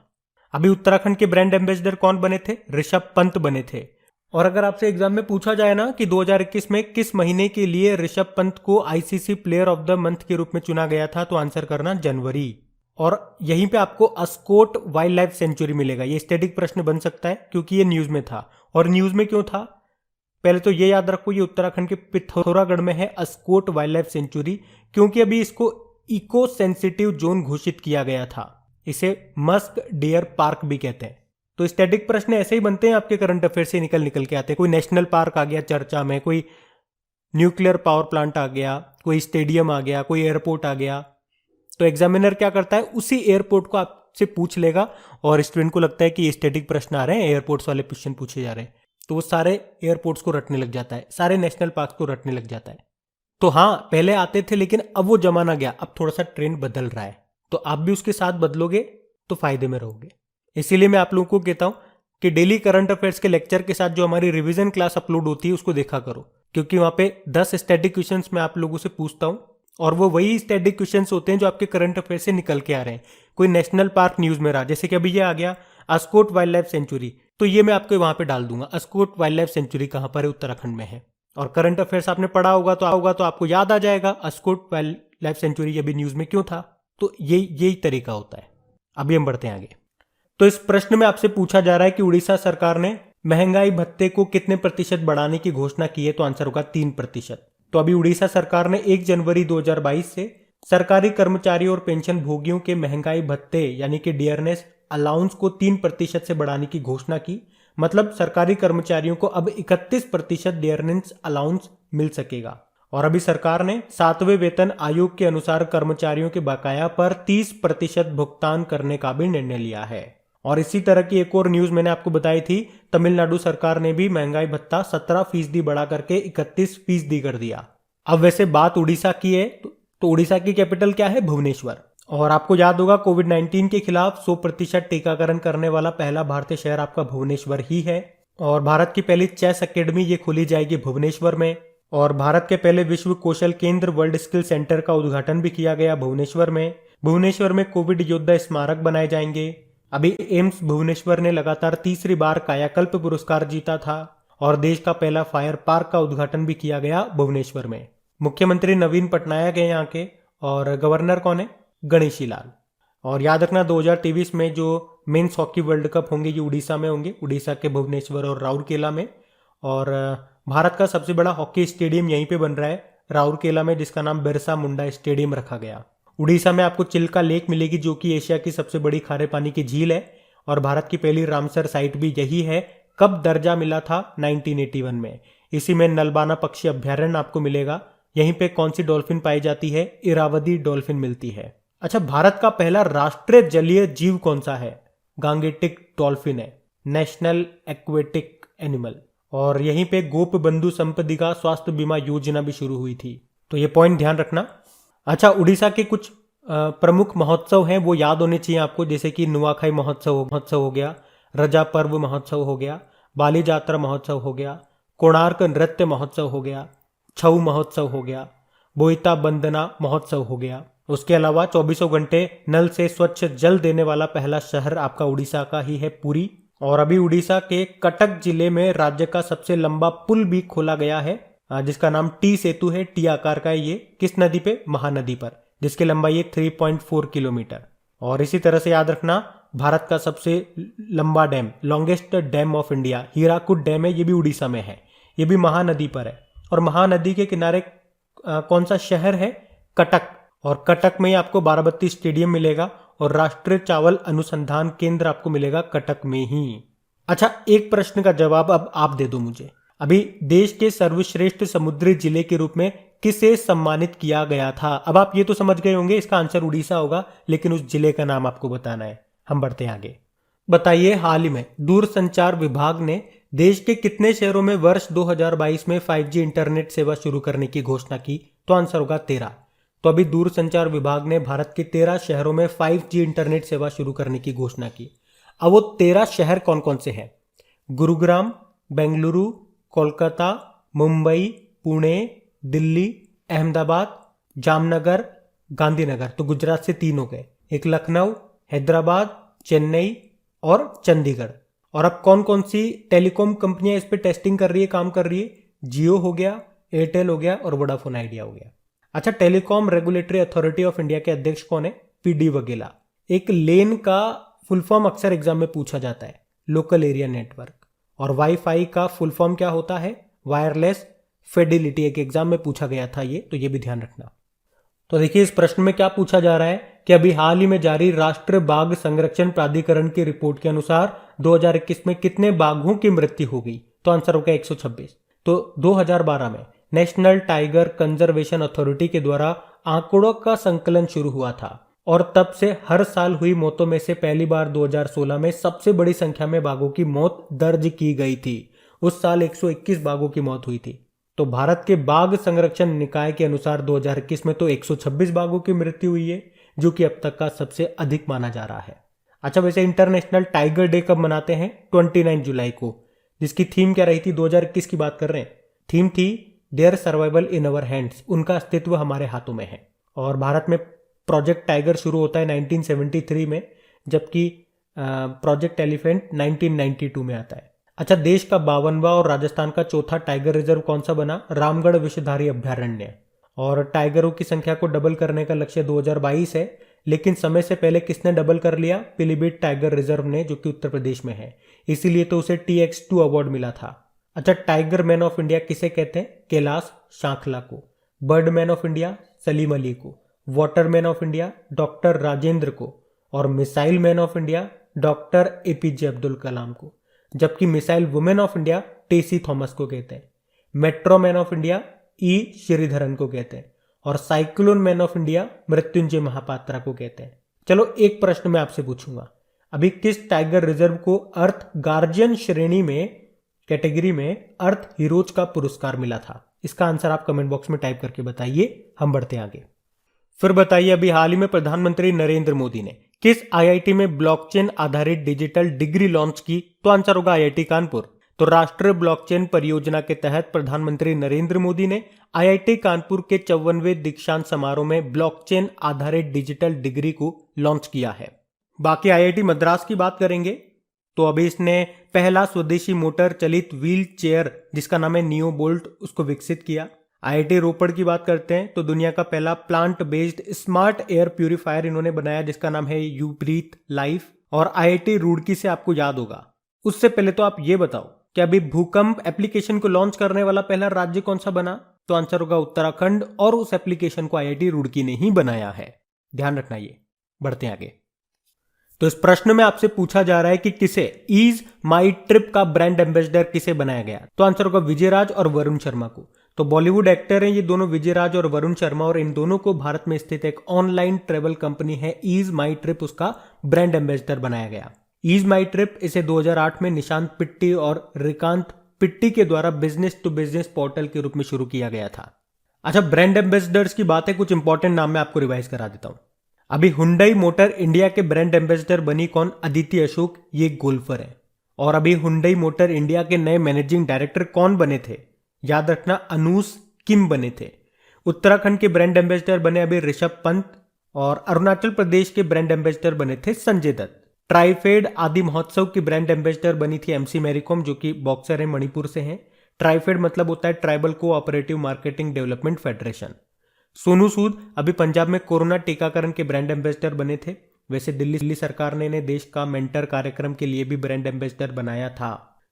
अभी उत्तराखंड के ब्रांड एम्बेसडर कौन बने थे? ऋषभ पंत बने थे। और अगर आपसे एग्जाम में पूछा जाए ना कि 2021 में किस महीने के लिए ऋषभ पंत को ICC player of the month के रूप में चुना गया था, तो आंसर करना जनवरी। और यहीं पे आपको अस्कोट वाइल्ड लाइफ सेंचुरी मिलेगा। ये स्टैटिक प्रश्न बन सकता है क्योंकि ये न्यूज में था। और न्यूज में क्यों था, पहले तो ये याद रखो, ये उत्तराखंड के पिथौरागढ़ में है अस्कोट वाइल्ड लाइफ सेंचुरी, क्योंकि अभी इसको इको सेंसिटिव जोन घोषित किया गया था। इसे मस्क डियर पार्क भी कहते हैं। तो स्टैटिक प्रश्न ऐसे ही बनते हैं, आपके करंट अफेयर से निकल के आते हैं। कोई नेशनल पार्क आ गया चर्चा में, कोई न्यूक्लियर पावर प्लांट आ गया, कोई स्टेडियम आ गया, कोई एयरपोर्ट आ गया, तो एग्जामिनर क्या करता है, उसी एयरपोर्ट को आपसे पूछ लेगा। और स्टूडेंट को लगता है कि ये स्टैटिक प्रश्न आ रहे हैं, एयरपोर्ट्स वाले क्वेश्चन पूछे जा रहे हैं, तो वो सारे एयरपोर्ट्स को रटने लग जाता है, सारे नेशनल पार्क को रटने लग जाता है। तो हाँ, पहले आते थे लेकिन अब वो जमाना गया, अब थोड़ा सा ट्रेंड बदल रहा है, तो आप भी उसके साथ बदलोगे तो फायदे में रहोगे। इसीलिए मैं आप लोगों को कहता हूं कि डेली करंट अफेयर्स के लेक्चर के साथ जो हमारी रिवीजन क्लास अपलोड होती है उसको देखा करो, क्योंकि वहां पे 10 स्टैटिक क्वेश्चंस मैं आप लोगों से पूछता हूं और वो वही स्टैटिक क्वेश्चंस होते हैं जो आपके करंट अफेयर से निकल के आ रहे हैं। कोई नेशनल पार्क न्यूज में रहा, जैसे कि अभी ये आ गया अस्कोट वाइल्ड लाइफ सेंचुरी, तो ये मैं आपको वहां पे डाल दूंगा, अस्कोट वाइल्ड लाइफ सेंचुरी कहां पर है, उत्तराखंड में है। और करंट अफेयर्स आपने पढ़ा होगा तो आपको याद आ जाएगा अस्कोट वाइल्ड लाइफ सेंचुरी अभी न्यूज में क्यों था। तो यही तरीका होता है। अभी हम बढ़ते हैं आगे। तो इस प्रश्न में आपसे पूछा जा रहा है कि उड़ीसा सरकार ने महंगाई भत्ते को कितने प्रतिशत बढ़ाने की घोषणा की है, तो आंसर होगा 3%। तो अभी उड़ीसा सरकार ने 1 जनवरी 2022 से सरकारी कर्मचारियों और पेंशन भोगियों के महंगाई भत्ते यानी कि डियरनेस अलाउंस को 3% से बढ़ाने की घोषणा की। मतलब सरकारी कर्मचारियों को अब 31% डियरनेस अलाउंस मिल सकेगा। और अभी सरकार ने 7वें वेतन आयोग के अनुसार कर्मचारियों के बकाया पर 30% भुगतान करने का भी निर्णय लिया है। और इसी तरह की एक और न्यूज मैंने आपको बताई थी, तमिलनाडु सरकार ने भी महंगाई भत्ता 17% बढ़ा करके 31% कर दिया। अब वैसे बात उड़ीसा की है, तो उड़ीसा की कैपिटल क्या है? भुवनेश्वर। और आपको याद होगा कोविड-19 के खिलाफ 100% टीकाकरण करने वाला पहला भारतीय शहर आपका भुवनेश्वर ही है। और भारत की पहली चेस अकेडमी ये खोली जाएगी भुवनेश्वर में। और भारत के पहले विश्व कौशल केंद्र वर्ल्ड स्किल सेंटर का उद्घाटन भी किया गया भुवनेश्वर में। भुवनेश्वर में कोविड योद्धा स्मारक बनाए जाएंगे। अभी एम्स भुवनेश्वर ने लगातार तीसरी बार कायाकल्प पुरस्कार जीता था। और देश का पहला फायर पार्क का उद्घाटन भी किया गया भुवनेश्वर में। मुख्यमंत्री नवीन पटनायक है यहाँ के, और गवर्नर कौन है? गणेशी लाल। और याद रखना 2023 में जो मेंस हॉकी वर्ल्ड कप होंगे ये उड़ीसा में होंगे, उड़ीसा के भुवनेश्वर और राउरकेला में। और भारत का सबसे बड़ा हॉकी स्टेडियम यहीं पे बन रहा है राउरकेला में, जिसका नाम बिरसा मुंडा स्टेडियम रखा गया। उड़ीसा में आपको चिल्का लेक मिलेगी जो कि एशिया की सबसे बड़ी खारे पानी की झील है। और भारत की पहली रामसर साइट भी यही है। कब दर्जा मिला था? 1981 में। इसी में नलबाना पक्षी अभ्यारण्य आपको मिलेगा। यहीं पे कौन सी डॉल्फिन पाई जाती है? इरावदी डॉल्फिन मिलती है। अच्छा, भारत का पहला राष्ट्रीय जलीय जीव कौन सा है? गांगेटिक डॉल्फिन है, नेशनल एक्वेटिक एनिमल। और यहीं पे गोप बंधु संपदिका स्वास्थ्य बीमा योजना भी शुरू हुई थी, तो ये पॉइंट ध्यान रखना। अच्छा, उड़ीसा के कुछ प्रमुख महोत्सव हैं वो याद होने चाहिए आपको, जैसे कि नुआखाई महोत्सव हो गया, रजा पर्व महोत्सव हो गया, बाली जात्रा महोत्सव हो गया, कोणार्क नृत्य महोत्सव हो गया, छऊ महोत्सव हो गया, बोईता बंदना महोत्सव हो गया। उसके अलावा 24 घंटे नल से स्वच्छ जल देने वाला पहला शहर आपका उड़ीसा का ही है पुरी। और अभी उड़ीसा के कटक जिले में राज्य का सबसे लंबा पुल भी खोला गया है, जिसका नाम टी सेतु है। टी आकार का है ये। किस नदी पे? महानदी पर, जिसकी लंबाई है 3.4 किलोमीटर। और इसी तरह से याद रखना भारत का सबसे लंबा dam, longest dam of India, Hirakud dam है, ये भी उड़ीसा में है। ये भी महानदी पर है। और महानदी के किनारे कौन सा शहर है? कटक। और कटक में आपको बाराबत्ती स्टेडियम मिलेगा और राष्ट्रीय चावल अनुसंधान केंद्र आपको मिलेगा कटक में ही। अच्छा, एक प्रश्न का जवाब अब आप दे दो मुझे। अभी देश के सर्वश्रेष्ठ समुद्री जिले के रूप में किसे सम्मानित किया गया था? अब आप ये तो समझ गए होंगे इसका आंसर उड़ीसा होगा, लेकिन उस जिले का नाम आपको बताना है। हम बढ़ते हैं आगे। बताइए, हाल ही में दूरसंचार विभाग ने देश के कितने शहरों में वर्ष 2022 में 5G इंटरनेट सेवा शुरू करने की घोषणा की? तो आंसर होगा 13। तो अभी दूरसंचार विभाग ने भारत के 13 शहरों में 5G इंटरनेट सेवा शुरू करने की घोषणा की। अब वो 13 शहर कौन कौन से हैं? गुरुग्राम, बेंगलुरु, कोलकाता, मुंबई, पुणे, दिल्ली, अहमदाबाद, जामनगर, गांधीनगर। तो गुजरात से 3 हो गए। एक लखनऊ, हैदराबाद, चेन्नई और चंडीगढ़। और अब कौन कौन सी टेलीकॉम कंपनियां इस पे टेस्टिंग कर रही है, काम कर रही है? जियो हो गया, एयरटेल हो गया और वोडाफोन आइडिया हो गया। अच्छा, telecom regulatory authority of India के अध्यक्ष कौन है? पीडी वघेला। एक लेन का फुल फॉर्म अक्सर एग्जाम में पूछा जाता है, लोकल एरिया नेटवर्क। और वाईफाई का फुल फॉर्म क्या होता है? Wireless Fidelity. एक एग्जाम में पूछा गया था ये, तो ये भी ध्यान रखना। तो देखिए, इस प्रश्न में क्या पूछा जा रहा है कि अभी हाल ही में जारी राष्ट्रीय बाघ संरक्षण प्राधिकरण की रिपोर्ट के अनुसार 2021 में कितने बाघों की मृत्यु हो गई? तो आंसर होगा 126। तो 2012 में नेशनल टाइगर कंजर्वेशन अथॉरिटी के द्वारा आंकड़ों का संकलन शुरू हुआ था और तब से हर साल हुई मौतों में से पहली बार 2016 में सबसे बड़ी संख्या में बाघों की मौत दर्ज की गई थी। उस साल 121 बाघों की मौत हुई थी। तो भारत के बाघ संरक्षण निकाय के अनुसार 2021 में तो 126 बाघों की मृत्यु हुई है, जो कि अब तक का सबसे अधिक माना जा रहा है। अच्छा, वैसे इंटरनेशनल टाइगर डे कब मनाते हैं? 29 जुलाई को, जिसकी थीम क्या रही थी? 2021 की बात कर रहे हैं। थीम थी their survival in our hands, उनका अस्तित्व हमारे हाथों में है। और भारत में प्रोजेक्ट टाइगर शुरू होता है 1973 में, जबकि प्रोजेक्ट एलिफेंट 1992 में आता है। अच्छा, देश का 52वां और राजस्थान का चौथा टाइगर रिजर्व कौन सा बना? रामगढ़ विषधारी अभ्यारण्य। और टाइगरों की संख्या को डबल करने का लक्ष्य 2022 है, लेकिन समय से पहले किसने डबल कर लिया? पीलीभीत टाइगर रिजर्व ने, जो कि उत्तर प्रदेश में है। इसीलिए तो उसे TX2 अवार्ड मिला था। अच्छा, टाइगर मैन ऑफ इंडिया किसे कहते हैं? कैलाश शांखला को। Bird man of India Salim Ali को। Water man of India doctor Rajendra को। और missile man of India doctor APJ Abdul Kalam को। जबकि missile woman of India Tessy Thomas को कहते हैं। Metro man of India E Sreedharan को कहते हैं। और cyclone man of India Mrutyunjay Mohapatra को कहते हैं। चलो, एक प्रश्न मैं आपसे पूछूंगा, अभी किस टाइगर रिजर्व को अर्थ गार्जियन श्रेणी में कैटेगरी में अर्थ हीरोज का पुरस्कार मिला था? इसका आंसर आप कमेंट बॉक्स में टाइप करके बताइए। हम बढ़ते आगे। फिर बताइए, अभी हाल ही में प्रधानमंत्री नरेंद्र मोदी ने किस IIT में ब्लॉकचेन आधारित डिजिटल डिग्री लॉन्च की? तो आंसर होगा IIT कानपुर। तो राष्ट्रीय ब्लॉकचेन परियोजना के तहत प्रधानमंत्री नरेंद्र मोदी ने IIT कानपुर के 54वें दीक्षांत समारोह में ब्लॉकचेन आधारित डिजिटल डिग्री को लॉन्च किया है। बाकी IIT मद्रास की बात करेंगे तो अभी इसने पहला स्वदेशी मोटर चलित व्हील चेयर, जिसका नाम है नियो बोल्ट, उसको विकसित किया। IIT रोपड़ की बात करते हैं तो दुनिया का पहला plant based smart air purifier इन्होंने बनाया, जिसका नाम है यू ब्रीथ लाइफ। और IIT रुड़की से आपको याद होगा। उससे पहले तो आप ये बताओ कि अभी भूकंप एप्लीकेशन को लॉन्च करने वाला पहला राज्य कौन सा बना? तो आंसर होगा उत्तराखंड। और उस एप्लीकेशन को IIT रुड़की ने ही बनाया है, ध्यान रखना ये। बढ़ते आगे। तो इस प्रश्न में आपसे पूछा जा रहा है कि किसे ईज माई ट्रिप का ब्रांड एम्बेसडर किसे बनाया गया? तो आंसर होगा विजयराज और वरुण शर्मा को। तो बॉलीवुड एक्टर हैं ये दोनों, विजयराज और वरुण शर्मा, और इन दोनों को भारत में स्थित एक ऑनलाइन ट्रेवल कंपनी है ईज माई ट्रिप, उसका ब्रांड एम्बेसडर बनाया गया। ईज माई ट्रिप इसे 2008 में निशांत पिट्टी और रिकांत पिट्टी के द्वारा बिजनेस टू बिजनेस पोर्टल के रूप में शुरू किया गया था। अच्छा, ब्रांड एम्बेसडर्स की बात है, कुछ इंपॉर्टेंट नाम मैं आपको रिवाइज करा देता हूं। अभी हुंडई मोटर इंडिया के ब्रांड एम्बेसडर बनी कौन? अदिति अशोक, ये गोल्फर है। और अभी हुंडई मोटर इंडिया के नए मैनेजिंग डायरेक्टर कौन बने थे? याद रखना, अनूस किम बने थे। उत्तराखंड के ब्रांड एम्बेसडर बने अभी ऋषभ पंत। और अरुणाचल प्रदेश के ब्रांड एम्बेसडर बने थे संजय दत्त। ट्राइफेड आदि महोत्सव की ब्रांड एम्बेसडर बनी थी MC मैरीकॉम, जो कि बॉक्सर है, मणिपुर से हैं। ट्राइफेड मतलब होता है tribal cooperative marketing development federation. Sonu Sood अभी पंजाब में कोरोना टीकाकरण के ब्रांड एम्बेसडर बने थे। वैसे दिल्ली सरकार ने इन्हें देश का मेंटर कार्यक्रम के लिए भी ब्रांड एम्बेसडर बनाया था।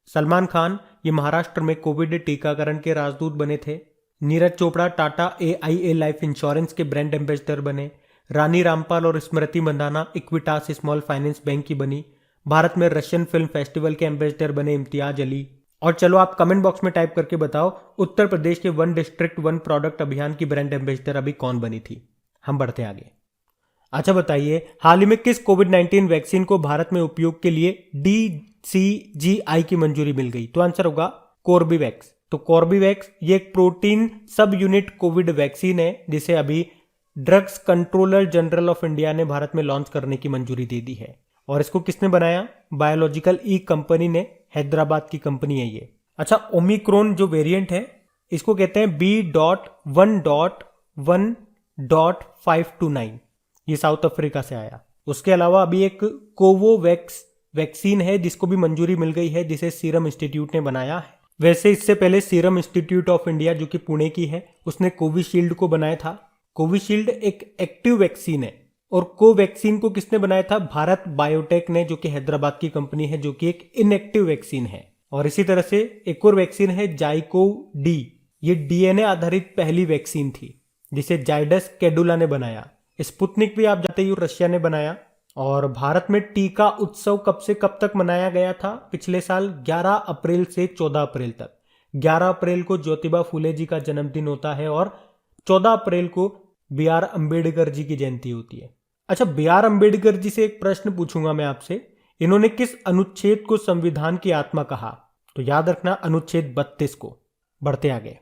सलमान खान ये महाराष्ट्र में कोविड टीकाकरण के राजदूत बने थे। Neeraj Chopra Tata AIA life insurance के ब्रांड एम्बेसडर बने। रानी रामपाल और Smriti Mandhana Equitas small finance bank की बनी। भारत में रशियन फिल्म फेस्टिवल के एम्बेसडर बने इम्तियाज अली। और चलो, आप कमेंट बॉक्स में टाइप करके बताओ, उत्तर प्रदेश के 1 डिस्ट्रिक्ट 1 प्रोडक्ट अभियान की ब्रांड एम्बेसडर अभी कौन बनी थी? हम बढ़ते आगे। अच्छा बताइए, हाल ही में किस कोविड-19 वैक्सीन को भारत में उपयोग के लिए DCGI की मंजूरी मिल गई? तो आंसर होगा कॉर्बीवैक्स। तो कॉर्बीवैक्स ये एक प्रोटीन सब यूनिट कोविड वैक्सीन है जिसे अभी drugs controller general of India ने भारत में लॉन्च करने की मंजूरी दे दी है। और इसको किसने बनाया? बायोलॉजिकल ई कंपनी ने, हैदराबाद की कंपनी है ये। अच्छा, ओमिक्रॉन जो वेरिएंट है इसको कहते हैं B.1.1.529, ये साउथ अफ्रीका से आया। उसके अलावा अभी एक कोवोवैक्स वैक्सीन है जिसको भी मंजूरी मिल गई है, जिसे सीरम इंस्टीट्यूट ने बनाया है। वैसे इससे पहले सीरम इंस्टीट्यूट ऑफ इंडिया जो कि पुणे की है उसने कोविशील्ड को बनाया था। कोविशील्ड एक एक्टिव वैक्सीन है। और कोवैक्सीन को किसने बनाया था? भारत बायोटेक ने, जो कि हैदराबाद की कंपनी है, जो कि एक इनएक्टिव वैक्सीन है। और इसी तरह से एक और वैक्सीन है जाइकोव डी, ये डीएनए आधारित पहली वैक्सीन थी जिसे जाइडस कैडुला ने बनाया। स्पुतनिक भी आप जानते ही रशिया ने बनाया। और भारत में टीका उत्सव कब से कब तक मनाया गया था? पिछले साल 11 अप्रैल से 14 अप्रैल तक। 11 अप्रैल को ज्योतिबा फूले जी का जन्मदिन होता है और 14 अप्रैल को B.R. अम्बेडकर जी की जयंती होती है। अच्छा, B.R. अम्बेडकर जी से एक प्रश्न पूछूंगा मैं आपसे, इन्होंने किस अनुच्छेद को संविधान की आत्मा कहा? तो याद रखना अनुच्छेद 32 को। बढ़ते आगे।